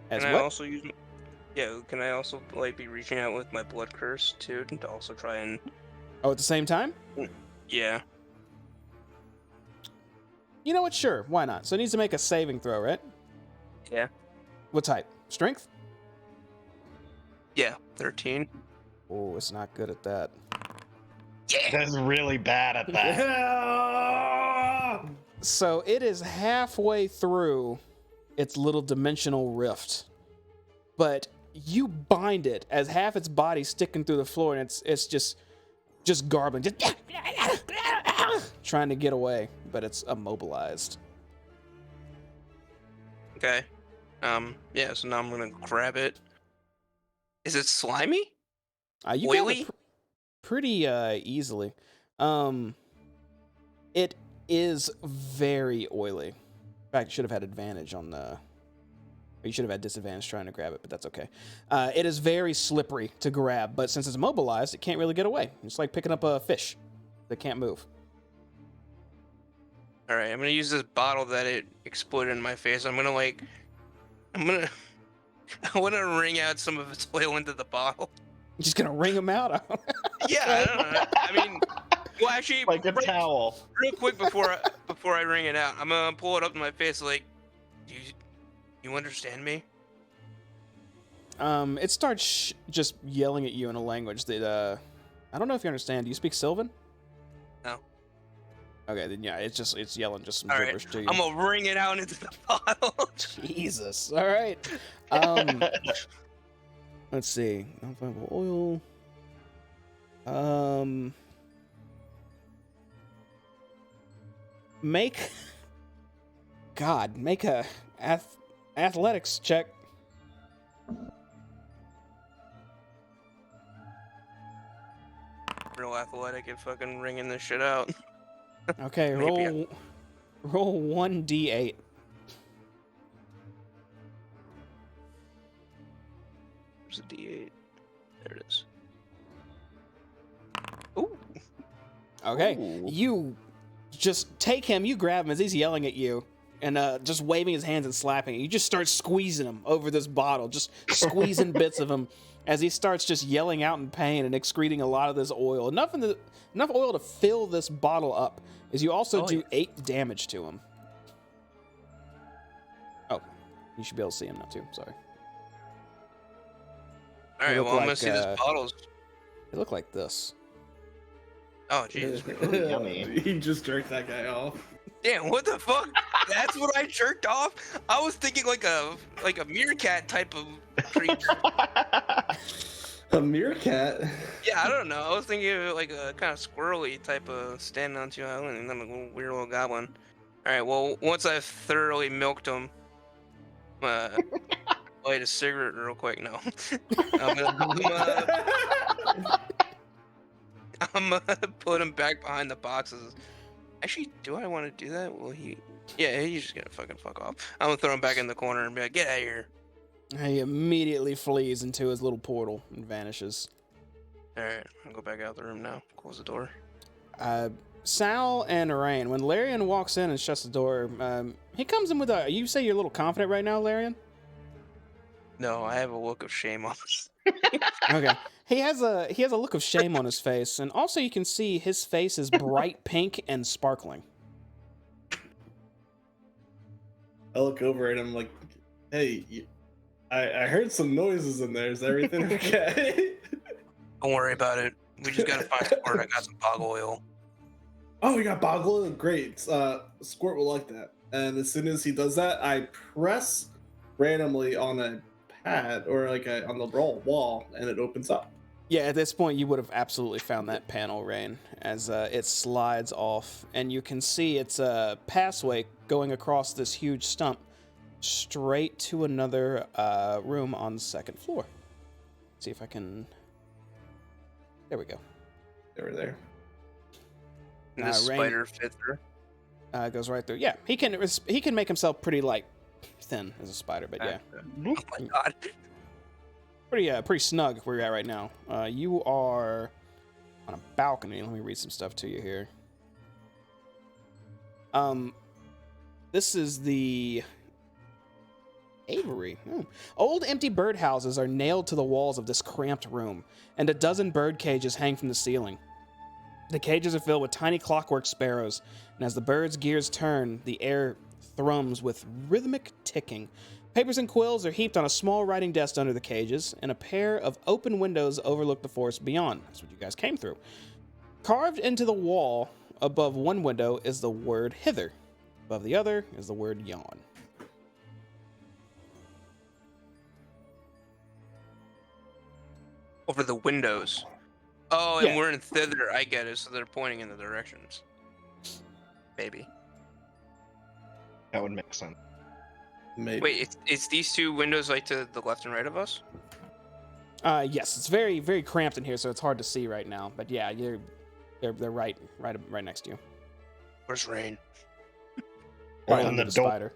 Can I also use? Can I also like be reaching out with my blood curse too to also try and? Oh, at the same time? Yeah. You know what? Sure, why not? So it needs to make a saving throw, right? Yeah. What type? Strength? Yeah, 13. Oh, it's not good at that. Yeah. That's really bad at that. Yeah! So it is halfway through its little dimensional rift, but you bind it as half its body sticking through the floor, and it's just garbling, just trying to get away, but it's immobilized. Okay. Yeah. So now I'm gonna grab it. Is it slimy? You Oily? got it pretty easily. It is very oily. In fact, you should have had advantage on the. Or you should have had disadvantage trying to grab it, but that's okay. It is very slippery to grab, but since it's immobilized, it can't really get away. It's like picking up a fish that can't move. All right. I'm gonna use this bottle that it exploded in my face. I want to wring out some of its oil into the bottle. You're just gonna wring them out. Yeah. I don't know. I mean, well, actually, Like a towel. real quick before I wring it out, I'm gonna pull it up to my face. Like, do you understand me? It starts just yelling at you in a language that I don't know if you understand. Do you speak Sylvan? No. Okay, then yeah, it's yelling just some All right. gibberish to you. I'm gonna wring it out into the bottle. Jesus. All right. Let's see. Non-flammable oil. Make a athletics check. Real athletic and fucking wringing this shit out. Okay, Maybe roll 1d8. There's a D8. There it is. Ooh. Okay, Ooh. you just take him, you grab him as he's yelling at you, and just waving his hands and slapping it. You just start squeezing him over this bottle, just squeezing bits of him as he starts just yelling out in pain and excreting a lot of this oil. Enough oil to fill this bottle up, as you also do 8 damage to him. Oh, you should be able to see him now too. Sorry. All right, well, I'm gonna see this bottles. They look like this. Oh, Jesus. Yummy. He just jerked that guy off. Damn, what the fuck? That's what I jerked off? I was thinking like a meerkat type of creature. A meerkat? Yeah, I don't know. I was thinking of like a kind of squirrely type of standing on 2 islands and then a little weird little goblin. Alright, well, once I've thoroughly milked him, light a cigarette real quick. No. I'm gonna put him back behind the boxes. Actually, do I want to do that? Well, yeah, he's just gonna fuck off. I'm gonna throw him back in the corner and be like, get out of here. He immediately flees into his little portal and vanishes. Alright, I'll go back out the room now. Close the door. Sal and Rain, when Larian walks in and shuts the door, he comes in with a... You say you're a little confident right now, Larian? No, I have a look of shame on this. Okay. He has a look of shame on his face, and also you can see his face is bright pink and sparkling. I look over at him like, hey, I heard some noises in there. Is everything okay? Don't worry about it. We just gotta find Squirt. I got some bog oil. Oh, you got bog oil? Great. Squirt will like that. And as soon as he does that, I press randomly on a pad or like on the wall, and it opens up. Yeah, at this point, you would have absolutely found that panel, Rain, as it slides off, and you can see it's a passway going across this huge stump straight to another room on the 2nd floor. See if I can... There we go. They were there. And the spider fit through? Goes right through. Yeah, he can make himself pretty, like, thin as a spider, but yeah. Oh my god. Pretty snug where you're at right now. You are on a balcony. Let me read some stuff to you here. This is the Aviary. Old empty birdhouses are nailed to the walls of this cramped room, and a dozen bird cages hang from the ceiling. The cages are filled with tiny clockwork sparrows, and as the birds' gears turn, the air thrums with rhythmic ticking. Papers and quills are heaped on a small writing desk under the cages, and a pair of open windows overlook the forest beyond. That's what you guys came through. Carved into the wall above one window is the word hither. Above the other is the word yawn. Over the windows. Oh, and Yeah. we're in thither. I get it. So they're pointing in the directions. Maybe. That would make sense. Maybe. Wait, it's these 2 windows like to the left and right of us? Yes, it's very, very cramped in here, so it's hard to see right now. But yeah, they're right next to you. Where's Rain? Right on under the the door. spider.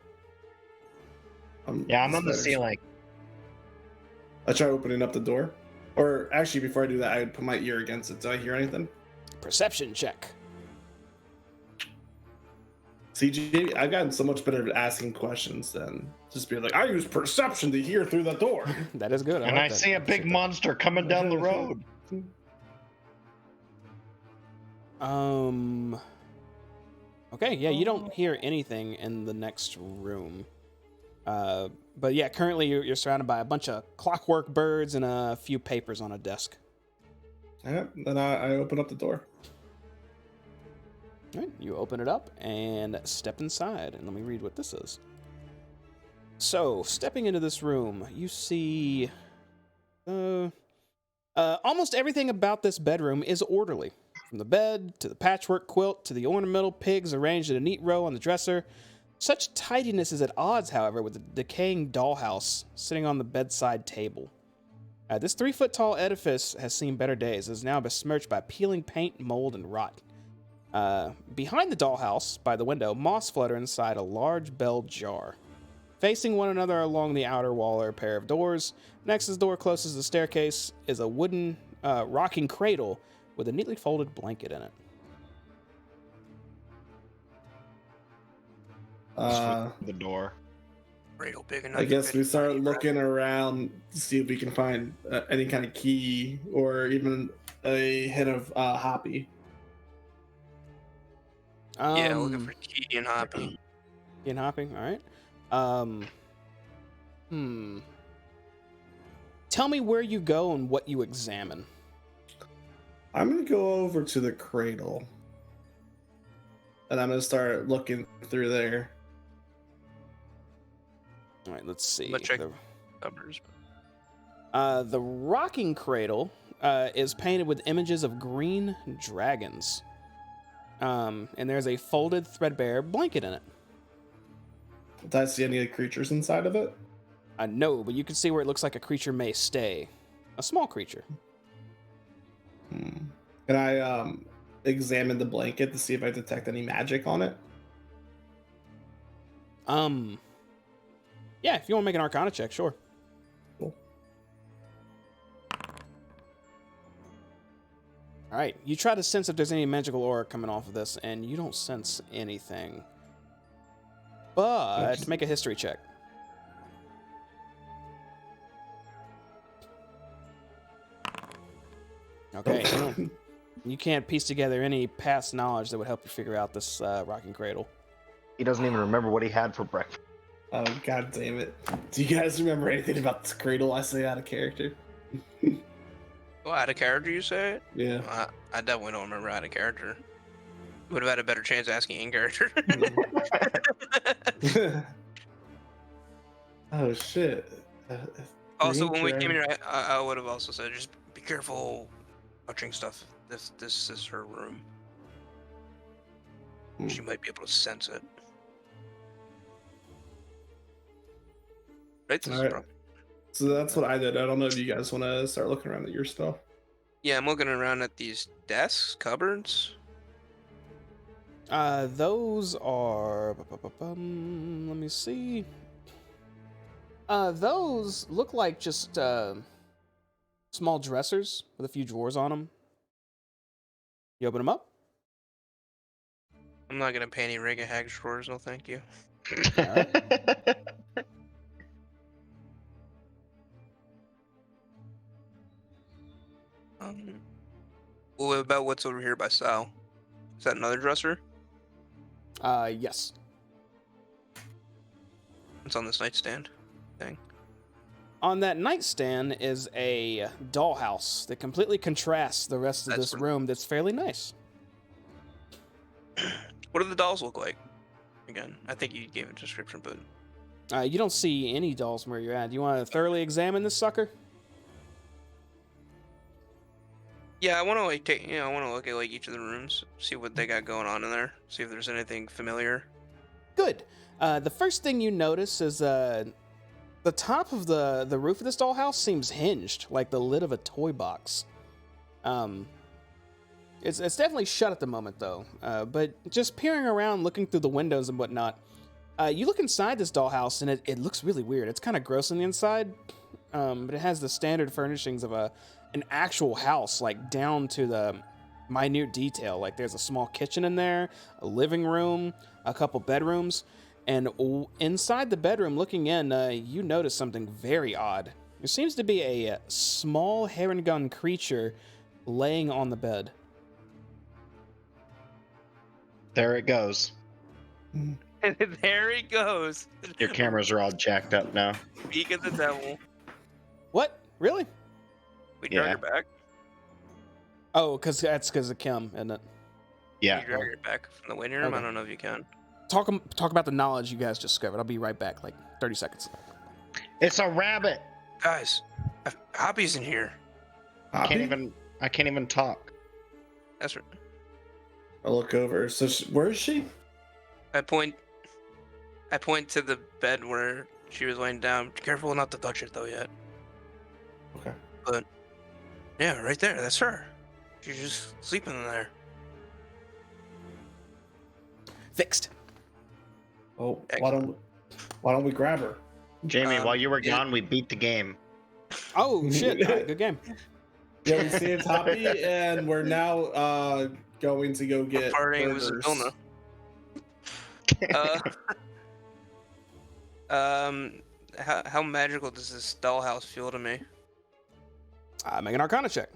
Yeah, I'm on the Spiders. ceiling. I try opening up the door. Or actually, before I do that, I would put my ear against it. Do I hear anything? Perception check. CG, I've gotten so much better at asking questions than just being like, I use perception to hear through the door. That is good. And like I that. see a big monster coming down the road. Okay, yeah, you don't hear anything in the next room. But yeah, currently you're surrounded by a bunch of clockwork birds and a few papers on a desk. Yeah, then I open up the door. All right, you open it up and step inside, and let me read what this is. So, stepping into this room, you see almost everything about this bedroom is orderly. From the bed, to the patchwork quilt, to the ornamental pigs arranged in a neat row on the dresser. Such tidiness is at odds, however, with the decaying dollhouse sitting on the bedside table. This 3-foot-tall edifice has seen better days. It is now besmirched by peeling paint, mold, and rot. Behind the dollhouse, by the window, moss flutter inside a large bell jar. Facing one another along the outer wall are a pair of doors. Next to the door closest to the staircase is a wooden rocking cradle with a neatly folded blanket in it. The door. Cradle big enough. I guess to we fit start any looking around to see if we can find any kind of key or even a hint of Hoppy. Yeah, looking for key and Hoppy. Key and Hoppy, all right. Tell me where you go and what you examine. I'm gonna go over to the cradle, and I'm gonna start looking through there. All right, let's see. Let's check covers. The rocking cradle is painted with images of green dragons. And there's a folded threadbare blanket in it. Did I see any creatures inside of it? No, but you can see where it looks like a creature may stay. A small creature. Can I examine the blanket to see if I detect any magic on it? Yeah, if you want to make an Arcana check, sure. Cool. All right, you try to sense if there's any magical aura coming off of this, and you don't sense anything. But Oops. make a history check. Okay, you can't piece together any past knowledge that would help you figure out this rocking cradle. He doesn't even remember what he had for breakfast. Oh, god damn it. Do you guys remember anything about this cradle I say out of character? Well, out of character, you say it? Yeah. Well, I definitely don't remember out of character. Would have had a better chance asking in character. Oh, shit. Also, green when we came dragon. here, I would have also said, just be careful touching stuff. This is her room. She might be able to sense it. Right? This is Alright. probably- So that's what I did. I don't know if you guys want to start looking around at your stuff. Yeah, I'm looking around at these desks, cupboards. Those are... Let me see. Those look like just small dressers with a few drawers on them. You open them up? I'm not gonna pay any rig of hag drawers, no thank you. What about what's over here by Sal? Is that another dresser? Yes. It's on this nightstand thing. On that nightstand is a dollhouse that completely contrasts the rest of That's this room that's fairly nice. What do the dolls look like? Again, I think you gave a description, but You don't see any dolls from where you're at. Do you want to thoroughly examine this sucker? yeah, I want to like take, I want to look at like each of the rooms, see what they got going on in there, see if there's anything familiar. Good. The first thing you notice is the top of the roof of this dollhouse seems hinged, like the lid of a toy box. It's definitely shut at the moment, though. But just peering around, looking through the windows and whatnot, you look inside this dollhouse, and it looks really weird. It's kind of gross on the inside, but it has the standard furnishings of an actual house, like down to the minute detail. Like there's a small kitchen in there, a living room, a couple bedrooms, and inside the bedroom, looking in, you notice something very odd. There seems to be a small herringun creature laying on the bed. There it goes. And there he goes. Your cameras are all jacked up now. Speak of the devil. What? Really? We drag Yeah. her back. Oh, that's because of Kim, isn't it? Yeah. You drag her back from the waiting room. Okay. I don't know if you can. Talk about the knowledge you guys just discovered. I'll be right back, like 30 seconds. It's a rabbit. Guys, Hoppy's in here. I can't even talk. That's right. I look over. So where is she? I point to the bed where she was laying down. Careful not to touch it though yet. Okay. But yeah, right there. That's her. She's just sleeping in there. Fixed. Oh, Excellent. why don't we grab her? Jamie, while you were yeah. gone, we beat the game. Oh, shit. All right, good game. Yeah, we saved Hoppy, and we're now going to go get Partying with burgers. Zadona. How magical does this dollhouse feel to me? Make an Arcana check.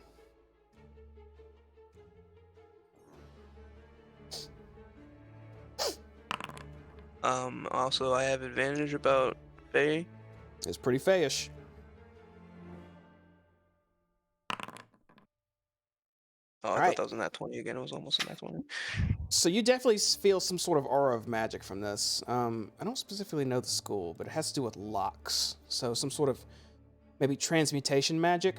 Also, I have advantage about Faye. It's pretty fayish. Oh, I All thought right. that was in that 20 again. It was almost in that 20. So you definitely feel some sort of aura of magic from this. I don't specifically know the school, but it has to do with locks. So some sort of maybe transmutation magic.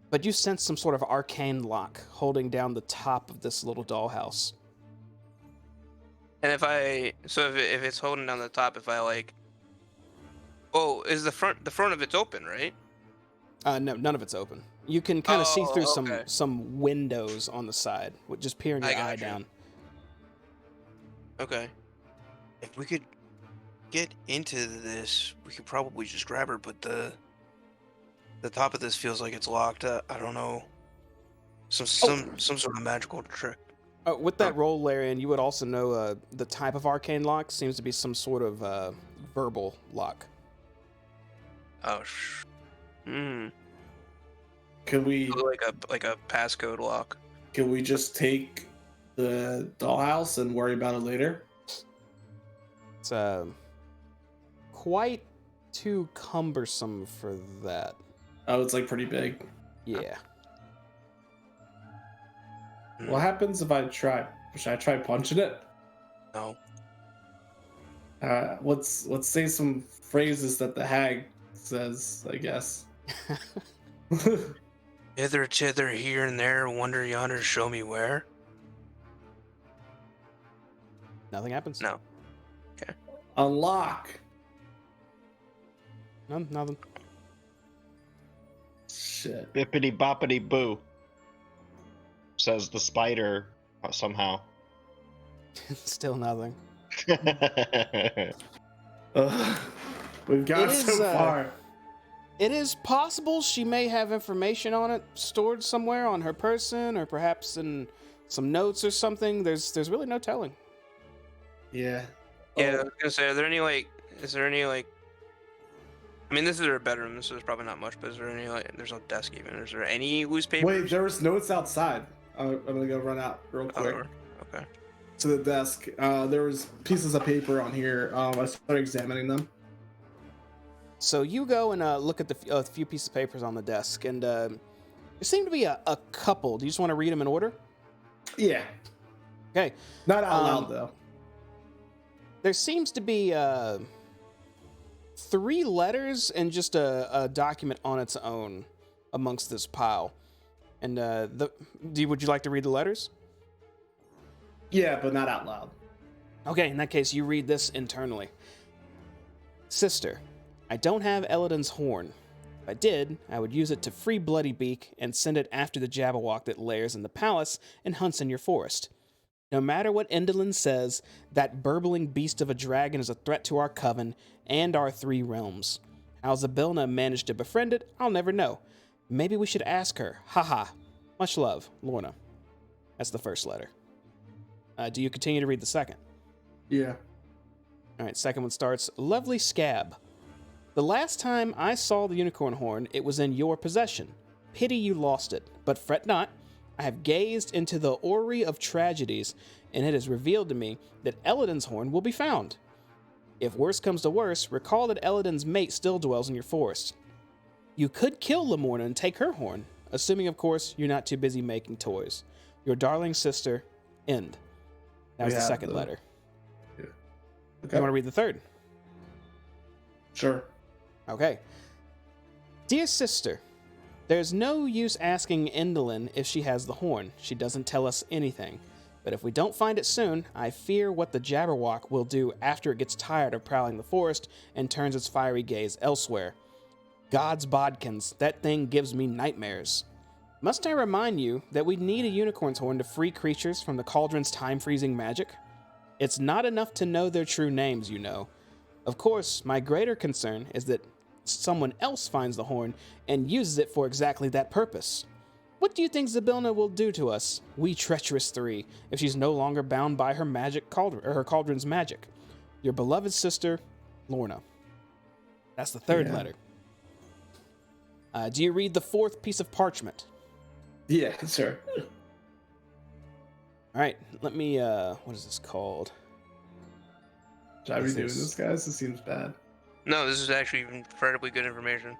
But you sense some sort of arcane lock holding down the top of this little dollhouse. And if it's holding down the top, if I like, oh, is the front of it's open, right? No, none of it's open. You can kind of see through okay. some windows on the side, with just peering your eye down. Okay. If we could get into this, we could probably just grab her, but the top of this feels like it's locked. I don't know. Some sort of magical trick. With that roll, Larian, you would also know the type of arcane lock seems to be some sort of verbal lock. Oh, Can we like a passcode lock? Can we just take the dollhouse and worry about it later? It's quite too cumbersome for that. Oh, it's like pretty big. Yeah. What happens if I try? Should I try punching it? No. Let's say some phrases that the hag says, I guess. Hither, thither, here and there, wonder yonder, show me where. Nothing happens? No. Okay. Unlock. No, nothing. Shit. Bippity boppity boo, says the spider somehow. Still nothing. We've got It is, so far. It is possible she may have information on it stored somewhere on her person, or perhaps in some notes or something. There's really no telling. Yeah. Yeah, I was gonna say, is there any I mean, this is her bedroom, so there's probably not much, but is there any there's no desk even. Is there any loose papers? Wait, there was notes outside. I'm gonna go run out real quick Okay. to the desk. There was pieces of paper on here. I started examining them. So you go and look at the few pieces of papers on the desk, and there seem to be a couple. Do you just want to read them in order? Yeah. Okay. Not out loud though. There seems to be 3 letters and just a document on its own amongst this pile. And would you like to read the letters? Yeah, but not out loud. Okay, in that case, you read this internally. Sister, I don't have Eladin's horn. If I did, I would use it to free Bloody Beak and send it after the Jabberwock that lairs in the palace and hunts in your forest. No matter what Endolin says, that burbling beast of a dragon is a threat to our coven and our 3 realms. How Zybilna managed to befriend it, I'll never know. Maybe we should ask her. Haha. Much love, Lorna. That's the first letter. Do you continue to read the second? Yeah. All right, second one starts, Lovely Scab. The last time I saw the unicorn horn, it was in your possession. Pity you lost it, but fret not. I have gazed into the orrery of tragedies, and it has revealed to me that Eladin's horn will be found. If worse comes to worse, recall that Eladin's mate still dwells in your forest. You could kill Lamorna and take her horn, assuming, of course, you're not too busy making toys. Your darling sister, End. That was the second letter. Yeah. Okay. You want to read the third? Sure. Okay. Dear sister, there's no use asking Endolin if she has the horn. She doesn't tell us anything. But if we don't find it soon, I fear what the Jabberwock will do after it gets tired of prowling the forest and turns its fiery gaze elsewhere. God's bodkins, that thing gives me nightmares. Must I remind you that we need a unicorn's horn to free creatures from the cauldron's time-freezing magic? It's not enough to know their true names, you know. Of course, my greater concern is that someone else finds the horn and uses it for exactly that purpose. What do you think Zybilna will do to us, we treacherous 3, if she's no longer bound by her magic her cauldron's magic? Your beloved sister, Lorna. That's the third Yeah. letter. Do you read the fourth piece of parchment? Yeah, sure. All right, let me, what is this called? Should I be This doing is- this, guys? This seems bad. No, this is actually incredibly good information.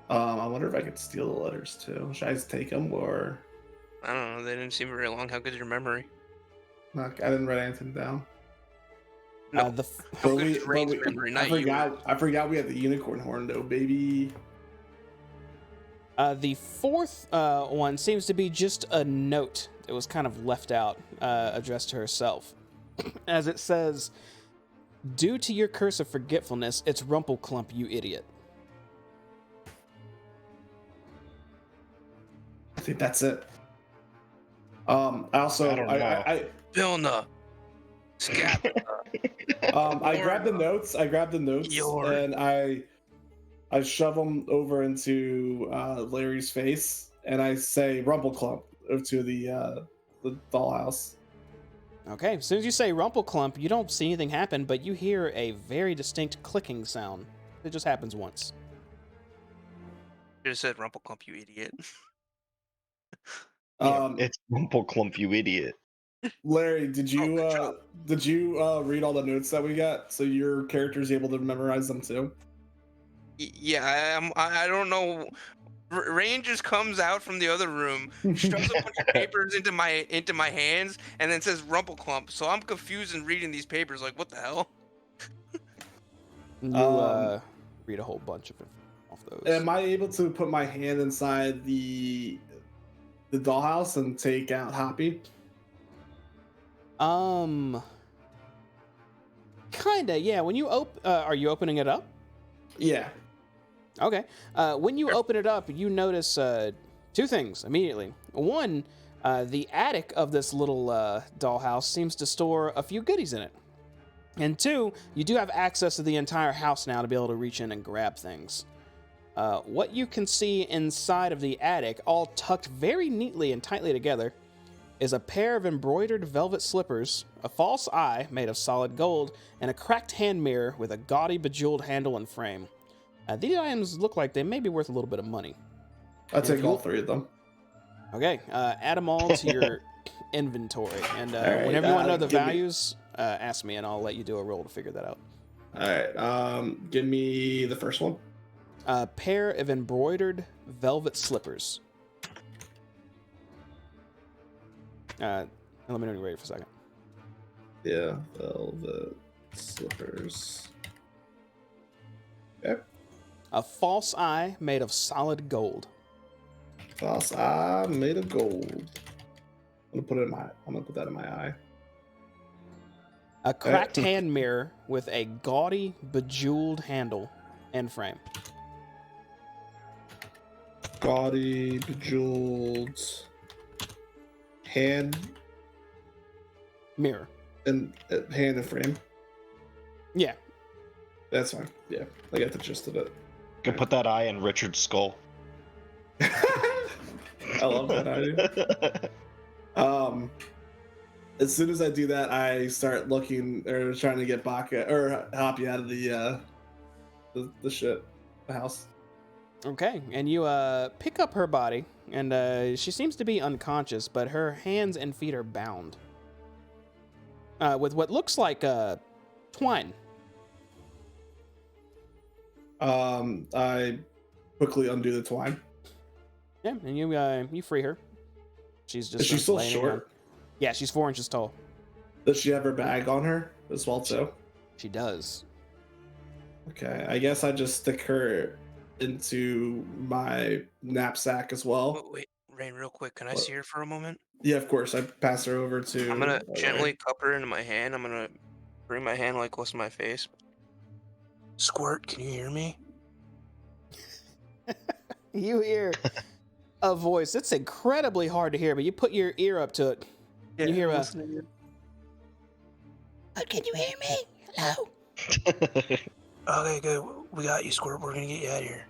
I wonder if I could steal the letters too. Should I just take them or? I don't know. They didn't seem very long. How good's your memory? Not, I didn't write anything down. No. The How But good's Rain's memory? Not you. I forgot we had the unicorn horn though, baby. The fourth one seems to be just a note that was kind of left out, addressed to herself. As it says, "Due to your curse of forgetfulness, it's Rumpelklump, you idiot." I think that's it. Also, I don't know. Vilna. Scap. I grabbed the notes. Your- And I shove them over into Larry's face, and I say "Rumpelklump" to the dollhouse. Okay, as soon as you say Rumpelklump, you don't see anything happen, but you hear a very distinct clicking sound. It just happens once. Should have said Rumpelklump, you idiot. It's Rumpelklump, you idiot. Larry, did you good job. read all the notes that we got so your character's able to memorize them too? Yeah, I don't know. Rain just comes out from the other room, shoves a bunch of papers into my hands, and then says Rumpelklump. So I'm confused in reading these papers. Like, what the hell? You read a whole bunch of it off those. Am I able to put my hand inside the dollhouse and take out Hoppy? Kinda, yeah. When you are you opening it up? Yeah. Okay. When you open it up, you notice two things immediately. One, the attic of this little dollhouse seems to store a few goodies in it. And two, you do have access to the entire house now to be able to reach in and grab things. What you can see inside of the attic, all tucked very neatly and tightly together, is a pair of embroidered velvet slippers, a false eye made of solid gold, and a cracked hand mirror with a gaudy bejeweled handle and frame. These items look like they may be worth a little bit of money. I'll take all three of them. Okay, add them all to your inventory, and right, whenever you want to know the give me- values, ask me, and I'll let you do a roll to figure that out. All right. Give me the first one. A pair of embroidered velvet slippers. Let me know when you're ready for a second. Yeah, velvet slippers. Okay. A false eye made of solid gold. False eye made of gold. I'm gonna put that in my eye. A cracked hand mirror with a gaudy bejeweled handle and frame. Gaudy, bejeweled hand Mirror. and hand and frame. Yeah. That's fine. Yeah, I got the gist of it. You can put that eye in Richard's skull. I love that idea. As soon as I do that, I start looking or trying to get Baka or Hoppy out of the house. Okay, and you pick up her body, and she seems to be unconscious, but her hands and feet are bound with what looks like twine. I quickly undo the twine. Yeah, and you free her. She's just Is she still laying short? around. Yeah, she's 4 inches tall. Does she have her bag on her as well too? She does. Okay, I guess I just stick her into my knapsack as well. Wait, Rain, real quick. Can I What? see her for a moment? Yeah, of course. I pass her over to. I'm gonna Larry. gently cup her into my hand. I'm gonna bring my hand like close to my face. Squirt, can you hear me? You hear a voice. It's incredibly hard to hear, but you put your ear up to it. You hear a. Can you hear me? Hello. Okay, good. We got you, Squirt. We're gonna get you out of here.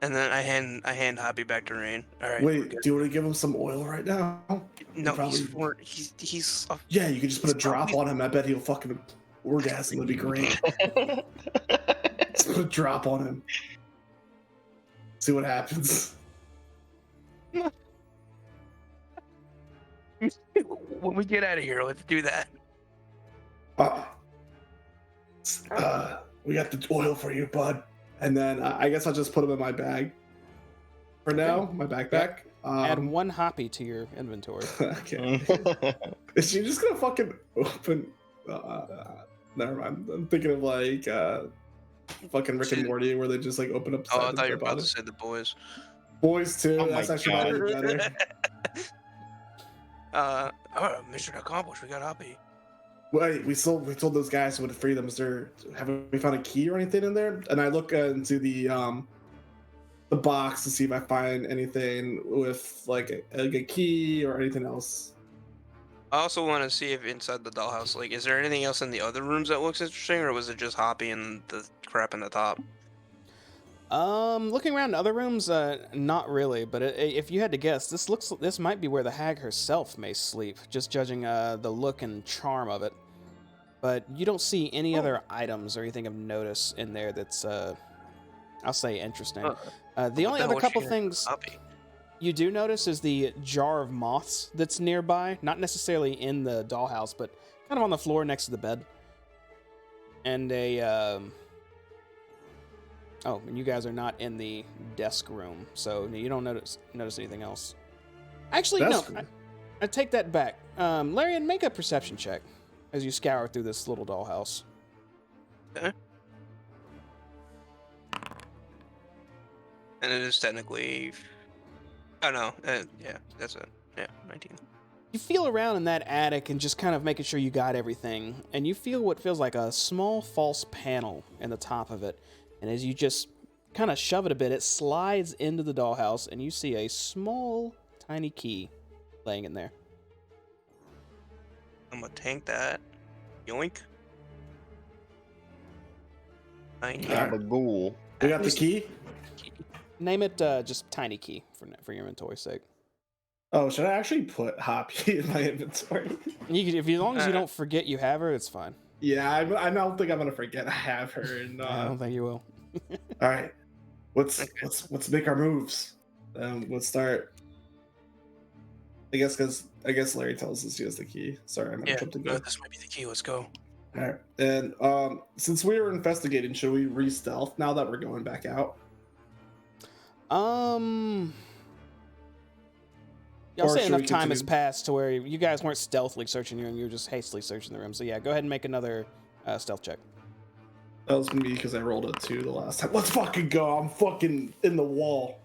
And then I hand Hoppy back to Rain. All right. Wait, do you want to give him some oil right now? No, probably- he's Yeah, you could just put a He's drop probably- on him. I bet he'll fucking orgasm. It'd be great. just gonna drop on him. See what happens. When we get out of here, let's do that. We got the oil for you, bud. And then I guess I'll just put them in my bag for now, my backpack. Add 1 Hoppy to your inventory. Okay. Is she just gonna fucking open? Never mind. I'm thinking of like fucking Rick and Morty, where they just like open up. Oh, I thought you were about to say the boys. Boys too. Oh That's my actually God. might be better. Mission accomplished. We got Hoppy. Wait, we told those guys who would free them. Have we found a key or anything in there? And I look into the box to see if I find anything with like a key or anything else. I also want to see if inside the dollhouse, like, is there anything else in the other rooms that looks interesting, or was it just Hoppy and the crap in the top? Looking around in other rooms, not really. But if you had to guess, this might be where the hag herself may sleep, just judging the look and charm of it. But you don't see any other items or anything of notice in there that's, I'll say, interesting. The only other couple things Hoppy? you do notice is the jar of moths that's nearby, not necessarily in the dollhouse, but kind of on the floor next to the bed. And oh, and you guys are not in the desk room, so you don't notice anything else. Actually, Desk no, room? I take that back. Larian, make a perception check as you scour through this little dollhouse. Okay. And it is technically... Oh, no. Yeah, that's it. Yeah, 19. You feel around in that attic and just kind of making sure you got everything, and you feel what feels like a small false panel in the top of it. And as you just kind of shove it a bit, it slides into the dollhouse, and you see a small, tiny key laying in there. I'm gonna tank that. Yoink. Gabagool. We got the key. Name it just tiny key for your inventory's sake. Oh, should I actually put Hoppy in my inventory? You can, as long as you don't forget you have her, it's fine. Yeah, I don't think I'm gonna forget I have her. And I don't think you will. all right, let's make our moves. Let's start. I guess Larry tells us he has the key. Sorry, I'm gonna jump the gun. This might be the key. Let's go. All right, and since we were investigating, should we re-stealth now that we're going back out? I'll Or say should enough we time has continue? passed to where you guys weren't stealthily searching you, and you were just hastily searching the room. So yeah, go ahead and make another stealth check. That was me because I rolled a 2 the last time. Let's fucking go! I'm fucking in the wall.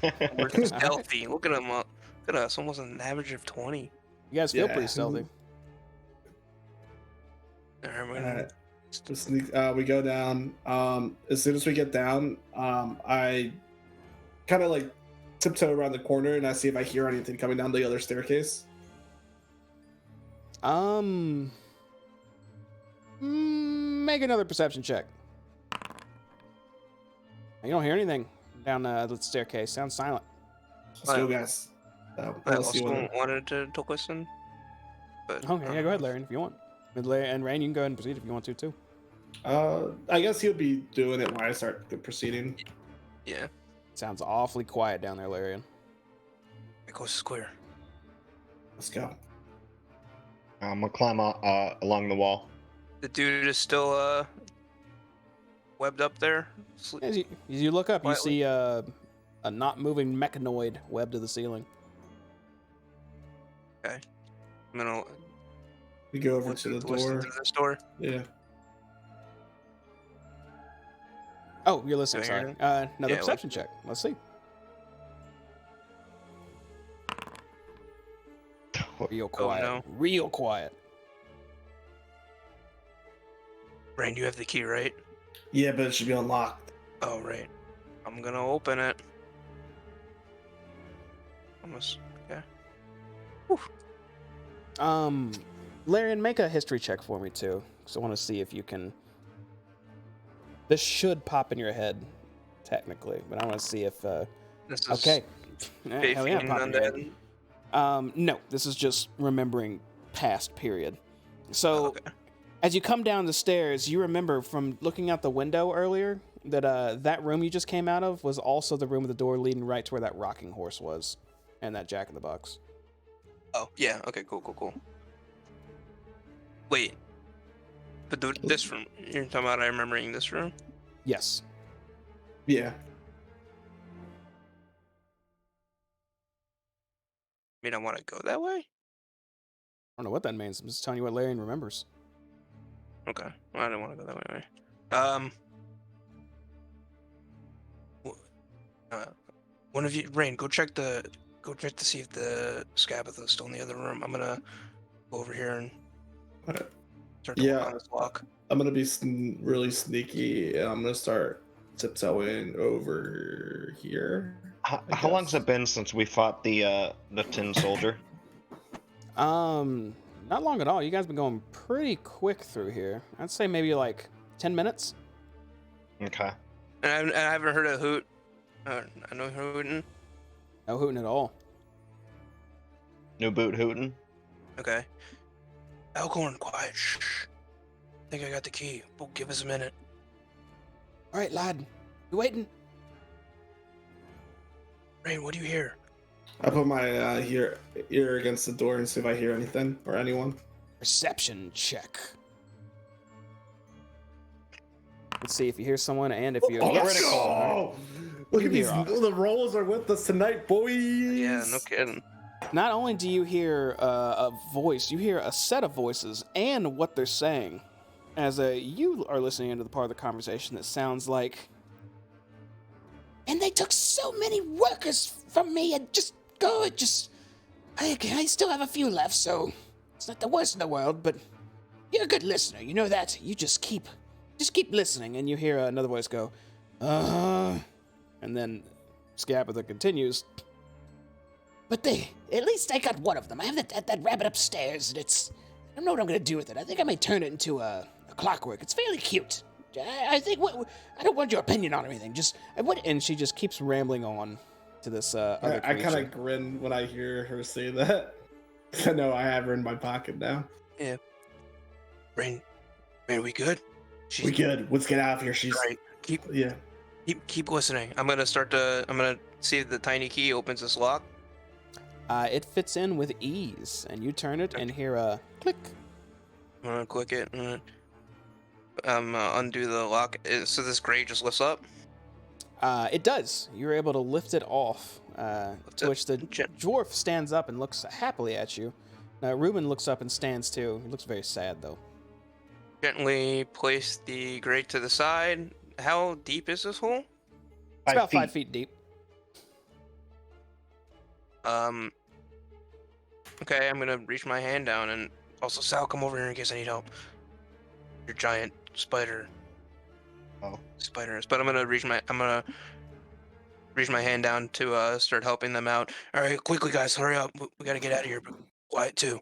We're stealthy. Look at him. Look at us. Almost an average of 20. You guys feel Yeah. pretty stealthy. Alright, we're All gonna... right. Just sneak, we go down. As soon as we get down, I kind of like tiptoe around the corner and I see if I hear anything coming down the other staircase. Make another perception check. You don't hear anything down the staircase. Sounds silent. Let's go, guys. I Unless you also wanna- wanted to listen. But, Okay, yeah, go ahead, Larry, if you want. And Rain, you can go ahead and proceed if you want to too. I guess he'll be doing it when I start the proceeding. Yeah. Sounds awfully quiet down there, Larian. The coast is clear. Let's go. I'm gonna climb along the wall. The dude is still webbed up there. As you look up, Quietly. you see a not moving mechanoid webbed to the ceiling. Okay. I'm gonna We go over listen to the listen door. through this door. Yeah. Oh, you're listening. Do I hear Sorry. it? Another Yeah, perception check. Let's see. Real quiet. no. Real quiet. Rain, you have the key, right? Yeah, but it should be unlocked. Oh, right. I'm gonna open it. Almost. Okay. Larian, make a history check for me too, because I want to see if you can. This should pop in your head, technically, but I want to see if. This is Okay. Hell yeah, Faithing pop in your head. Undead. No, this is just remembering past period. So, Okay. As you come down the stairs, you remember from looking out the window earlier that that room you just came out of was also the room with the door leading right to where that rocking horse was, and that Jack-in-the-Box. Oh, yeah. Okay, cool. Wait. But this room, you're talking about I remembering this room? Yes. Yeah. I mean, I want to go that way? I don't know what that means. I'm just telling you what Larian remembers. Okay. Well, I don't want to go that way. One of you, Rain, go check to see if the Scabatha's still in the other room. I'm gonna go over here and start to work on this lock. I'm gonna be really sneaky, and I'm gonna start tiptoeing over here. How long's it been since we fought the tin soldier? Not long at all. You guys been going pretty quick through here. I'd say maybe like 10 minutes. Okay. And I haven't heard a hoot. I know hooting. No hooting at all. New boot hooting. Okay. Alcorn, quiet. Shh. I think I got the key. Well, give us a minute. All right, lad. You waiting? Rain, what do you hear? I put my ear against the door and see if I hear anything or anyone. Perception check. Let's see if you hear someone and if you... Let's go! Look at these. The rolls are with us tonight, boys. Yeah, no kidding. Not only do you hear a voice, you hear a set of voices and what they're saying. As you are listening into the part of the conversation that sounds like... And they took so many workers from me and just go. I still have a few left, so it's not the worst in the world, but you're a good listener. You know that. You just keep listening. And you hear another voice go, and then Scabatha continues. But at least I got one of them. I have that rabbit upstairs, and I don't know what I'm going to do with it. I think I may turn it into a clockwork. It's fairly cute. I think, I don't want your opinion on anything. And she just keeps rambling on to this other I creature. kind of grin when I hear her say that. I know I have her in my pocket now. Yeah. Rain, we good? We good. Let's get out of here. She's right. Keep listening. I'm gonna see if the tiny key opens this lock. It fits in with ease, and you turn it and hear a click. I'm gonna click it and undo the lock. So this grate just lifts up? It does. You're able to lift it off, to which the dwarf stands up and looks happily at you. Reuben looks up and stands too. He looks very sad, though. Gently place the grate to the side. How deep is this hole? It's about 5 feet deep. Okay, I'm gonna reach my hand down, and also Sal, come over here in case I need help. Your giant spider. Spiders. But I'm gonna reach my hand down to start helping them out. All right, quickly, guys, hurry up. We gotta get out of here. But quiet too.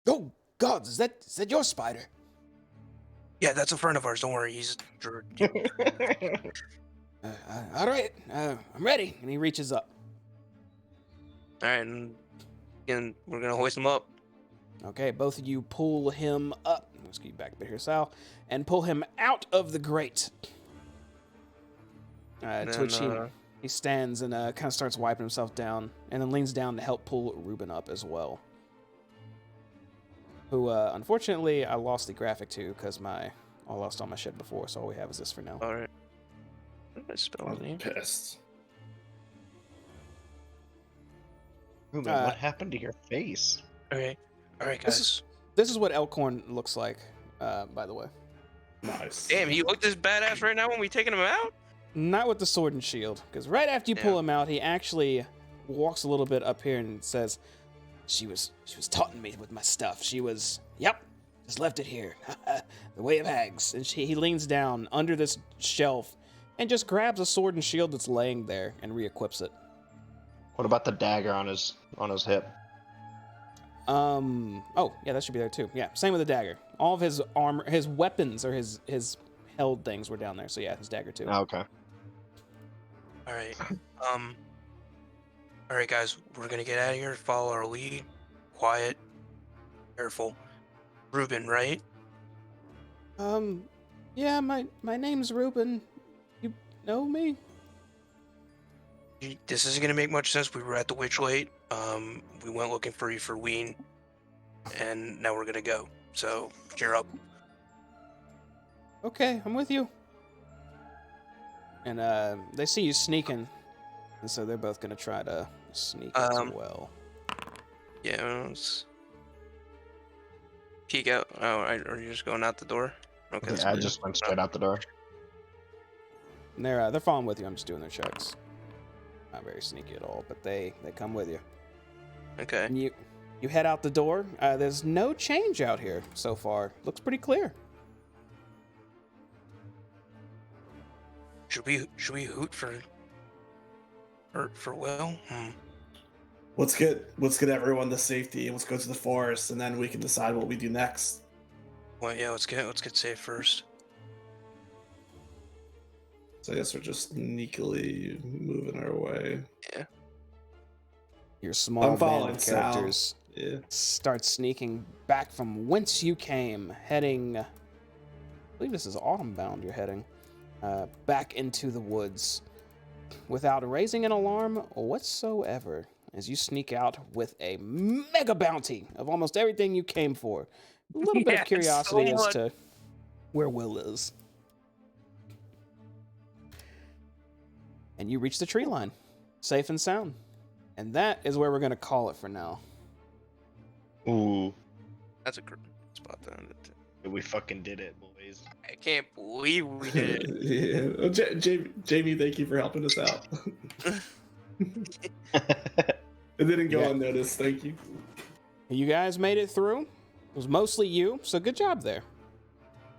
Oh gods, is that your spider? Yeah, that's a friend of ours. Don't worry, he's. All right, I'm ready. And he reaches up. All right, and we're gonna hoist him up. Okay, both of you pull him up. Let's get you back a bit here, Sal, and pull him out of the grate. To which he stands and kind of starts wiping himself down, and then leans down to help pull Reuben up as well. Who, unfortunately, I lost the graphic to because I lost all my shit before, so all we have is this for now. All right. What did I spell his name? Pissed. Reuben, what happened to your face? Okay. All right, guys. This is what Elkhorn looks like, by the way. Nice. Damn, he looked this badass right now when we taking him out? Not with the sword and shield, because right after you pull him out, he actually walks a little bit up here and says, She was taunting me with my stuff. She was, just left it here. The way of hags. And he leans down under this shelf and just grabs a sword and shield that's laying there and re-equips it. What about the dagger on his hip? Oh, yeah, that should be there too. Yeah, same with the dagger. All of his armor, his weapons, or his held things were down there. So yeah, his dagger too. Oh, okay. All right. All right, guys, we're gonna get out of here. Follow our lead. Quiet. Careful. Reuben, right? Yeah, my name's Ruben. You know me? This isn't gonna make much sense. We were at the Witchlight. We went looking for you for Ween, and now we're gonna go. So cheer up. Okay, I'm with you. And they see you sneaking, and so they're both gonna try to sneak as well. Yeah, let's peek out. Oh, are you just going out the door? Okay. Yeah, I just went straight out the door. And they're following with you. I'm just doing their checks. Not very sneaky at all, but they come with you. Okay. And you head out the door. There's no change out here so far. Looks pretty clear. Should we hoot for Will? Let's get everyone to safety and let's go to the forest, and then we can decide what we do next. Well, yeah, let's get safe first. So I guess we're just sneakily moving our way. Yeah. Your small band of Sal. characters start sneaking back from whence you came, heading. I believe this is autumn bound. You're heading back into the woods without raising an alarm whatsoever. As you sneak out with a mega bounty of almost everything you came for. A little bit of curiosity as to where Will is. And you reach the tree line, safe and sound. And that is where we're going to call it for now. Ooh. That's a good spot then. We fucking did it, boys. I can't believe we did it. Yeah. Oh, Jamie, thank you for helping us out. It didn't go unnoticed. Thank you. You guys made it through. It was mostly you, so good job there.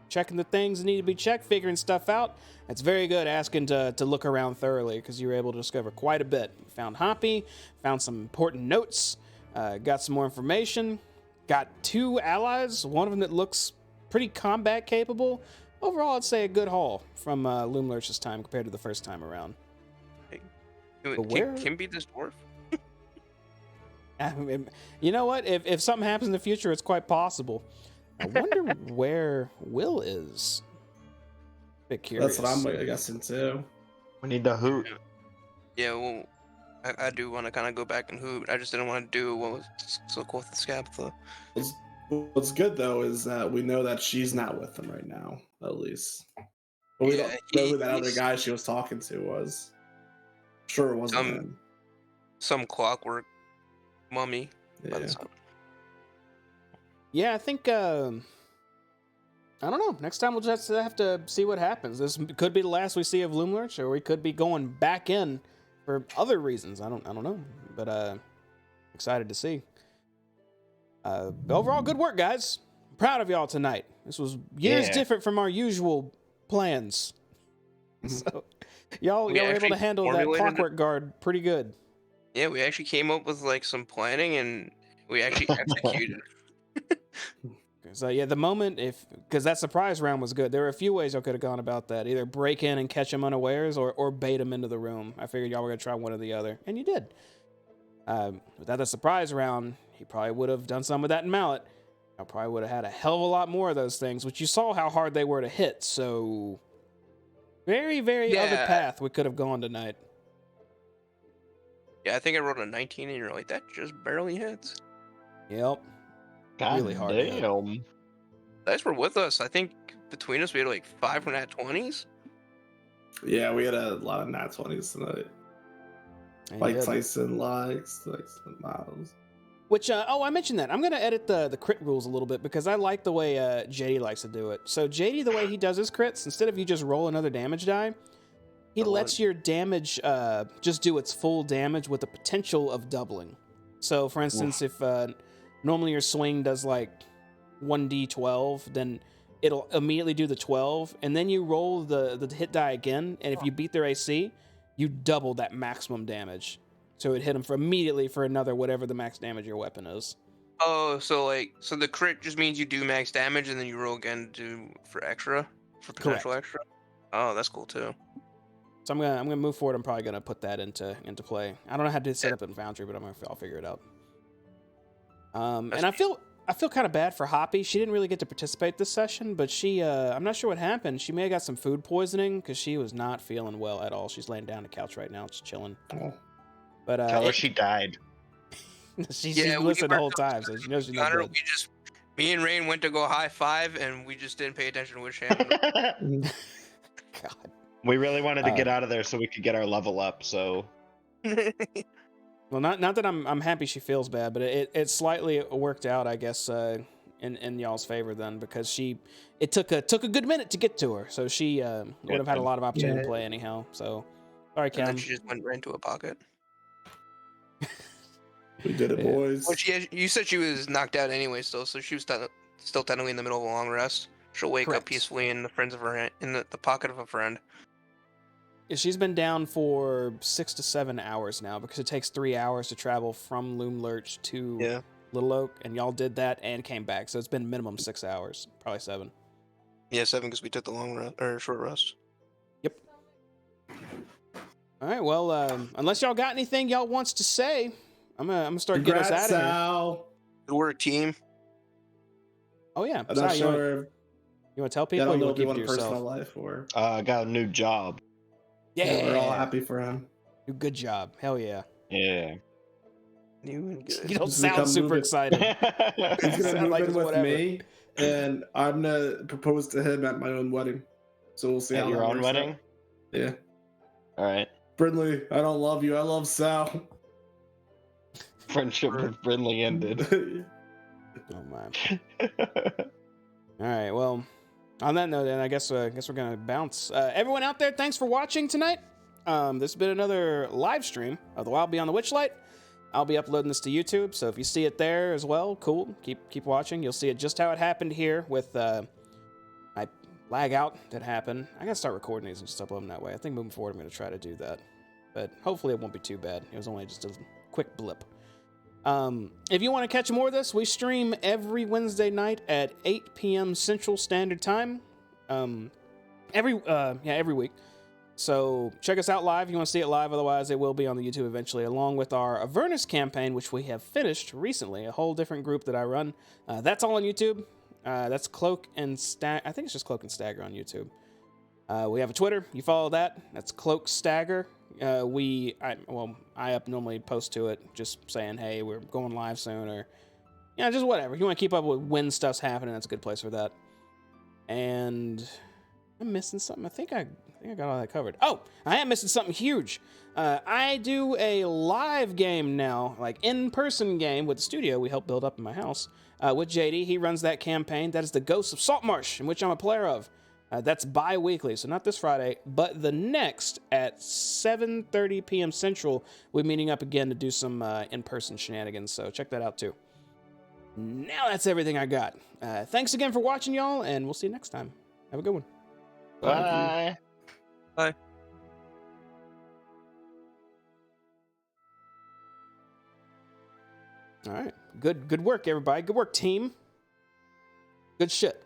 Checking the things that need to be checked, figuring stuff out. It's very good asking to look around thoroughly because you were able to discover quite a bit. You found Hoppy, found some important notes, got some more information, got 2 allies, one of them that looks pretty combat capable. Overall, I'd say a good haul from Loomlurch's time compared to the first time around. Can be this dwarf? You know what? If something happens in the future, it's quite possible. I wonder where Will is. Bit curious. That's what I'm guessing too. We need to hoot. Yeah, well, I do want to kind of go back and hoot. I just didn't want to do what was so cool with the Scapula. What's good though is that we know that she's not with them right now, at least. But we don't know who that other guy she was talking to was. Sure, it wasn't him. Some clockwork mummy. Yeah. Yeah, I think, I don't know. Next time we'll just have to see what happens. This could be the last we see of Loomlurch, or we could be going back in for other reasons. I don't know. But, excited to see. Overall, good work, guys. I'm proud of y'all tonight. This was years different from our usual plans. So, y'all were able to handle that clockwork guard pretty good. Yeah, we actually came up with, like, some planning, and we actually executed. So yeah, the moment because that surprise round was good. There were a few ways y'all could have gone about that. Either break in and catch him unawares, or bait him into the room. I figured y'all were gonna try one or the other, and you did. Without the surprise round, he probably would have done some of that in Mallet. I probably would have had a hell of a lot more of those things, which you saw how hard they were to hit. So very, very other path we could have gone tonight. Yeah, I think I rolled a 19, and you're like, that just barely hits. Yep. God really hard. Damn. Guys were with us. I think between us we had like 5 nat 20s. Yeah, we had a lot of nat 20s tonight. Like Tyson likes Miles. Which, I mentioned that. I'm going to edit the crit rules a little bit because I like the way JD likes to do it. So JD, the way he does his crits, instead of you just roll another damage die, he lets your damage just do its full damage with the potential of doubling. So, for instance, if normally your swing does like 1d12, then it'll immediately do the 12, and then you roll the hit die again, and if you beat their AC, you double that maximum damage. So it hit them immediately for another whatever the max damage your weapon is. Oh, so the crit just means you do max damage, and then you roll again for potential extra. Oh, that's cool too. So I'm gonna move forward. I'm probably gonna put that into play. I don't know how to set up in Foundry, but I'll figure it out. And I feel I feel kind of bad for Hoppy. She didn't really get to participate this session, but she, I'm not sure what happened. She may have got some food poisoning because she was not feeling well at all. She's laying down on the couch right now, just chilling. Oh. But Tell her she died. she's listened the whole time, so she knows she's not dead. Me and Rain went to go high five, and we just didn't pay attention to which hand. God. We really wanted to get out of there so we could get our level up. So. Well, not that I'm happy she feels bad, but it slightly worked out, I guess, in y'all's favor then, because it took a good minute to get to her, so she would have had a lot of opportunity to play anyhow. So, sorry, Cam. And then she just went right into a pocket. We did it, boys. Well, you said she was knocked out anyway, still, so she was still technically in the middle of a long rest. She'll wake up peacefully in the the pocket of a friend. She's been down for 6 to 7 hours now because it takes 3 hours to travel from Loom Lurch to Little Oak, and y'all did that and came back, so it's been minimum 6 hours, probably 7. Yeah, 7 because we took the long rest or short rest. Yep. All right. Well, unless y'all got anything y'all wants to say, I'm gonna start getting us out of here. Good work, team. Oh yeah. I'm not sure. You want to tell people? I don't or know you if you want want to a keep it to personal yourself? life or. I got a new job. Yeah, we're all happy for him. Good job. Hell yeah. Yeah. New and good. You don't sound super excited. He's gonna move like in with whatever. me, and I'm gonna propose to him at my own wedding. So we'll see At how your that own works wedding? out. Yeah. All right. Brindley, I don't love you. I love Sal. Friendship with Brindley ended. Oh man. All right. Well, on that note, then I guess we're gonna bounce. Everyone out there, thanks for watching tonight. This has been another live stream of the Wild Beyond the Witchlight. I'll be uploading this to YouTube, so if you see it there as well, cool. Keep watching. You'll see it just how it happened here with my lag out that happened. I gotta start recording these and just upload them that way. I think moving forward, I'm gonna try to do that, but hopefully it won't be too bad. It was only just a quick blip. If you want to catch more of this, we stream every Wednesday night at 8 p.m. Central Standard Time. Every week. So check us out live if you want to see it live. Otherwise, it will be on the YouTube eventually, along with our Avernus campaign, which we have finished recently. A whole different group that I run. That's all on YouTube. That's Cloak and Stagger. I think it's just Cloak and Stagger on YouTube. We have a Twitter. You follow that. That's Cloak Stagger. I normally post to it just saying, hey, we're going live soon, or just whatever. If you want to keep up with when stuff's happening, that's a good place for that. And I'm missing something. I think I got all that covered. Oh, I am missing something huge. I do a live game now, like in-person game with the studio we helped build up in my house with JD. He runs that campaign. That is the Ghosts of Saltmarsh, in which I'm a player of. That's bi-weekly, so not this Friday, but the next at 7:30 p.m. Central. We're meeting up again to do some in-person shenanigans, so check that out too. Now that's everything I got. Thanks again for watching, y'all, and we'll see you next time. Have a good one. Bye. Bye. All right. Good work, everybody. Good work, team. Good shit.